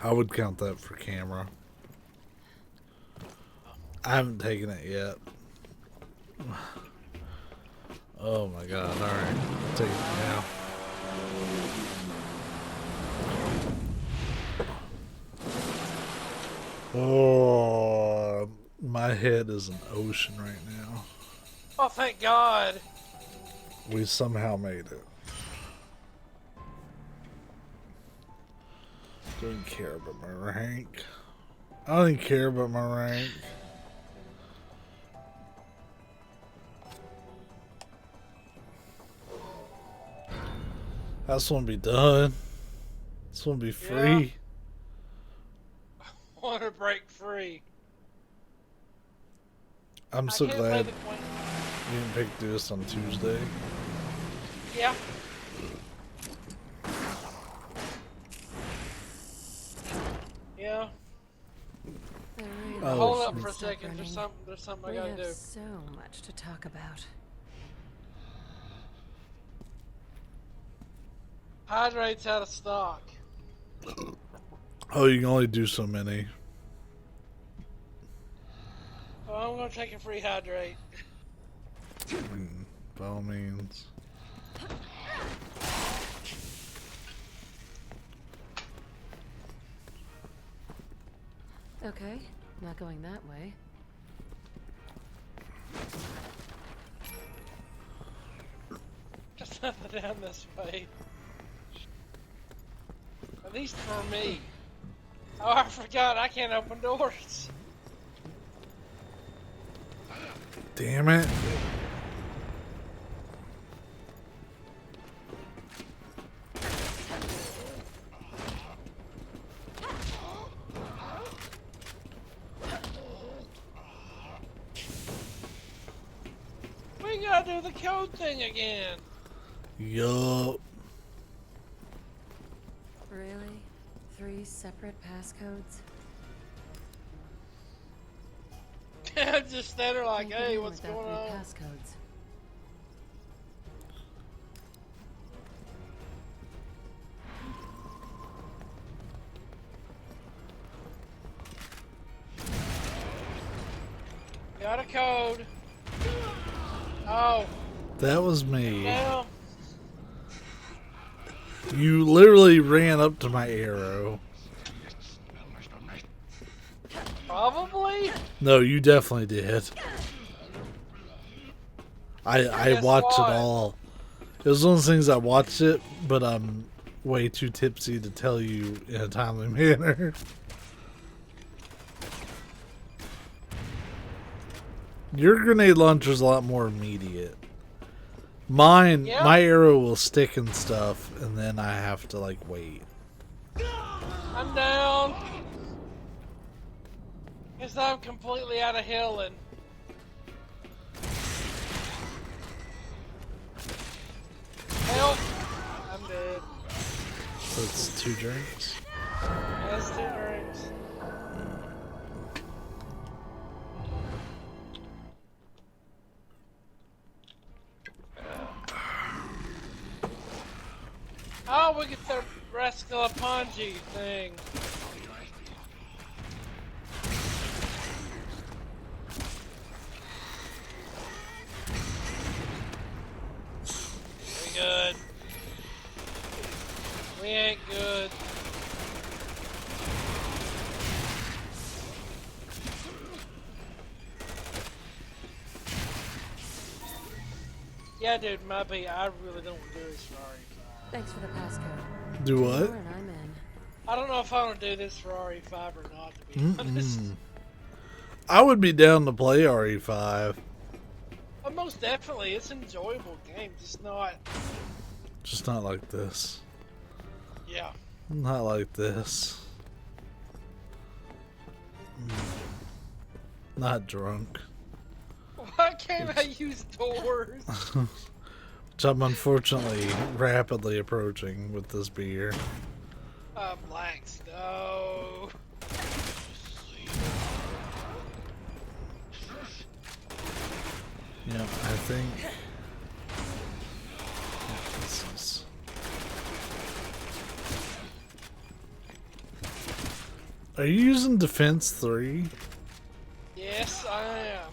I would count that for camera. I haven't taken it yet. Oh my god, alright. I'll take it now. Oh, my head is an ocean right now. Oh, thank God. We somehow made it. Don't care about my rank. I don't even care about my rank. I just want to be done. I just want to be free. Yeah. I want to break free. I'm so glad you didn't pick this on Tuesday. Yeah. Yeah. Oh, hold up for a second. There's something I gotta do. So much to talk about. Hydrate's out of stock. Oh, you can only do so many. Oh, I'm gonna take a free hydrate. By all means. Okay, not going that way. There's nothing down this way. At least for me. Oh, I forgot. I can't open doors. Damn it. We gotta do the code thing again. Yup. Really? 3 separate passcodes? Just there like, Can't get hey, in what's without going 3 on? passcodes. Got a code. Oh. That was me. Now. You literally ran up to my arrow. Probably? No, you definitely did. I Guess watched what? it all. It was one of those things I watched it, but I'm way too tipsy to tell you in a timely manner. Your grenade launcher's a lot more immediate. Mine, Yep. my arrow will stick and stuff, and then I have to, like, wait. I'm down. Because I'm completely out of healing. Help! I'm dead. So it's 2 drinks. That's 2 drinks. Oh, we get the Rascal Ponji thing. We good. We ain't good. Yeah, dude, might be. I really don't want to do this for RE5. Thanks for the passcode. Do what? Sure, and I'm in. I don't know if I want to do this for RE5 or not, to be honest. I would be down to play RE5. But most definitely, it's an enjoyable game, just not. Just not like this. Yeah. Not like this. Not drunk. Why can't I use doors? Which I'm unfortunately rapidly approaching with this beer. Black Snow. Yeah, I think. This is. Are you using Defense 3? Yes, I am.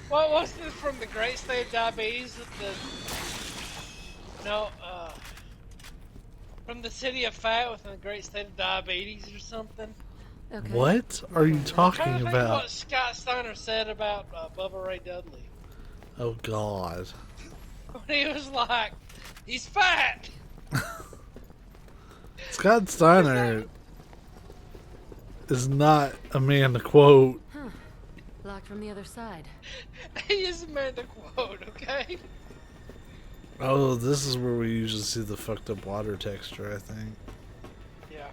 What was this from the Great State of Diabetes? From the City of Fat within the Great State of Diabetes or something? Okay. What are you I'm talking trying to think about? what Scott Steiner said about Bubba Ray Dudley. Oh God. When he was like, he's fat! Scott Steiner is not a man to quote. Huh. Locked from the other side. He is a man to quote, okay? Oh, this is where we usually see the fucked up water texture, I think. Yeah.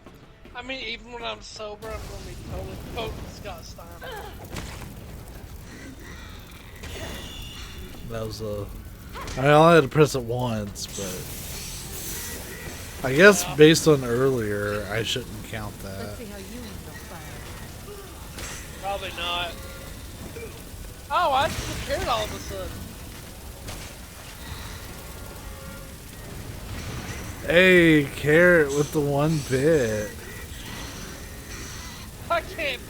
I mean, even when I'm sober, I'm going to be totally quoting Scott Steiner. That was I only had to press it once, but I guess based on earlier, I shouldn't count that. Let's see how you handle fire. Probably not. Oh, I disappeared all of a sudden. Hey, Carrot with the 1 bit.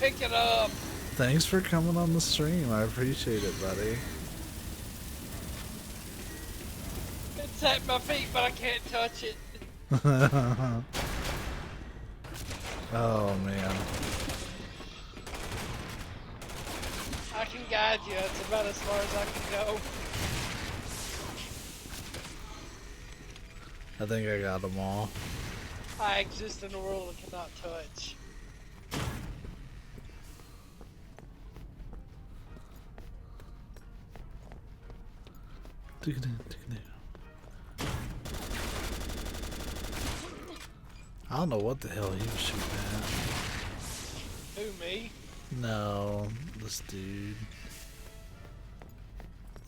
Pick it up. Thanks for coming on the stream. I appreciate it, buddy. It's at my feet, but I can't touch it. Oh man. I can guide you. It's about as far as I can go. I think I got them all. I exist in a world I cannot touch. I don't know what the hell he was shooting at. Who, me? No, this dude.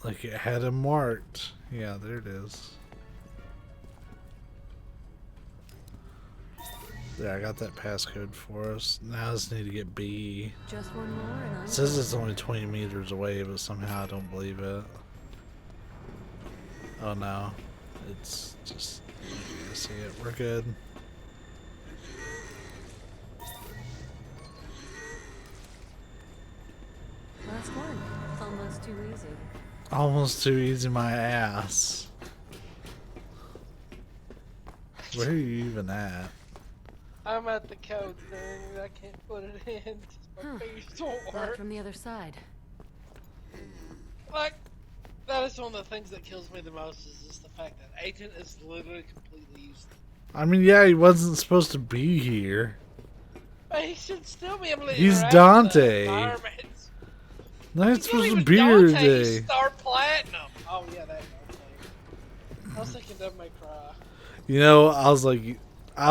Like it had him marked. Yeah, there it is. There, I got that passcode for us. Now I just need to get B. Just one more and I'm... It says it's only 20 meters away, but somehow I don't believe it. Oh no. It's just... I see it. We're good. Last one. Almost too easy. Almost too easy, my ass. Where are you even at? I'm at the code thing. I can't put it in. My face don't Back work. from the other side. Like, that is one of the things that kills me the most is just the fact that Agent is literally completely useless. I mean, yeah, he wasn't supposed to be here. But he should still be able to He's interact Dante. with the environment. No, it's supposed to Even be Dante, here today. Star Platinum. Oh yeah, that Dante. I was thinking Devil May Cry. You know, I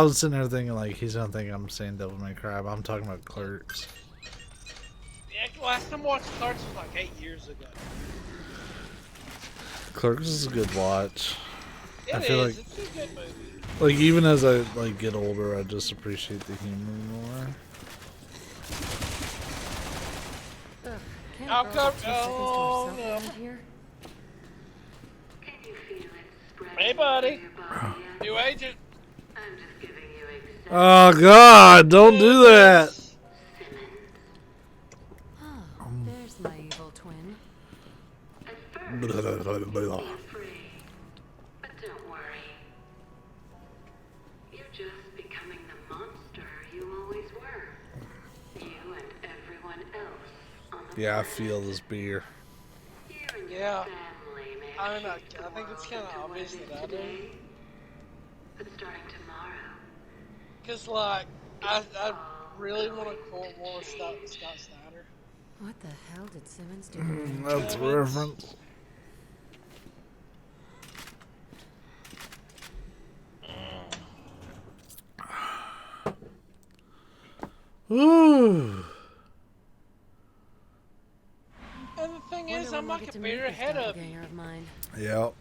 was sitting there thinking, like, he's gonna think I'm saying Devil May Cry, but I'm talking about Clerks. Yeah, last time I watched Clerks was like 8 years ago. Clerks is a good watch. I feel like, it's a good movie. like, even as I like get older, I just appreciate the humor more. I'll come. Oh no. Hey, buddy. New agent. Oh God! Don't do that. Oh, there's my evil twin. But don't worry. You're just becoming the monster you always were. You and everyone else on the Yeah, I feel this beer. Yeah. I mean, I think it's kind of obvious that I do. But starting tomorrow. Cause like, I really want to stop Scott Snyder. What the hell did Simmons do? That's a reference. Ooh. And the thing is, I'm like a beer ahead of you. Yep.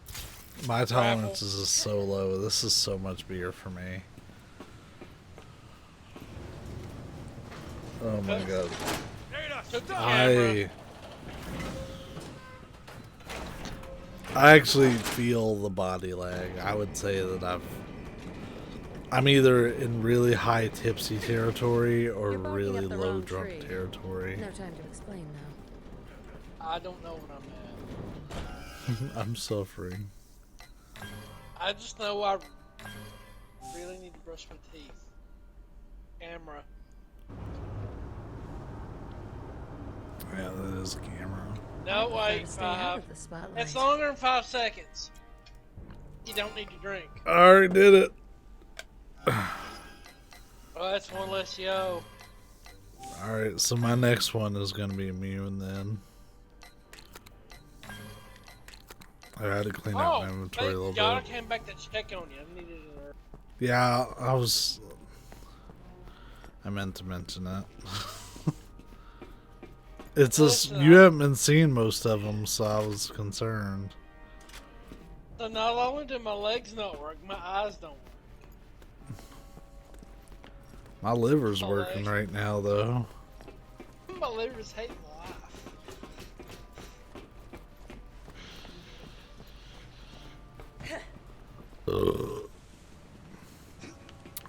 My tolerance is just so low. This is so much beer for me. Oh my God. I actually feel the body lag. I would say that I'm either in really high tipsy territory or really low drunk territory. No time to explain now. I don't know what I'm at. I'm suffering. I just know I really need to brush my teeth. Camera. Yeah, that is a camera. No, wait, it's longer than 5 seconds. You don't need to drink. I already did it. Well, that's one less yo. Alright, so my next one is going to be immune then. I had to clean out my inventory a little God, bit. I came back to check on you. I needed to... Yeah, I meant to mention that. It's just, you haven't been seeing most of them, so I was concerned. So not only do my legs not work, my eyes don't work. My liver's working right now, though. My liver's hating life. Ugh.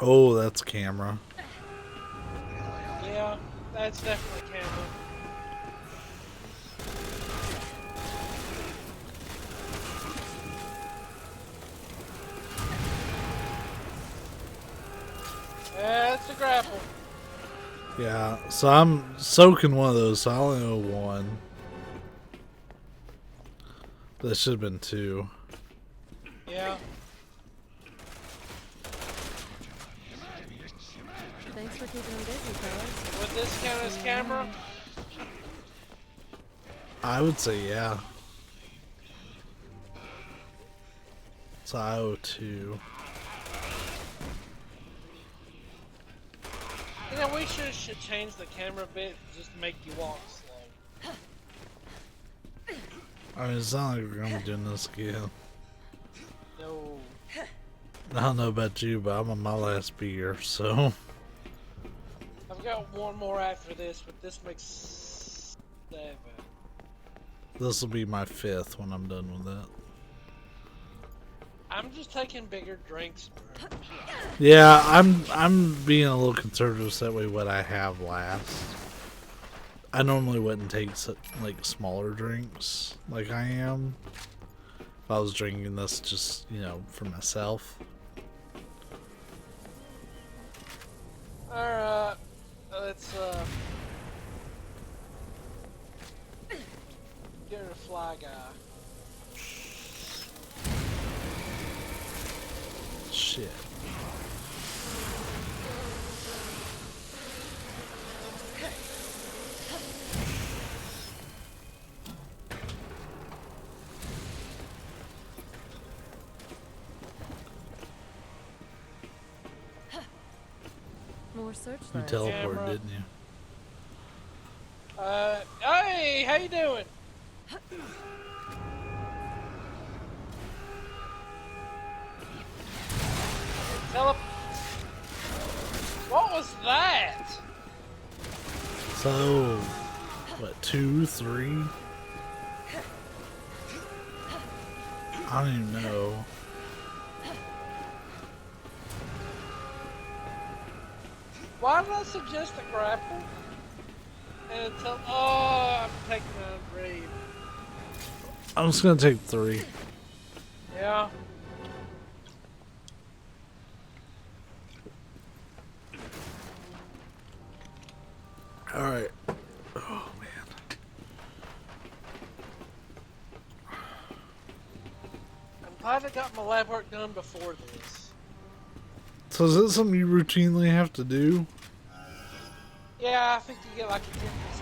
Oh, that's camera. Yeah, That's definitely camera. That's a grapple. Yeah, so I'm soaking one of those, so I only know one. That should have been two. Yeah. Thanks for keeping him busy, fellas. Would this count as camera? I would say yeah. So I owe two. You know, we should change the camera a bit just to make you walk slow. I mean, it's not like we're gonna be doing this again. No. I don't know about you, but I'm on my last beer, so. I've got one more after this, but this makes 7. This will be my 5th when I'm done with it. I'm just taking bigger drinks, bro. Yeah, I'm being a little conservative so that way what I have lasts. I normally wouldn't take like smaller drinks like I am. If I was drinking this just, you know, for myself. Alright. Let's get her a fly guy. Shit. More searchlights. You teleported, Camera. didn't you? Hey, how you doing? What was that? So, what, 2, 3? I don't even know. Why did I suggest a grapple? And tell, oh, I'm taking a raid. I'm just gonna take 3. Yeah. Alright. Oh, man. I'm glad I got my lab work done before this. So is this something you routinely have to do? Yeah, I think you get like a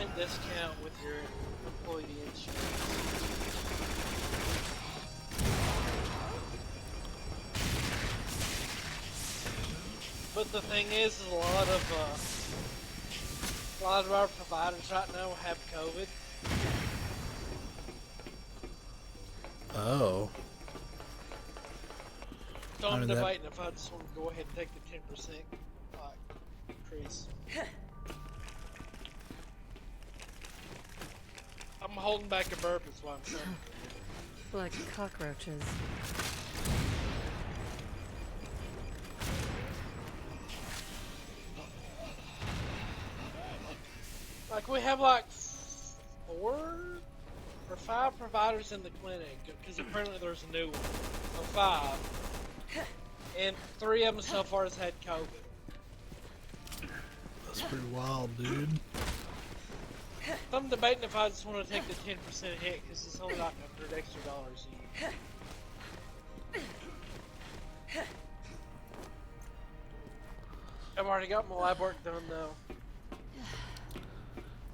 10% discount with your employee insurance. But the thing is a lot of our providers right now have COVID. Oh. So I'm I mean, that- debating if I just want to go ahead and take the 10% increase. I'm holding back a burp is what I'm saying. Like cockroaches. Like we have like 4 or 5 providers in the clinic because apparently there's a new one. So 5, and 3 of them so far has had COVID. That's pretty wild, dude. I'm debating if I just want to take the 10% hit because it's only like $100 extra a year. I've already got my lab work done though.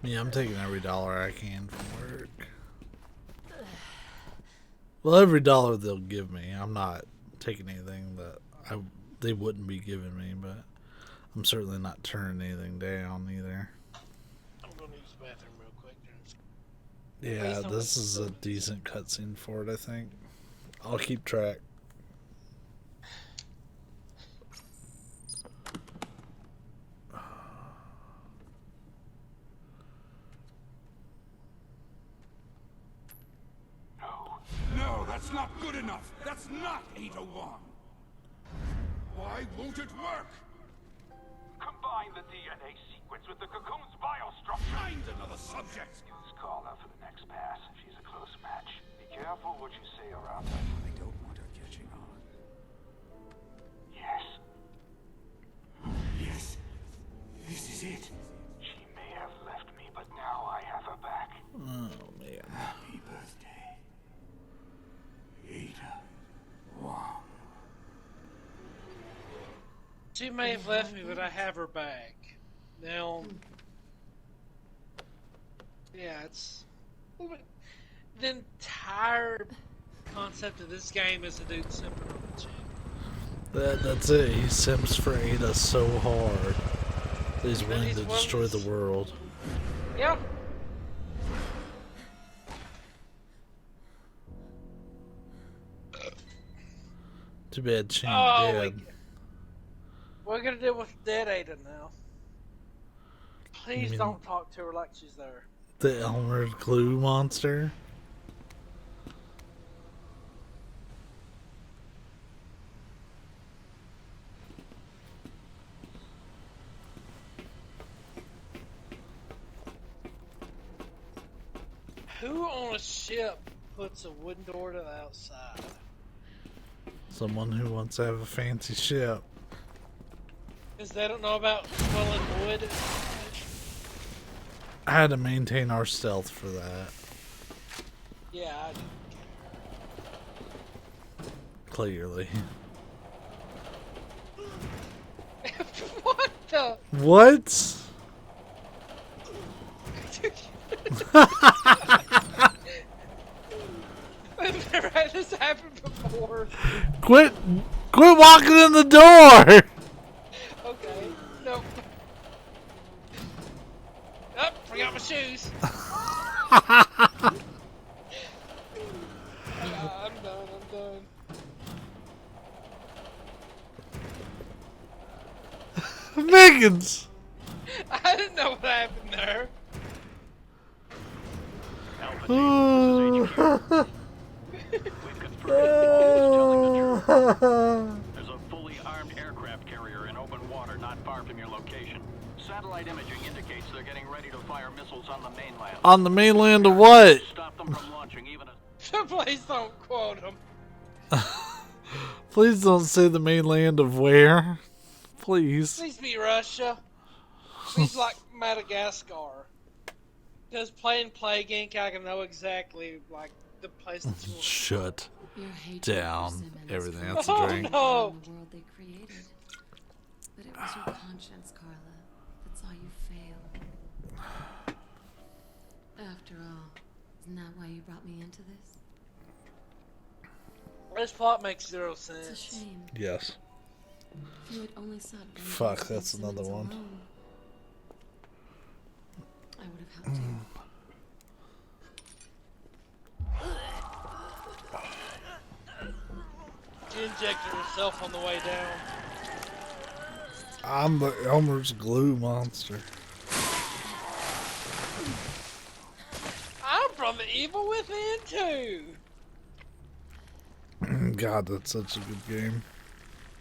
Yeah, I'm taking every dollar I can from work. Well, every dollar they'll give me. I'm not taking anything that they wouldn't be giving me, but I'm certainly not turning anything down either. I'm going to use the bathroom real quick. Yeah, this is a decent cutscene for it, I think. I'll keep track. No, that's not good enough. That's not 801. Why won't it work? Combine the DNA sequence sequence with the cocoon's biostructure. Find another subject. Use Carla for the next pass. She's a close match. Be careful what you say around her. I don't want her catching on. Yes. Yes. This is it. She may have left me, but now I have her back. Oh, man. Happy birthday, Ada Wong. She may have left me, but I have her back. Now, yeah, it's the entire concept of this game is a dude simping on the chick. That's it. He simps for Ada so hard that he's willing to destroy the world. Yep. Too bad she ain't dead. We're gonna deal with dead Ada now. Please don't talk to her like she's there. The Elmer glue monster? Who on a ship puts a wooden door to the outside? Someone who wants to have a fancy ship. Because they don't know about swelling wood. I had to maintain our stealth for that. Yeah, I do. Clearly. What the? What? I've never had this happen before. Quit walking in the door! Okay, no. Oh, forgot my shoes. I'm done. Miggins! I didn't know what happened there. There's a fully armed aircraft carrier in open water not far from your location. Satellite imaging indicates they're getting ready to fire missiles on the mainland. On the mainland of what? Stop them from launching even a... Please don't quote him. Please don't say the mainland of where. Please. Please be Russia. Please like Madagascar. Because playing Plague Inc., I can know exactly like the place that you want. Shut down. Everything that's a drink. Oh, no. The world they created. But it was your conscience, Carla. That's all you failed. After all, isn't that why you brought me into this? This plot makes zero sense. It's a shame. Yes. If you had only sought vengeance Fuck, that's against another Simmons one. alone, I would have helped you. She injected herself on the way down. I'm the Elmer's glue monster. I'm from the evil within too. God, that's such a good game.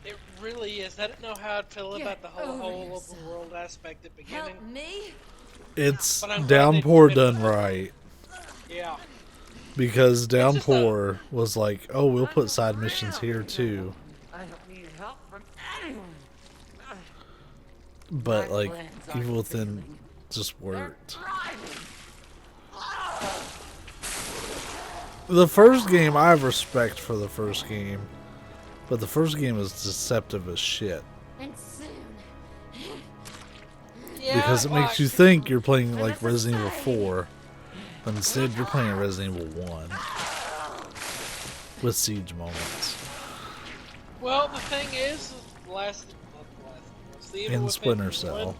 It really is. I didn't know how I'd feel about the whole open world aspect at the beginning. Help me? It's But I'm glad Downpour they done did that. right. Yeah. Because Downpour was like, oh, we'll put side missions here too. I don't need help from anyone. But like, Evil Within just worked. The first game, I have respect for the first game. But the first game is deceptive as shit. And soon. Yeah, Because it makes you think you're playing like Resident Evil 4. But instead you're playing Resident Evil 1. With siege moments. Well, the thing is, the Evil And Within Splinter one, Cell.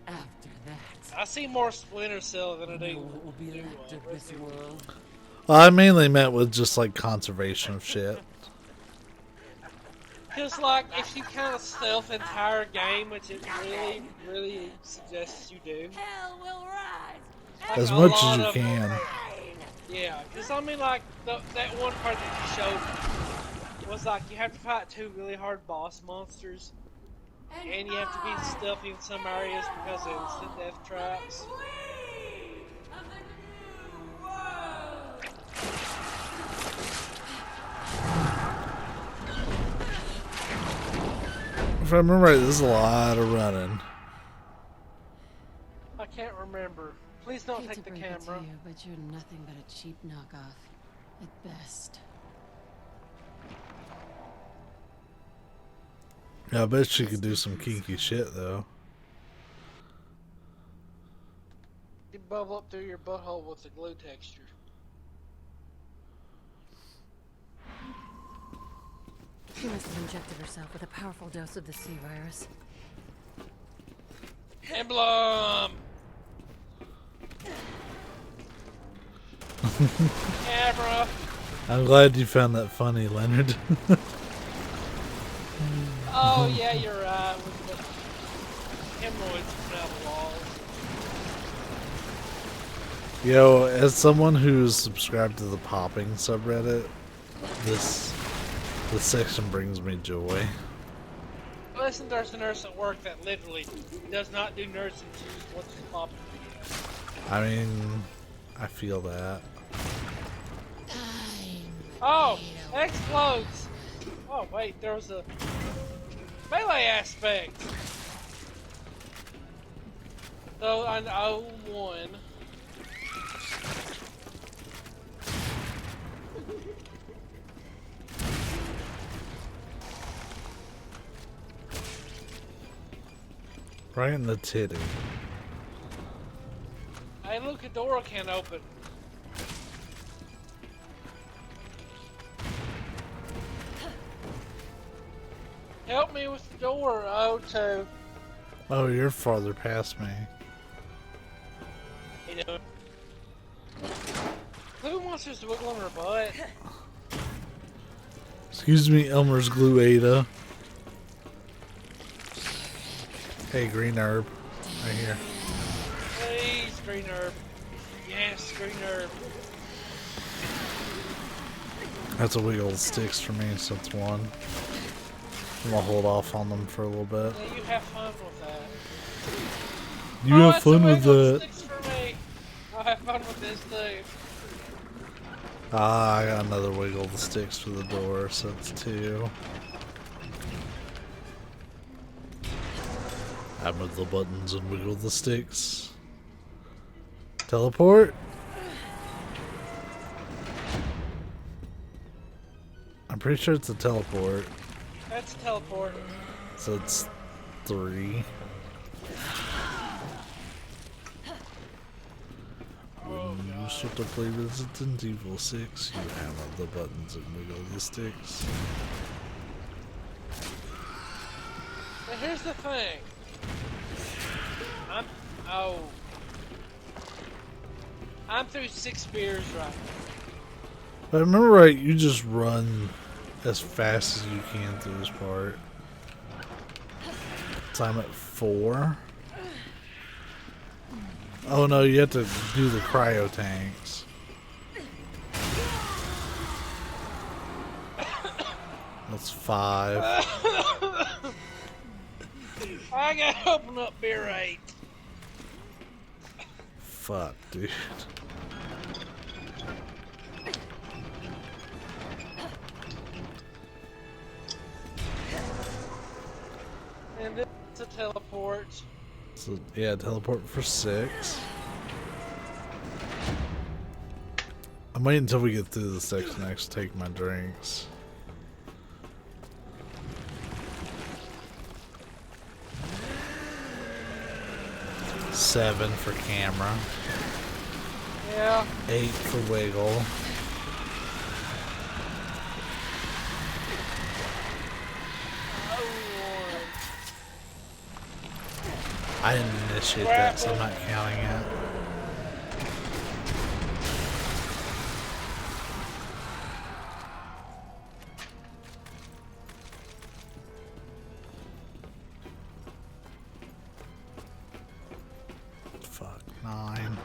After that, I see more Splinter Cell than I do. what will be left of this world? I mainly meant with just like conservation of shit. Because, like, if you kind of stealth the entire game, which it really suggests you do. Hell will rise. Like, As a much lot as you of- can. Yeah, because I mean, like, that one part that you showed was like you have to fight two really hard boss monsters. And you have to be stealthy in some areas because of instant death traps. If I remember right, there's a lot of running. I can't remember. Please don't take the camera. To you, but you're nothing but a cheap knockoff, at best. Yeah, I bet she could do some kinky shit though. You bubble up through your butthole with the glue texture. She must have injected herself with a powerful dose of the C virus. Emblem! Camera! I'm glad you found that funny, Leonard. Oh yeah, you're right. With the hemorrhoids coming out of the walls. Yo, as someone who's subscribed to the popping subreddit, this section brings me joy. Listen, there's a nurse at work that literally does not do nursing. She just watches popping videos. I mean, I feel that. Oh, explodes! Oh wait, there was a melee aspect. So on 01. Right in the titty. Hey, look, a door can't open. Help me with the door, O2. Oh, you're farther past me. You know. Who wants us to wiggle on her butt? Excuse me, Elmer's glue Ada. Hey, green herb. Right here. Please, green herb. Yes, green herb. That's a wiggle sticks for me, so it's one. I'm gonna hold off on them for a little bit. Yeah, you have fun with that. You have fun with that. Sticks for me. I'll have fun with this too. Ah, I got another wiggle the sticks for the door, so it's two. Hammer the buttons and wiggle the sticks. Teleport? I'm pretty sure it's a teleport. That's a teleport. So it's 3. When you start to play Resident Evil 6, you hammer the buttons and wiggle the sticks. But here's the thing. I'm through 6 beers right now. If I remember right, you just run as fast as you can through this part. So I'm at 4. Oh no, you have to do the cryo tanks. That's 5. I gotta open up beer 8. Fuck, dude. And this is a teleport. So yeah, teleport for 6. I'm waiting until we get through the section next to take my drinks. Seven for camera. Yeah. 8 for wiggle. I didn't initiate that, so I'm not counting it. Fuck, 9.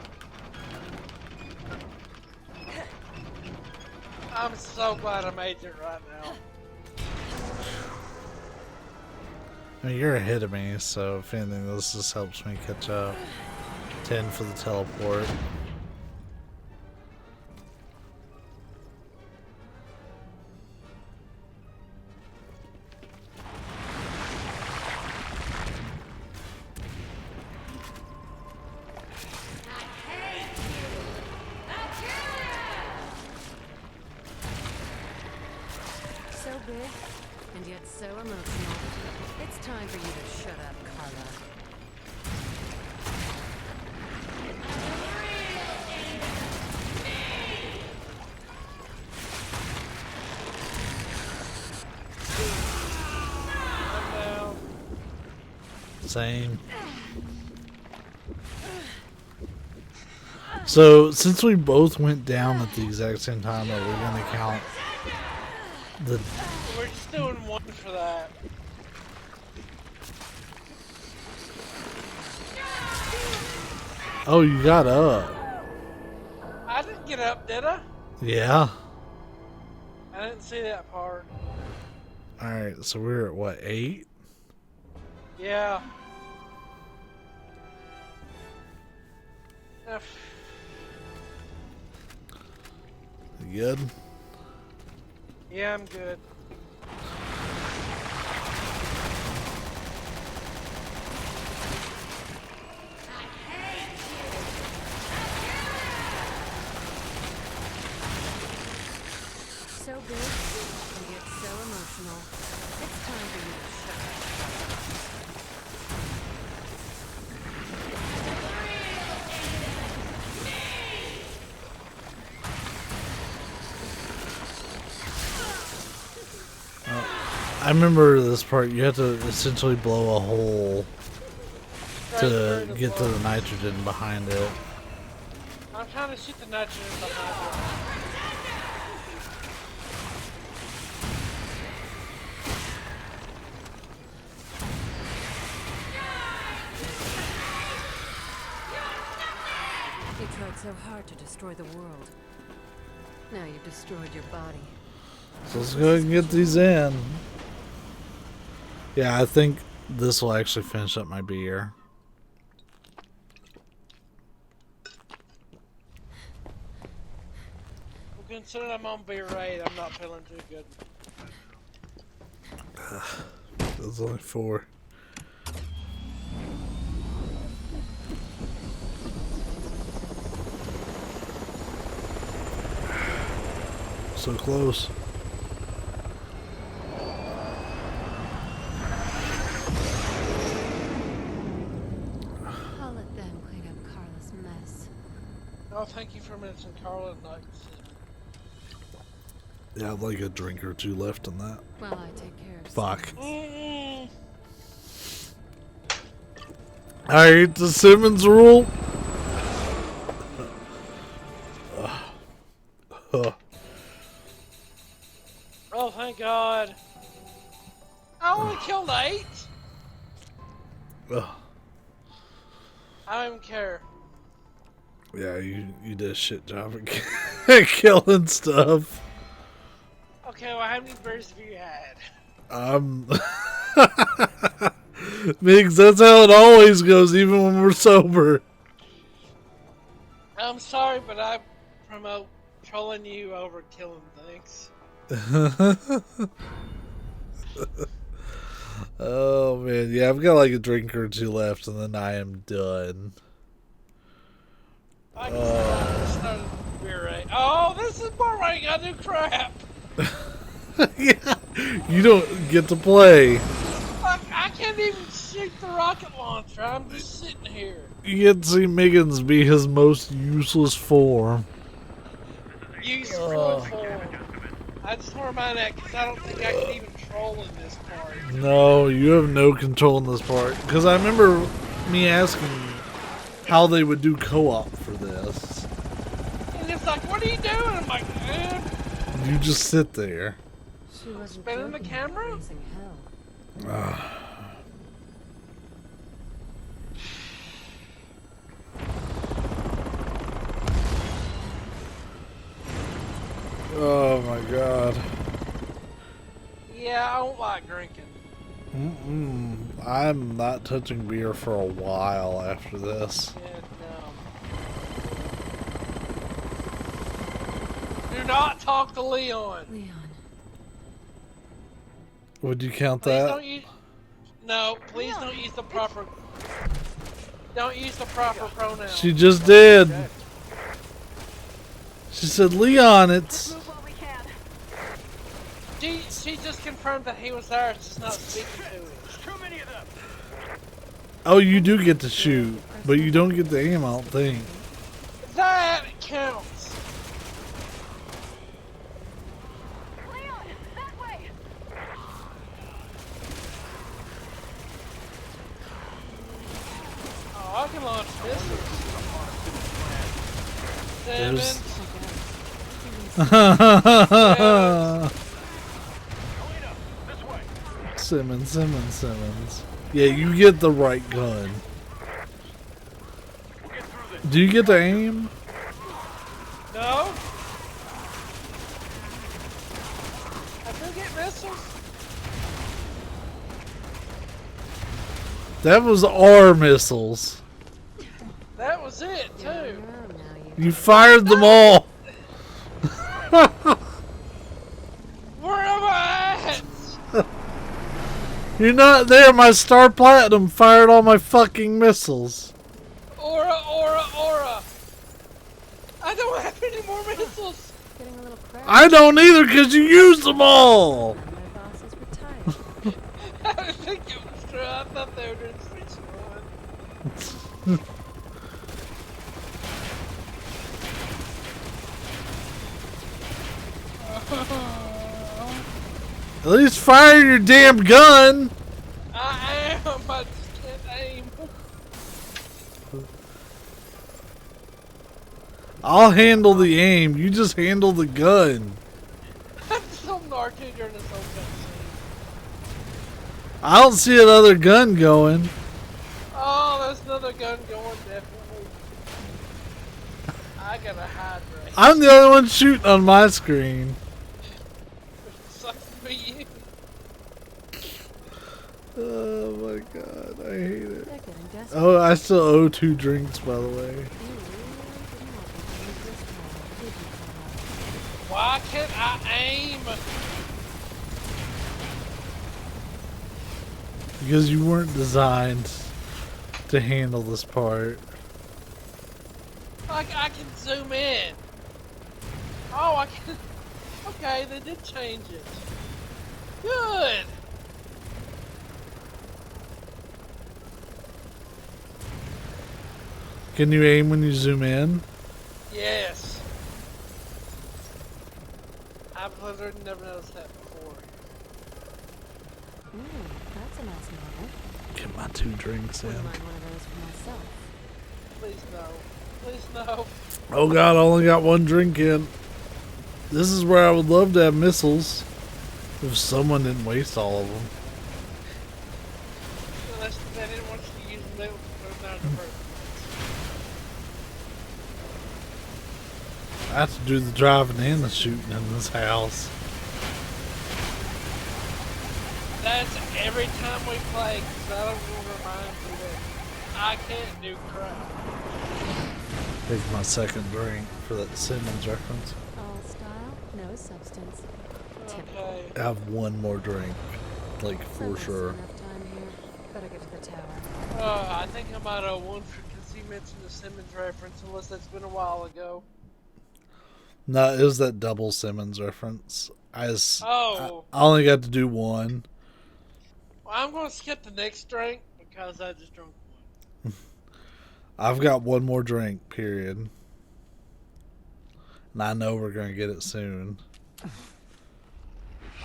I'm so glad I made it right now. I mean, you're ahead of me, so if anything, this just helps me catch up. 10 for the teleport. So big, and yet so emotional. It's time for you to shut up, Carla. Same. So, since we both went down at the exact same time, are we gonna count the... We're just doing one for that. Oh, you got up. I didn't get up, did I? Yeah. I didn't see that part. Alright, so we're at what, 8? Yeah. You good? Yeah, I'm good. So big, and yet so emotional. It's time for you to shut up. I remember this part. You have to essentially blow a hole to get to the nitrogen behind it. I'm trying to shoot the nitrogen behind it. You tried so hard to destroy the world. Now you've destroyed your body. So let's go ahead and get these in. Yeah, I think this will actually finish up my beer. Well, considering I'm on beer rate, I'm not feeling too good. There's only 4. So close. I'll let them clean up Carla's mess. Oh, thank you for mentioning Carla Knights. Yeah, I'd like a drink or 2 left on that. While I take care of Fuck. Mm-mm. Alright, the Simmons rule. Oh, thank God. I only killed 8. I don't even care. Yeah, you did a shit job at killing stuff. Okay, well, how many beers have you had? Migs, that's how it always goes, even when we're sober. I'm sorry, but I promote trolling you over killing things. Oh man, yeah, I've got like a drink or 2 left, and then I am done. I started beer rate. Oh, this is more where I gotta do crap. Yeah, you don't get to play. Fuck, I can't even shoot the rocket launcher. I'm just sitting here. You get to see Miggins be his most useless form. Useful form. I just want to remind that because I don't think I can even troll in this part. No, you have no control in this part. Because I remember me asking how they would do co-op for this. And it's like, what are you doing? I'm like, dude. You just sit there. She wasn't spinning the camera? Oh my God. Yeah, I don't like drinking. I'm not touching beer for a while after this. Yeah, no. Do not talk to Leon. Leon. Would you count Please that? don't use. No, please don't use the proper. Don't use the proper pronoun. She just did. She said, Leon, it's... She just confirmed that he was there, just not speaking to him. Too many of them. Oh, you do get to shoot, but you don't get to aim, I don't think. That counts. Leon, that way. Oh, I can launch missiles. There's- Simmons. Yeah, you get the right gun. Do you get to aim? No. I do get missiles. That was our missiles. That was it too. You fired them all. Where am I at? You're not there. My Star Platinum fired all my fucking missiles. Aura. I don't have any more missiles. Getting a little crazy. I don't either because you used them all. My boss is retired. I didn't think it was true. I thought they were doing switch one. At least fire your damn gun. I am. I just can't aim. I'll handle the aim. You just handle the gun. I'm so narky during this whole cutscene. I don't see another gun going. Oh, there's another gun going, definitely. I gotta hydrate. I'm the only one shooting on my screen. Sucks to be you. Oh my god, I hate it. Oh, I still owe 2 drinks, by the way. Why can't I aim? Because you weren't designed to handle this part. Like, I can zoom in. Oh, I can. Okay, they did change it. Good. Can you aim when you zoom in? Yes. I've literally never noticed that before. Ooh, that's a nice model. Get my 2 drinks in. Wouldn't mind one of those for myself. Please no. Please no. Oh god, I only got 1 drink in. This is where I would love to have missiles. If someone didn't waste all of them. Unless they didn't want you to use them, they would put them down in the first I have to do the driving and the shooting in this house. That's every time we play, because I don't want to remind you that I can't do crap. Take my 2nd drink for that Simmons reference. All style, no substance. Okay. I have 1 more drink. Like, for sure. Enough time here. Better get to the tower. I think I might have won because he mentioned the Simmons reference, unless that's been a while ago. No, it was that double Simmons reference. I only got to do 1. Well, I'm going to skip the next drink because I just drank one. I've got 1 more drink, period. And I know we're going to get it soon.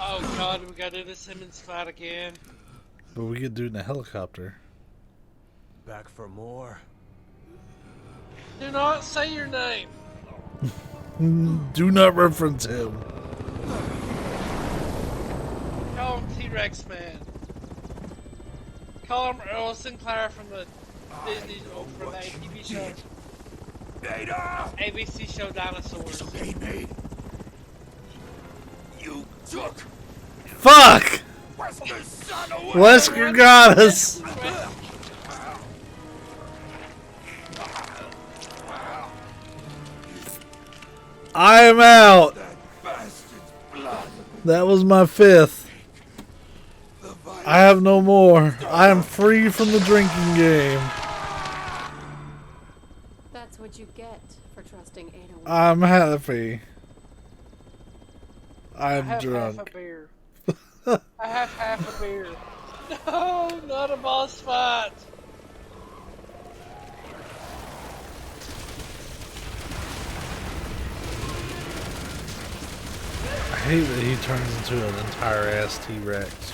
Oh god, we gotta do the Simmons fight again. But we could do it in a helicopter. Back for more. Do not say your name. Do not reference him. Call him T-Rex Man. Call him Earl Sinclair from the Disney, from the ATV show. Ada! ABC show Dinosaurs. It's okay, mate. You took. Fuck! Wesker, son of a- Wesker got us. I am out. That was my 5th. I have no more. I am free from the drinking game. That's what you get for trusting Ada. I'm happy. I I'm have drunk. half a beer. I have half a beer. No, not a boss fight. I hate that he turns into an entire ass T-Rex.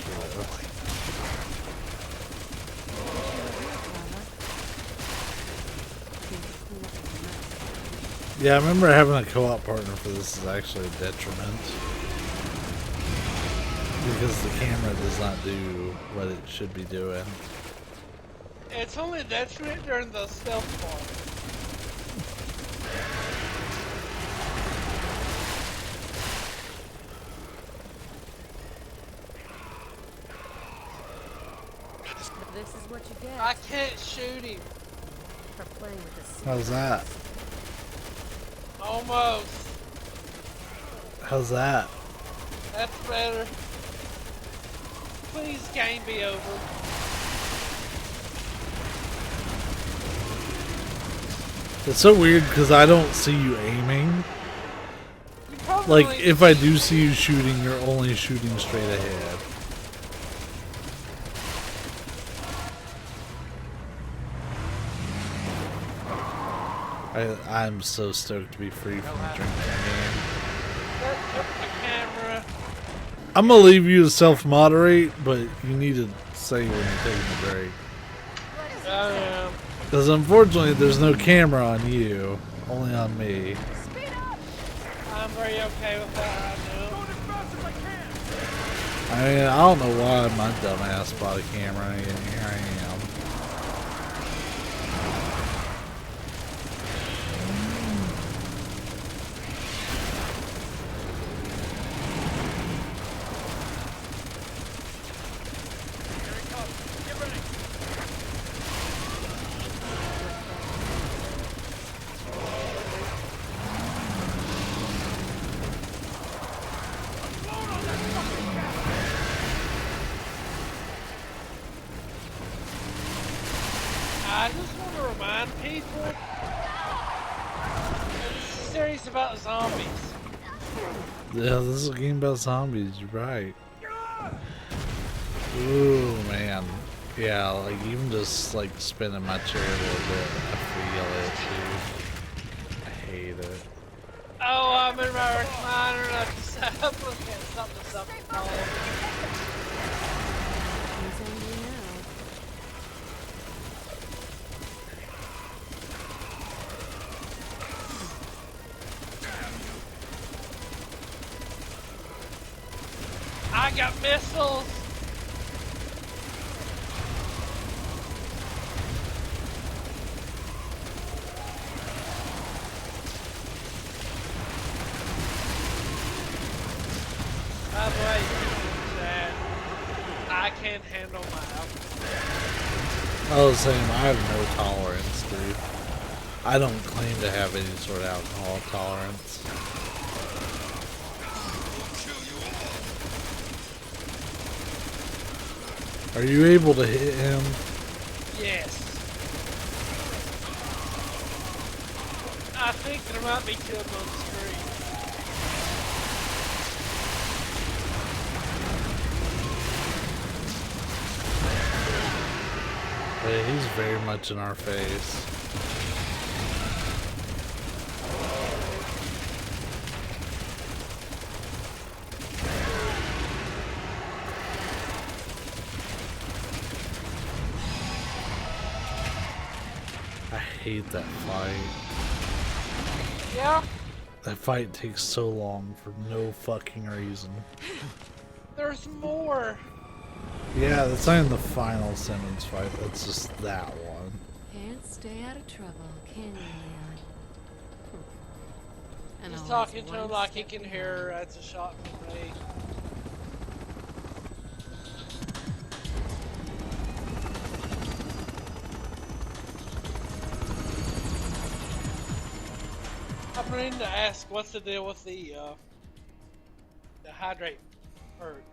Yeah, I remember having a co-op partner for this is actually a detriment. Because the camera does not do what it should be doing. It's only detriment during the stealth part. This is what you get. I can't shoot him. For playing with How's that? Almost. How's that? That's better. Please, game be over. It's so weird because I don't see you aiming. Like, if I do see you shooting, you're only shooting straight ahead. I'm so stoked to be free from the drinking game. Camera. I'm gonna leave you to self-moderate, but you need to say when you're taking a break. Yeah. Because unfortunately, there's no camera on you, only on me. I'm very okay with that right now. I mean, I don't know why my dumbass bought a camera, and here I am. I just want to remind people this is a series about zombies. Yeah, this is a game about zombies, you're right. Ooh, man. Yeah, like, even just, like, spinning my chair a little bit, I feel it, dude. I hate it. Oh, I'm in my recliner and I just I'm looking at something called. I got missiles. By the way, that I can't handle my alcohol. I was saying, I have no tolerance, dude. I don't claim to have any sort of alcohol tolerance. Are you able to hit him? Yes. I think there might be two of them on the screen. But he's very much in our face. I hate that fight. Yeah, That fight takes so long for no fucking reason. there's more. Yeah, that's not even the final Simmons fight. That's just that one. Can't stay out of trouble, can you, Leon? And He's always talking to him one like he step can behind. hear. That's a shot from me. I'm ready to ask, what's the deal with the hydrate perk?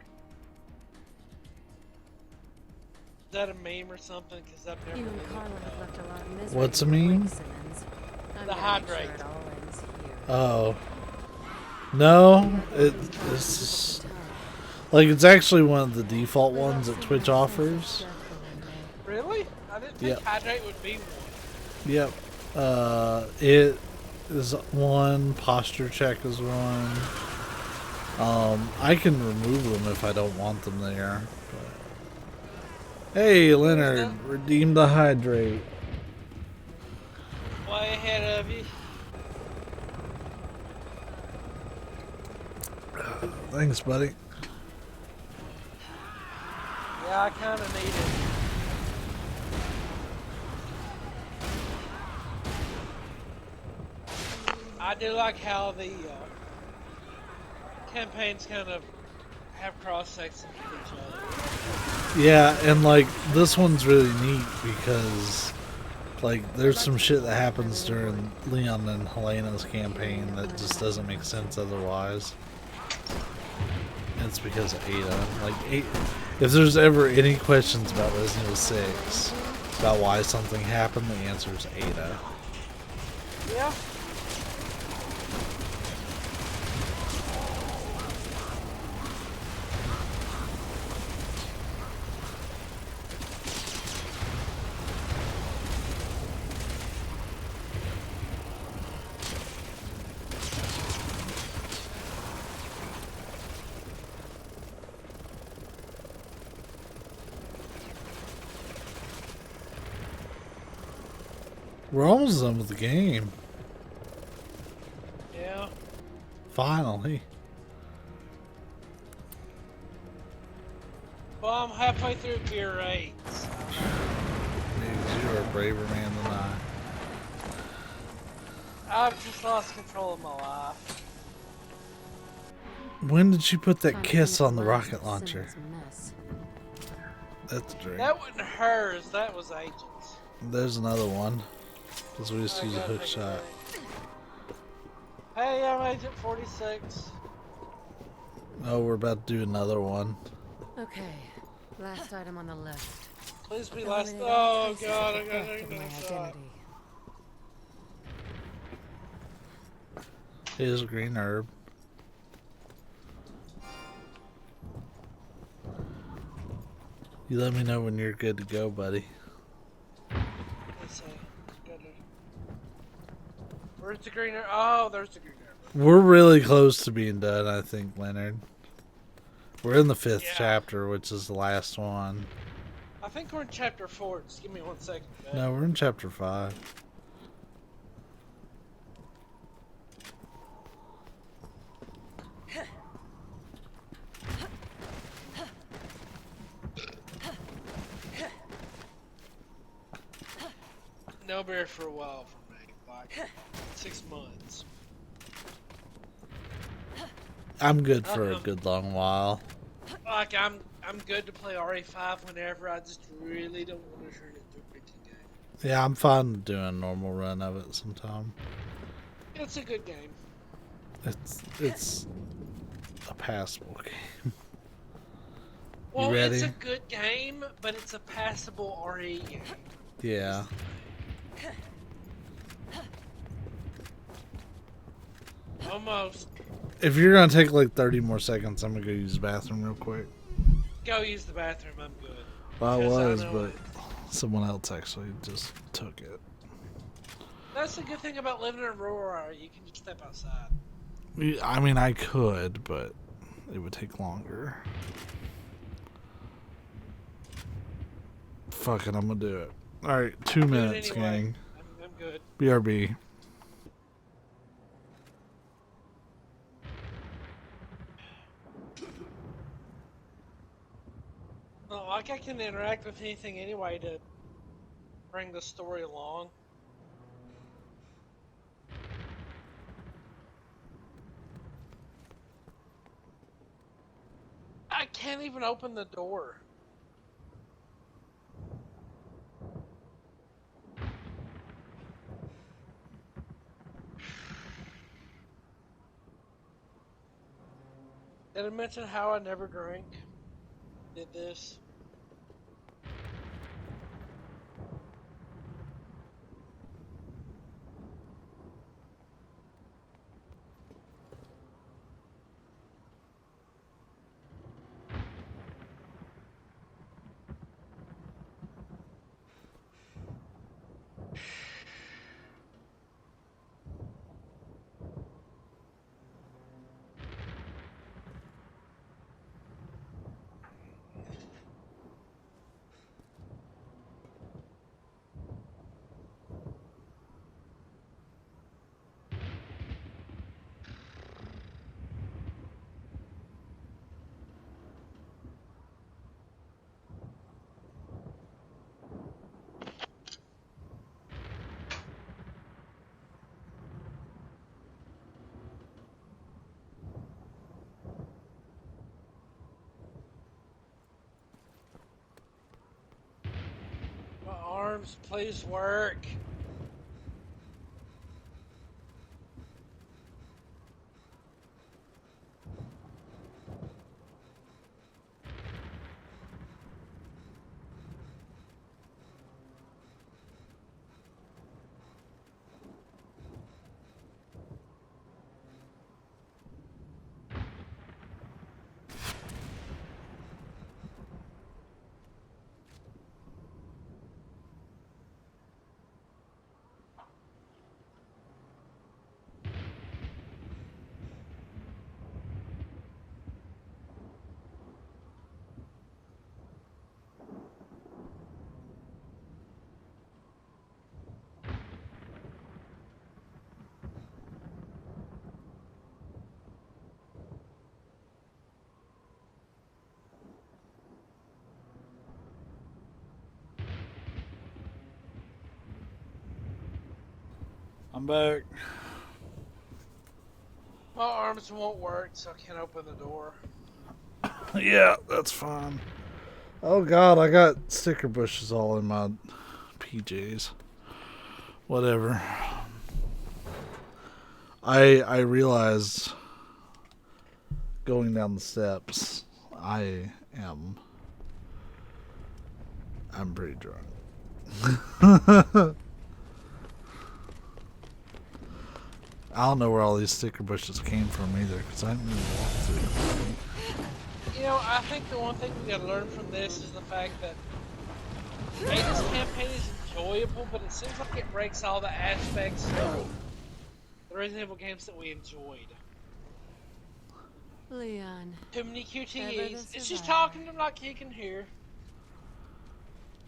Is that a meme or something? Because I've never You and really Carla looked it have up. left a lot of misery. What's a in your meme? wake, Simmons. I'm The gonna make hydrate. Sure it all ends here. Oh. No, it's like it's actually one of the default ones that Twitch offers. Really? I didn't think Yep. hydrate would be one. Yep. It is one. Posture check is one. I can remove them if I don't want them there. But... Hey, Leonard, redeem the hydrate. Way ahead of you. Thanks, buddy. Yeah, I kind of need it. I do like how the campaigns kind of have cross sections with each other. Yeah, and like this one's really neat because like there's some shit that happens during Leon and Helena's campaign that just doesn't make sense otherwise. It's because of Ada. Like, if there's ever any questions about Resident Evil 6 about why something happened, the answer is Ada. Yeah. We're almost done with the game. Yeah. Finally. Well, I'm halfway through Gear 8. Means you are a braver man than I. I've just lost control of my life. When did you put that kiss on the rocket launcher? That's a drink. That wasn't hers, that was Agent's. There's another one. Because we just use a hook shot. Hey, I'm Agent 46. Oh, we're about to do another one. Okay, last item on the list. Please be last. Oh god, I gotta take my another shot. identity. Here's a green herb. You let me know when you're good to go, buddy. Let's see. Where's the green herb? Oh, there's the green herb. We're really close to being done, I think, Leonard. We're in the 5th chapter, which is the last one. I think we're in chapter 4. Just give me 1 second. Okay? No, we're in chapter 5. No beer for a while for me. Like 6 months. I'm good for a good long while. Like I'm good to play RE5 whenever. I just really don't want to turn it into a drinking game. Yeah, I'm fine doing a normal run of it sometime. It's a good game. It's a passable game. Well, You ready? it's a good game, but it's a passable RE game. Yeah. Almost. If you're gonna take like 30 more seconds, I'm gonna go use the bathroom real quick. Go use the bathroom. I'm good. Well, I Because was, but someone else actually just took it. That's the good thing about living in Aurora. You can just step outside. I mean, I could, but it would take longer. Fuck it, I'm gonna do it. Alright, 2 minutes, anyway. gang. I'm good. BRB. Not like I can interact with anything anyway to bring the story along. I can't even open the door. Did I mention how I never drank? Did this? My arms, please work. I'm back. My arms won't work, so I can't open the door. Yeah, that's fine. Oh god, I got sticker bushes all in my PJs. Whatever. I realized going down the steps, I'm pretty drunk. I don't know where all these sticker bushes came from either, because I didn't even walk through them. You know, I think the one thing we gotta learn from this is the fact that Ada's campaign is enjoyable, but it seems like it breaks all the aspects of the Resident Evil games that we enjoyed. Leon. Too many QTEs. It's just talking to them like he can hear.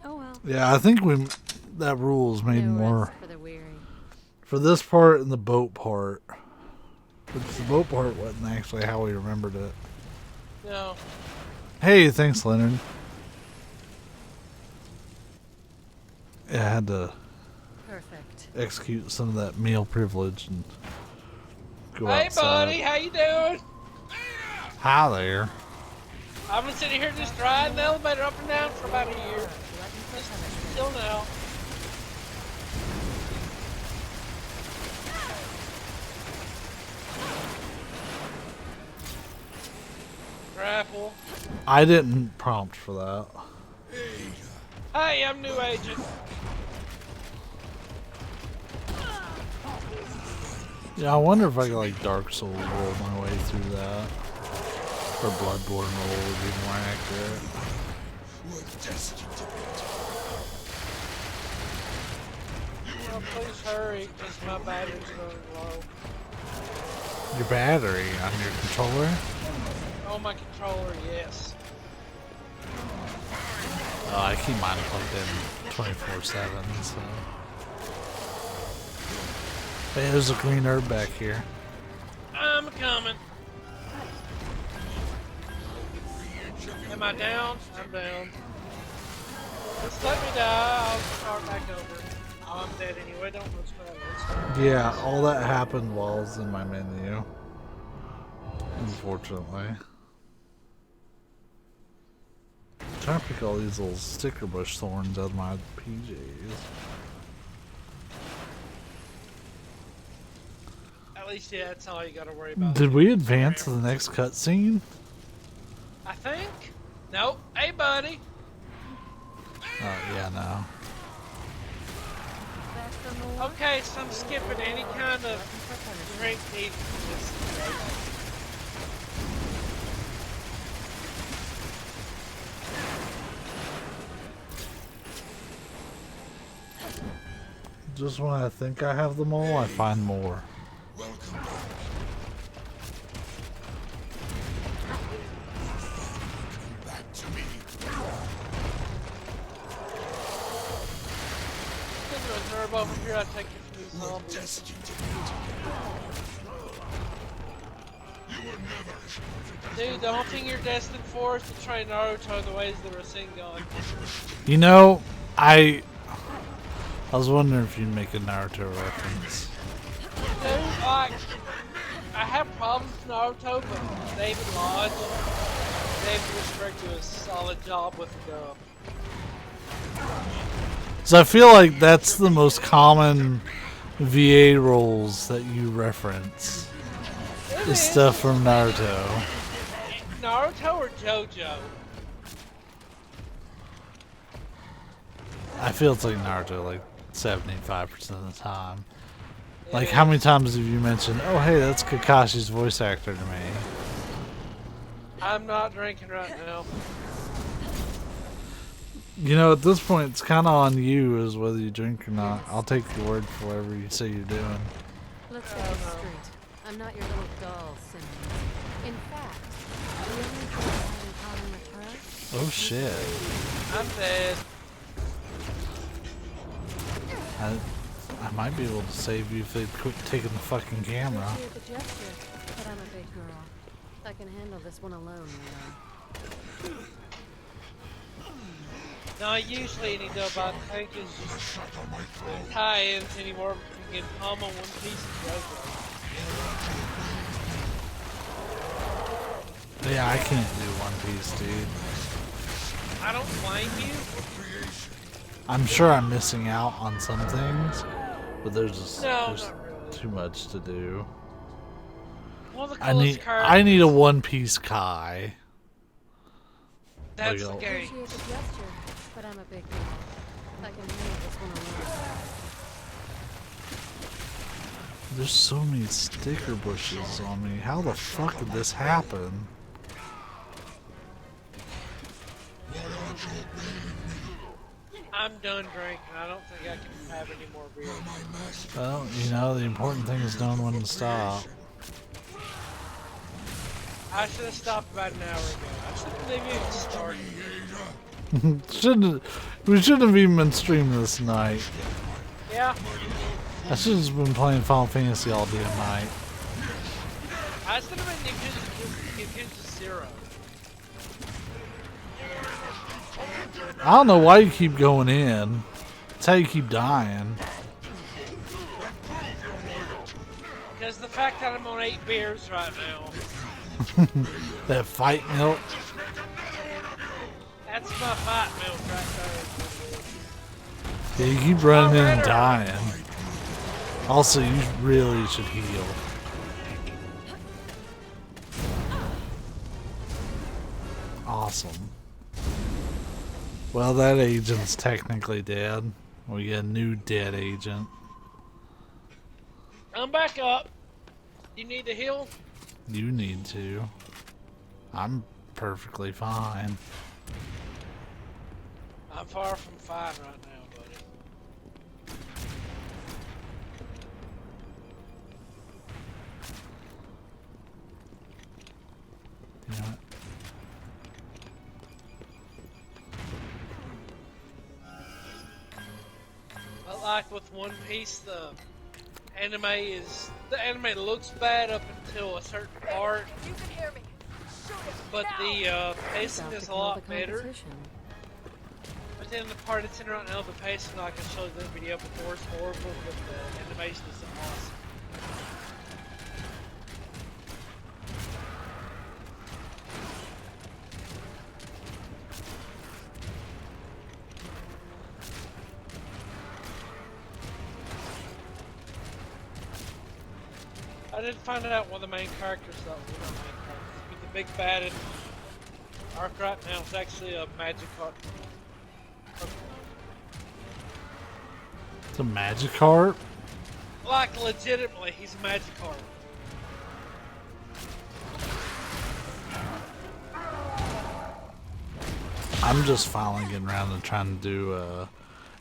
Oh well. Yeah, I think that rule's made No more rest for the weary. for this part and the boat part. But the boat part wasn't actually how we remembered it. No. Hey, thanks, Leonard. Yeah, I had to execute some of that male privilege and go outside. Hey, buddy, how you doing? Hi there. I've been sitting here just riding the elevator up and down for about a year. Just till now. Grapple. I didn't prompt for that. Hey, I'm new agent. Yeah, I wonder if I could like Dark Souls roll my way through that. Or Bloodborne roll would be more accurate. Oh, please hurry, because my battery's running low. Your battery on your controller? Oh, my controller, yes. I keep mine plugged in 24/7, so. Hey, there's a green herb back here. I'm coming. Am I down? I'm down. Just let me die. I'll start back over. Oh, I'm dead anyway. Don't much matter. Yeah, all that happened while I was in my menu. Unfortunately. I'm trying to pick all these little sticker bush thorns out of my PJs. least, yeah, that's all you gotta worry about. Did we advance to the next cutscene? I think. Nope. Hey, buddy. Oh, yeah, no. Okay, so I'm skipping any kind of drink needed for this situation. Just when I think I have them all, I find more. Over here, I'll take you through zombies. Dude, the only thing you're destined for is to try Naruto the ways the Rasengan. You know, I was wondering if you'd make a Naruto reference. Dude, like, I have problems with Naruto, but David Lodge, David Restrict do a solid job with the dub. So I feel like that's the most common VA roles that you reference. Is stuff from Naruto. Naruto or JoJo? I feel it's like Naruto like 75% of the time. Like how many times have you mentioned, oh hey, that's Kakashi's voice actor to me? I'm not drinking right now. You know, at this point, it's kind of on you as whether you drink or not. I'll take your word for whatever you say you're doing. Let's get this straight. I'm not your little doll, Simmons. In fact, the only thing I have in common with her... Oh shit. I'm dead. I might be able to save you if they quit taking the fucking camera. I appreciate the gesture, but I'm a big girl. I can handle this one alone, Leon. No, usually any dub I think is just tie-ins anymore. You can palm on one piece of JoJo. Yeah, I can't do One Piece, dude. I don't blame you. I'm sure I'm missing out on some things, but there's just really. too much to do. One of the I coolest need a One Piece Kai. That's like, the game. Appreciate the gesture, but I'm a big girl. I can handle this one alone. There's so many sticker bushes on me. How the fuck did this happen? I'm done drinking. I don't think I can have any more beer. Well, you know, the important thing is knowing when to stop. I should have stopped about an hour ago. I shouldn't have even started. We shouldn't have even been streaming this night. Yeah. I should have just been playing Final Fantasy all day and night. I should have been Yakuza 0. I don't know why you keep going in. That's how you keep dying. Because the fact that I'm on 8 beers right now. That fight milk. That's my fight milk right there. Yeah, you keep running in and dying. Also, you really should heal. Awesome. Well, that agent's technically dead. We get a new dead agent. I'm back up. You need to heal? You need to. I'm perfectly fine. I'm far from fine right now, buddy. You know what? But like with One Piece, the anime looks bad up until a certain part. You can hear me. But the pacing is a lot better. But then the part it's in right now, the pacing, like I showed that video before, is horrible, but the animation is awesome. I I didn't find out one of the main characters though. Well, not main characters, but the big bad in arc right now is actually a magic art. It's a Magikarp? Like legitimately, he's a Magikarp. I'm just finally getting around to trying to do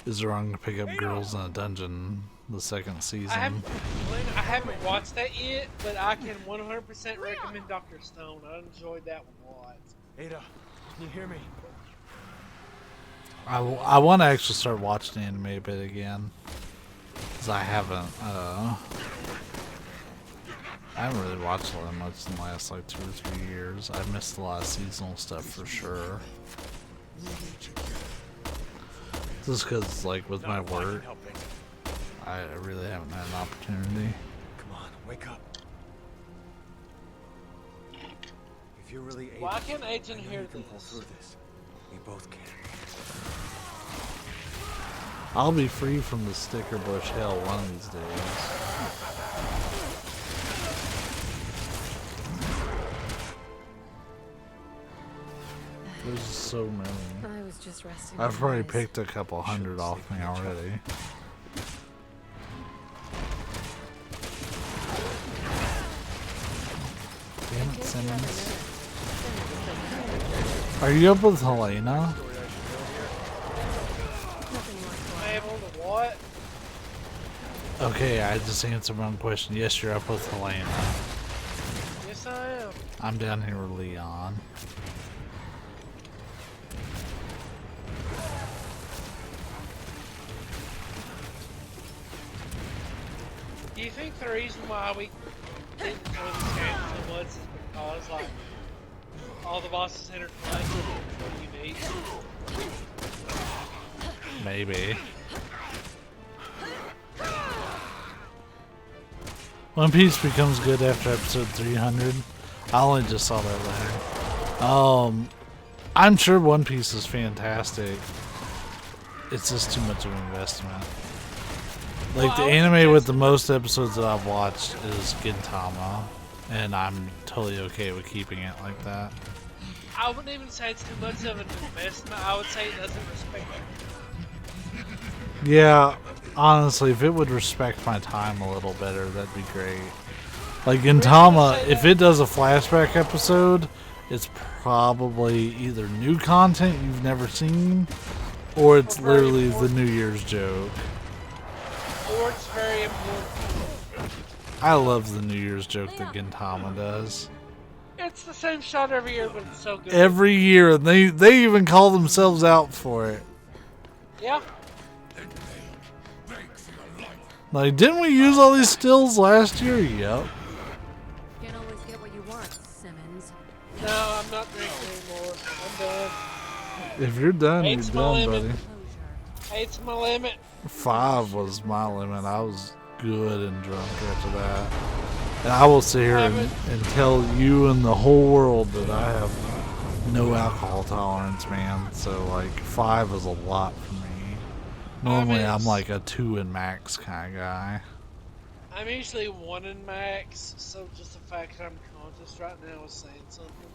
Is It Wrong to Pick Up Girls in a Dungeon, the second season. I haven't watched that yet, but I can 100% recommend Dr. Stone. I enjoyed that one a lot. Ada, can you hear me? I want to actually start watching anime a bit again. Because I haven't really watched a lot much in the last like 2 or 3 years. I've missed a lot of seasonal stuff for sure. Just because, like, with my work, I really haven't had an opportunity. Come on, wake up. If you're really able, why can't Agent hear this? We both can. I'll be free from the sticker bush hell one of these days. There's so many. I was just resting. I've probably picked a couple hundred off me already. Damn it, Simmons. Are you up with Helena? Able to what? Okay, I just answered my own question. Yes, you're up with Helena. Yes, I am. I'm down here with Leon. Do you think the reason why we didn't enjoy this game so much is because, like, all the bosses interconnect what you need? Maybe. One Piece becomes good after episode 300. I only just saw that later. I'm sure One Piece is fantastic. It's just too much of an investment. Like, the anime with the most episodes that I've watched is Gintama, and I'm totally okay with keeping it like that. I wouldn't even say it's too much of an investment. I would say it doesn't respect it. Yeah, honestly, if it would respect my time a little better, that'd be great. Like Gintama, if it does a flashback episode, it's probably either new content you've never seen, or it's literally the New Year's joke. Or it's very important. I love the New Year's joke that Gintama does. It's the same shot every year, but it's so good. Every year, and they even call themselves out for it. Yeah. Like, didn't we use all these stills last year? Yep. Can't always get what you want, Simmons. No, I'm not drinking anymore. I'm done. If you're done, you're done, buddy. 8's my limit. 5 was my limit. I was good and drunk after that. And I will sit here and tell you and the whole world that I have no alcohol tolerance, man. So, like, 5 is a lot for me. Normally, I'm like a 2 and max kind of guy. I'm usually 1 in max, so just the fact that I'm conscious right now is saying something.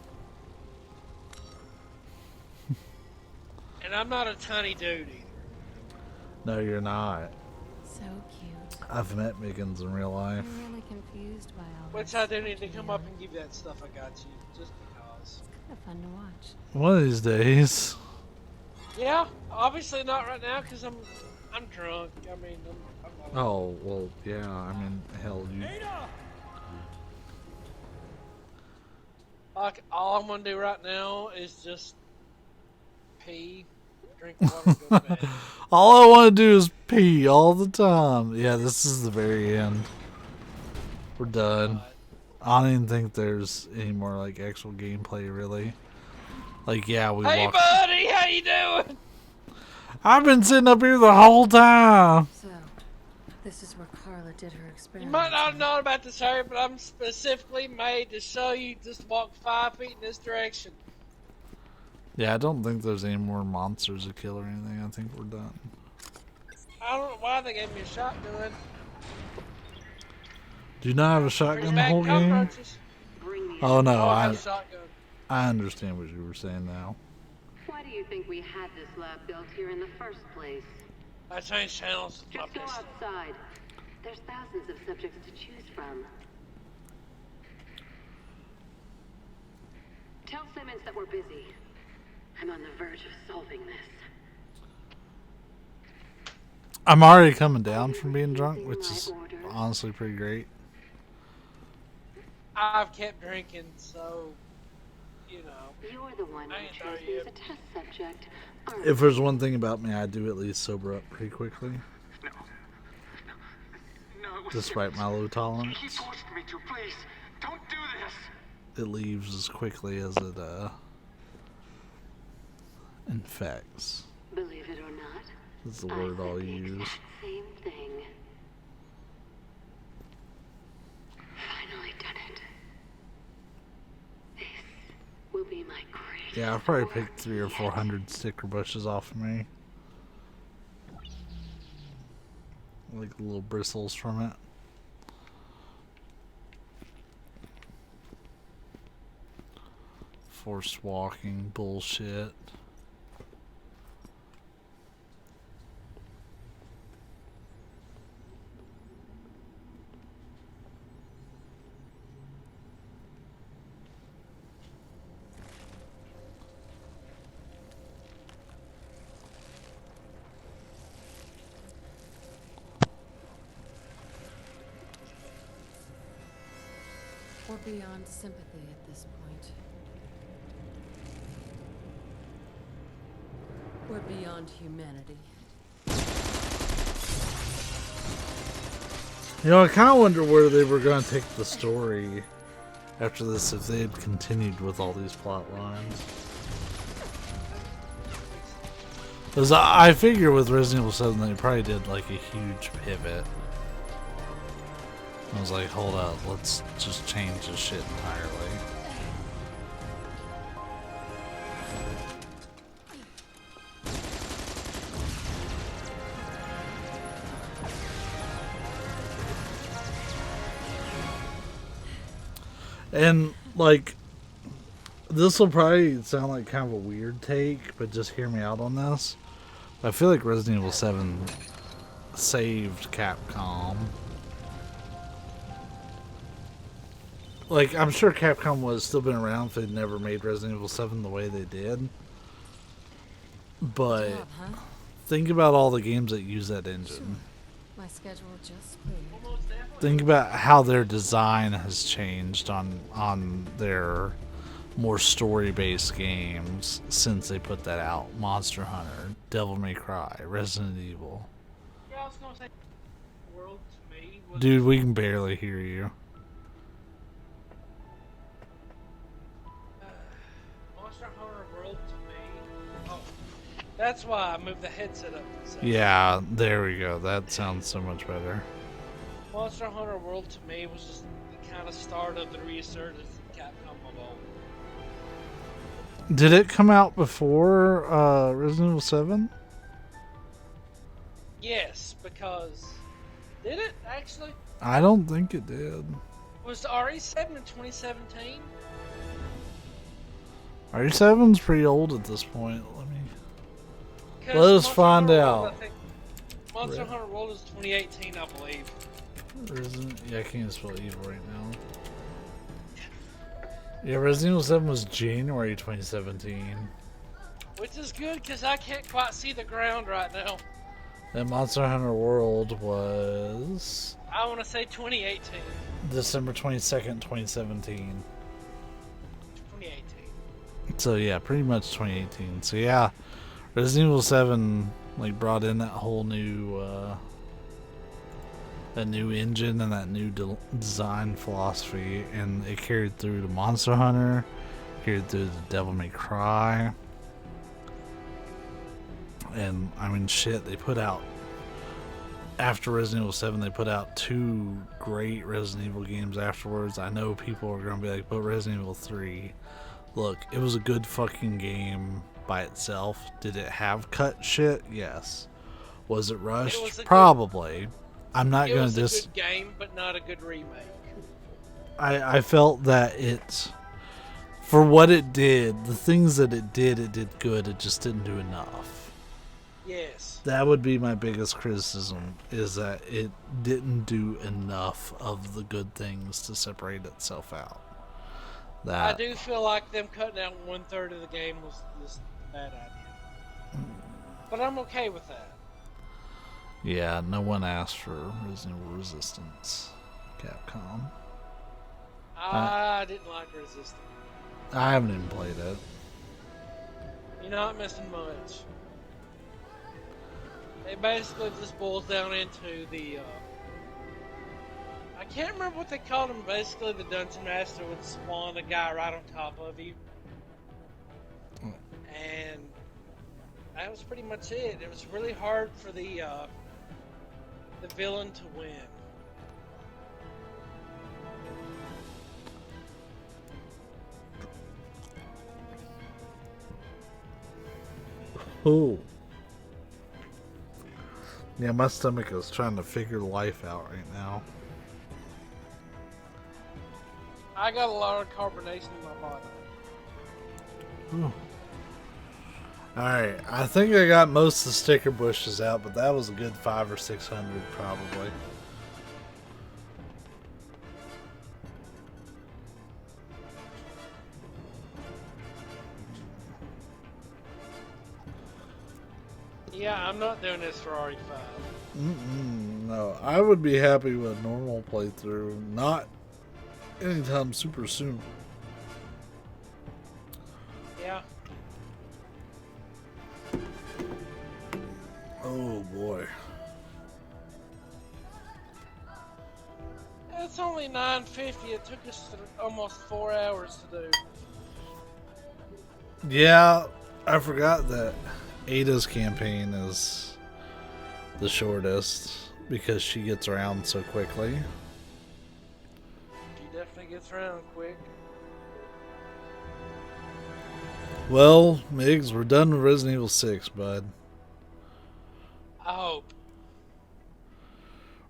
And I'm not a tiny dude either. No, you're not. So cute. I've met Miggins in real life. I'm really confused by all Which this. I do need to come up and give you that stuff I got you, just because. It's kind of fun to watch. One of these days. Yeah, obviously not right now because I'm drunk. I mean, I'm Oh, well, yeah, I mean, hell, you... Like, all I'm gonna do right now is just pee, drink water, go to bed. All I want to do is pee all the time. Yeah, this is the very end. We're done. I don't even think there's any more, like, actual gameplay, really. Like, yeah, we Hey, walked... buddy, how you doing? I've been sitting up here the whole time. So, this is where Carla did her experiment. You might not have known about this area, but I'm specifically made to show you just walk 5 feet in this direction. Yeah, I don't think there's any more monsters to kill or anything. I think we're done. I don't know why they gave me a shotgun. Do you not have a shotgun the Bring whole back game? cockroaches. Oh no, Oh, I have a shotgun. I understand what you were saying now. Why do you think we had this lab built here in the first place? I changed channels with my Just go pistol. outside. There's thousands of subjects to choose from. Tell Simmons that we're busy. I'm on the verge of solving this. I'm already coming down from being drunk, which is honestly pretty great. I've kept drinking, so you know. You're the one who chose me as a test subject. If there's one thing about me, I do at least sober up pretty quickly. No, Despite my low tolerance. He forced me to. Please, don't do this. It leaves as quickly as it infects. Believe it or not, That's the word I'll use. same thing. Finally done it. This will be my greatest. Yeah, I've probably picked 300 or 400 sticker bushes off of me. Like the little bristles from it. Forced walking bullshit. We're beyond sympathy at this point. We're beyond humanity. You know, I kind of wonder where they were going to take the story after this, if they had continued with all these plot lines. Because I figure with Resident Evil 7 they probably did like a huge pivot. I was like, hold up, let's just change this shit entirely. And, like, this will probably sound like kind of a weird take, but just hear me out on this. I feel like Resident Evil 7 saved Capcom. Like, I'm sure Capcom would have still been around if they'd never made Resident Evil 7 the way they did. But think about all the games that use that engine. My schedule just cleared. Think about how their design has changed on their more story-based games since they put that out. Monster Hunter, Devil May Cry, Resident Evil. Yeah, I was gonna say, World to me was Dude, we can barely hear you. Monster Hunter World to me. Oh, that's why I moved the headset up. Yeah, there we go. That sounds so much better. Monster Hunter World to me was just the kind of start of the resurgence of Capcom of old. Did it come out before Resident Evil 7? Yes, because did it actually? I don't think it did. Was RE7 in 2017? RE7's pretty old at this point. Let us find out. Monster Hunter World is 2018, I believe. Yeah, I can't spell evil right now. Yeah, Resident Evil 7 was January 2017. Which is good because I can't quite see the ground right now. And Monster Hunter World was I want to say 2018. December 22nd, 2017. 2018. So yeah, pretty much 2018. So yeah, Resident Evil 7 like brought in that whole new that new engine and that new design philosophy, and it carried through to Monster Hunter, carried through to Devil May Cry, and I mean shit, they put out after Resident Evil 7 they put out 2 great Resident Evil games afterwards. I know people are gonna be like, but Resident Evil 3, look, it was a good fucking game by itself. Did it have cut shit? Yes. Was it rushed? Probably. I'm not It going was to a just. good game, but not a good remake. I felt that it, for what it did, the things that it did good. It just didn't do enough. Yes. That would be my biggest criticism, is that it didn't do enough of the good things to separate itself out. I do feel like them cutting out 1/3 of the game was just a bad idea. But I'm okay with that. Yeah, no one asked for Resident Evil Resistance, Capcom. I didn't like Resistance. I haven't even played it. You're not missing much. It basically just boils down into the... I can't remember what they called him. Basically, the Dungeon Master would spawn a guy right on top of you. And that was pretty much it. It was really hard for the villain to win. Oh. Yeah, my stomach is trying to figure life out right now. I got a lot of carbonation in my body. Ooh. Alright, I think I got most of the sticker bushes out, but that was a good 500 or 600 probably. Yeah, I'm not doing this for RE5. No, I would be happy with a normal playthrough, not anytime super soon. Yeah. Oh boy. It's only 9:50. It took us almost 4 hours to do. Yeah, I forgot that Ada's campaign is the shortest because she gets around so quickly. She definitely gets around quick. Well, Migs, we're done with Resident Evil 6, bud. I hope.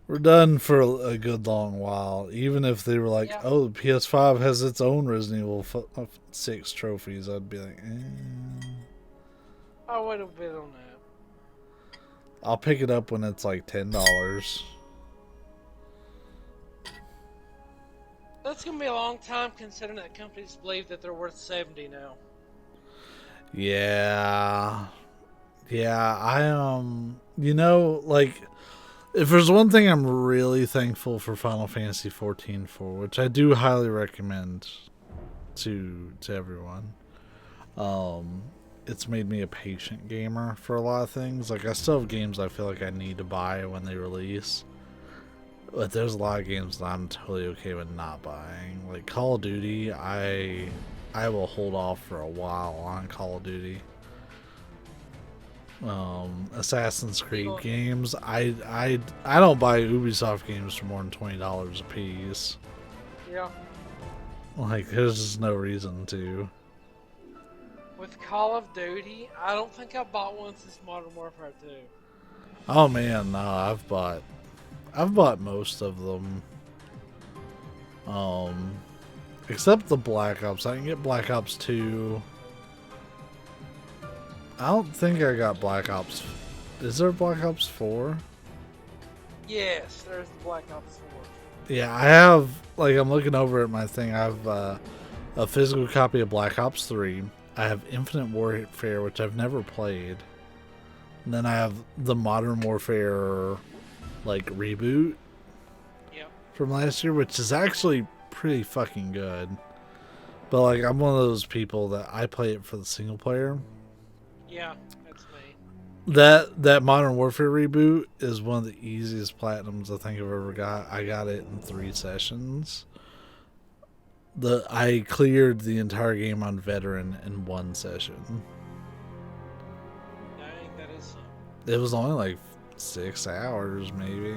We're done for a good long while. Even if they were like, Yeah. oh, the PS5 has its own Resident Evil 6 trophies, I'd be like, I would have been on that. I'll pick it up when it's like $10. That's going to be a long time considering that companies believe that they're worth 70 now. Yeah. Yeah, you know, like, if there's one thing I'm really thankful for Final Fantasy XIV for, which I do highly recommend to everyone, it's made me a patient gamer for a lot of things. Like, I still have games I feel like I need to buy when they release, but there's a lot of games that I'm totally okay with not buying. Like Call of Duty, I will hold off for a while on Call of Duty. Assassin's Creed games, I don't buy Ubisoft games for more than $20 a piece. Yeah. Like, there's just no reason to. With Call of Duty, I don't think I bought one since Modern Warfare 2. Oh man, no, I've bought most of them. Except the Black Ops. I can get Black Ops 2. I don't think I got Black Ops. Is there Black Ops 4? Yes, there's the Black Ops 4. Yeah, I have, like, I'm looking over at my thing. I have a physical copy of Black Ops 3. I have Infinite Warfare, which I've never played. And then I have the Modern Warfare, like, reboot from last year, which is actually pretty fucking good. But, like, I'm one of those people that I play it for the single player. Yeah, that's me. That Modern Warfare reboot is one of the easiest platinums I think I've ever got. I got it in 3 sessions. I cleared the entire game on veteran in 1 session. Dang, that is something. It was only like 6 hours, maybe.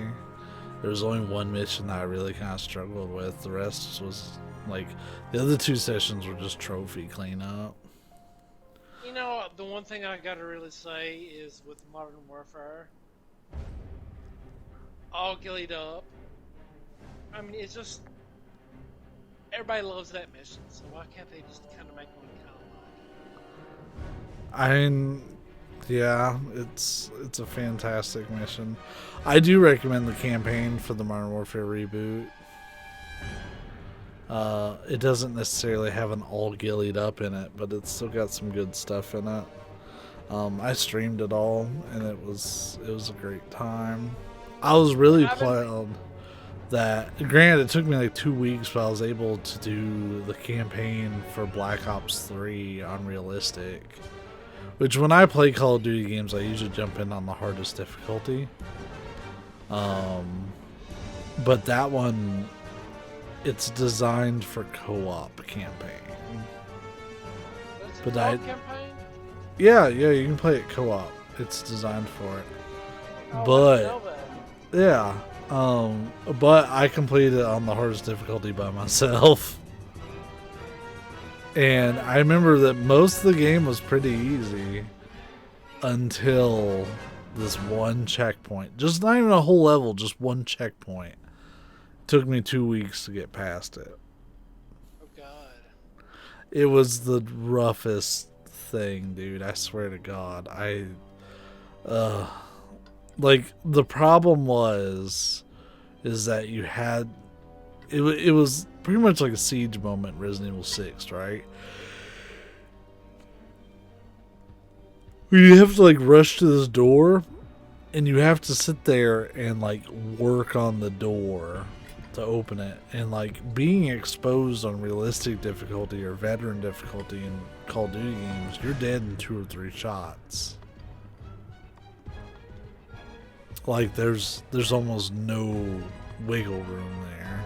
There was only one mission that I really kind of struggled with. The rest was like, the other 2 sessions were just trophy cleanup. You know, the one thing I gotta really say is with Modern Warfare, all gillied up. I mean, it's just everybody loves that mission, so why can't they just kind of make one kind of like it? I mean, yeah, it's a fantastic mission. I do recommend the campaign for the Modern Warfare reboot. It doesn't necessarily have an all gillied up in it, but it's still got some good stuff in it. I streamed it all, and it was a great time. I was really proud that, granted, it took me like 2 weeks, but I was able to do the campaign for Black Ops 3 on Realistic. Which, when I play Call of Duty games, I usually jump in on the hardest difficulty. But that one, it's designed for co-op campaign. That's a But co-op campaign? Yeah, you can play it co-op. It's designed for it. Oh, But yeah, but I completed it on the hardest difficulty by myself. And I remember that most of the game was pretty easy until this one checkpoint. Just not even a whole level, just one checkpoint. Took me 2 weeks to get past it. Oh God. It was the roughest thing, dude. I swear to God. Like, the problem is that you had, it was pretty much like a siege moment in Resident Evil 6, right? You have to like rush to this door, and you have to sit there and like work on the door to open it. And like being exposed on realistic difficulty or veteran difficulty in Call of Duty games, you're dead in 2 or 3 shots. Like there's almost no wiggle room there.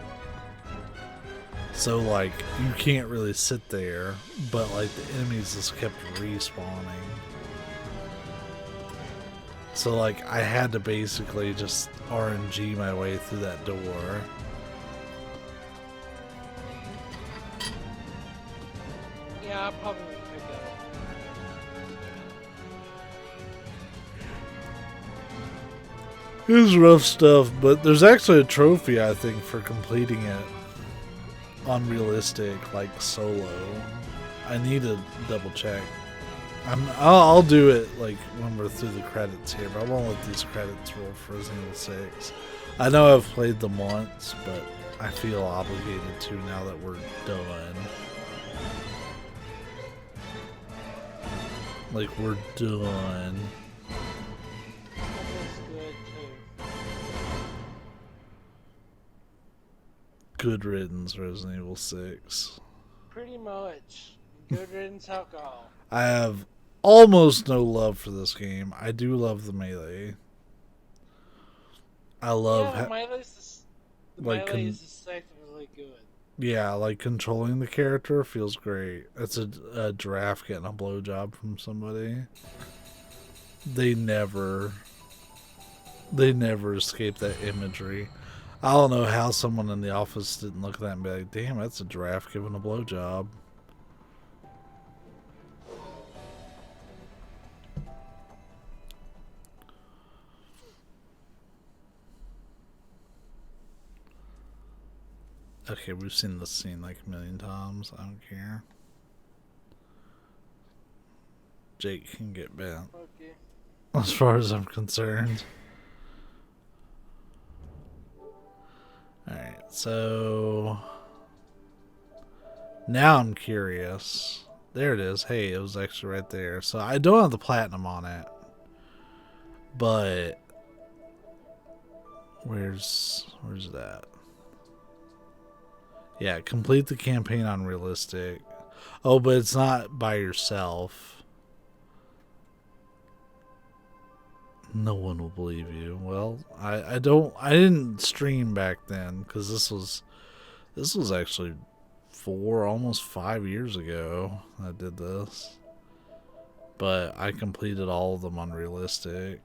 So like you can't really sit there, but like the enemies just kept respawning. So like I had to basically just RNG my way through that door. Yeah, I probably would pick up. It was rough stuff, but there's actually a trophy, I think, for completing it on realistic, like solo. I need to double check. I'll do it like when we're through the credits here, but I won't let these credits roll for Resident Evil 6. I know I've played them once, but I feel obligated to now that we're done. Like, we're done. Good riddance, Resident Evil 6. Pretty much. Good riddance alcohol. I have almost no love for this game. I do love the melee. I love the melee is effectively good. Yeah, like controlling the character feels great. It's a giraffe getting a blowjob from somebody. They never escape that imagery. I don't know how someone in the office didn't look at that and be like, damn, that's a giraffe giving a blowjob. Okay, we've seen this scene like a million times. I don't care. Jake can get bent. Okay. As far as I'm concerned. Alright, so now I'm curious. There it is. Hey, it was actually right there. So I don't have the platinum on it. But where's that? Yeah, complete the campaign on realistic. Oh, but it's not by yourself. No one will believe you. Well, I didn't stream back then because this was actually almost 5 years ago I did this. But I completed all of them on realistic.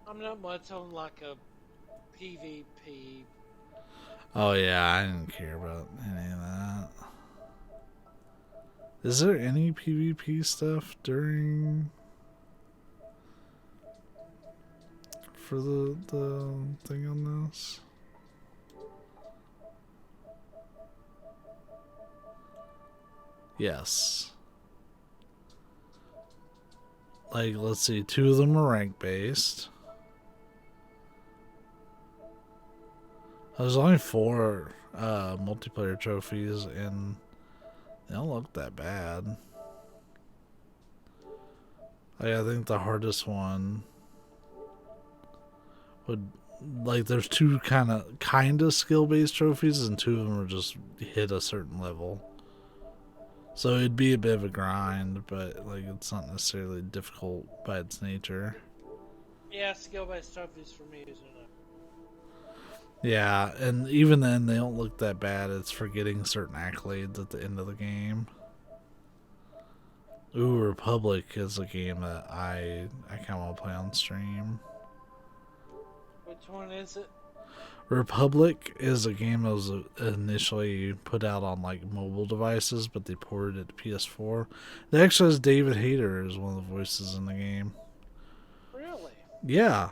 I'm not much on like a PvP. Oh yeah, I didn't care about any of that. Is there any PvP stuff during for the thing on this? Yes. Like, let's see, 2 of them are rank based. There's only 4 multiplayer trophies, and they don't look that bad. Like, I think the hardest one would, like, there's 2 kind of skill based trophies, and 2 of them are just hit a certain level. So it'd be a bit of a grind, but like it's not necessarily difficult by its nature. Yeah, skill-based trophies for me is enough. Yeah, and even then they don't look that bad. It's for getting certain accolades at the end of the game. Ooh, Republic is a game that I kind of want to play on stream. Which one is it? Republic is a game that was initially put out on like mobile devices, but they ported it to PS4. It actually has David Hayter as one of the voices in the game. Really? Yeah.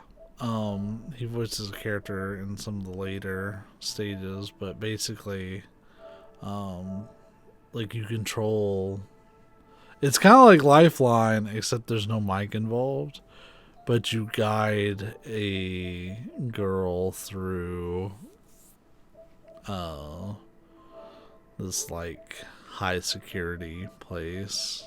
He voices a character in some of the later stages, but basically, like you control. It's kind of like Lifeline, except there's no mic involved. But you guide a girl through this like high security place.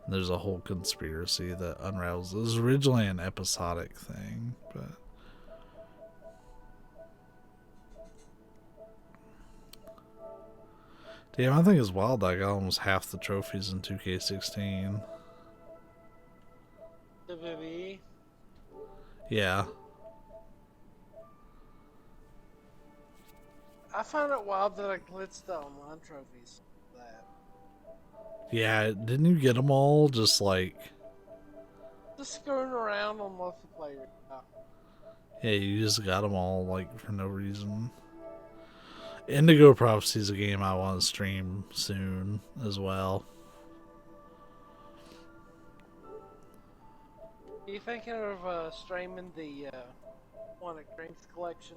And there's a whole conspiracy that unravels. It was originally an episodic thing, but damn, I think it's wild that I got almost half the trophies in 2K16. WWE? Yeah. I found it wild that I glitched the online trophies. That. Yeah, didn't you get them all just like... Just screwing around on multiplayer. Yeah, you just got them all like for no reason. Indigo Prophecy is a game I want to stream soon as well. Are you thinking of streaming the one at Drinks Collection?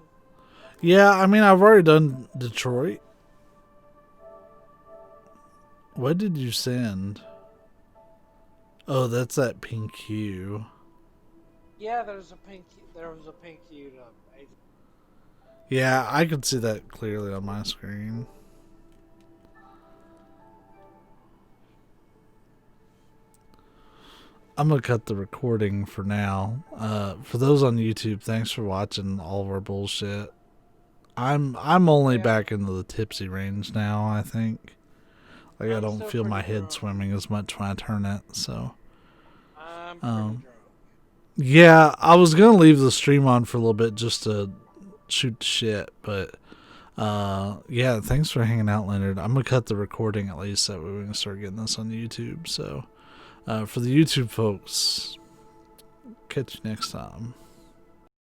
Yeah, I mean, I've already done Detroit. What did you send? Oh, that's that pink hue. Yeah, there was a pink hue. Yeah, I could see that clearly on my screen. I'm gonna cut the recording for now. For those on YouTube, thanks for watching all of our bullshit. I'm only back into the tipsy range now, I think. Like I don't feel my head swimming as much when I turn it, so I'm pretty drunk. Yeah, I was gonna leave the stream on for a little bit just to shoot the shit, but yeah, thanks for hanging out, Leonard. I'm gonna cut the recording at least so we can start getting this on YouTube. So for the YouTube folks, catch you next time.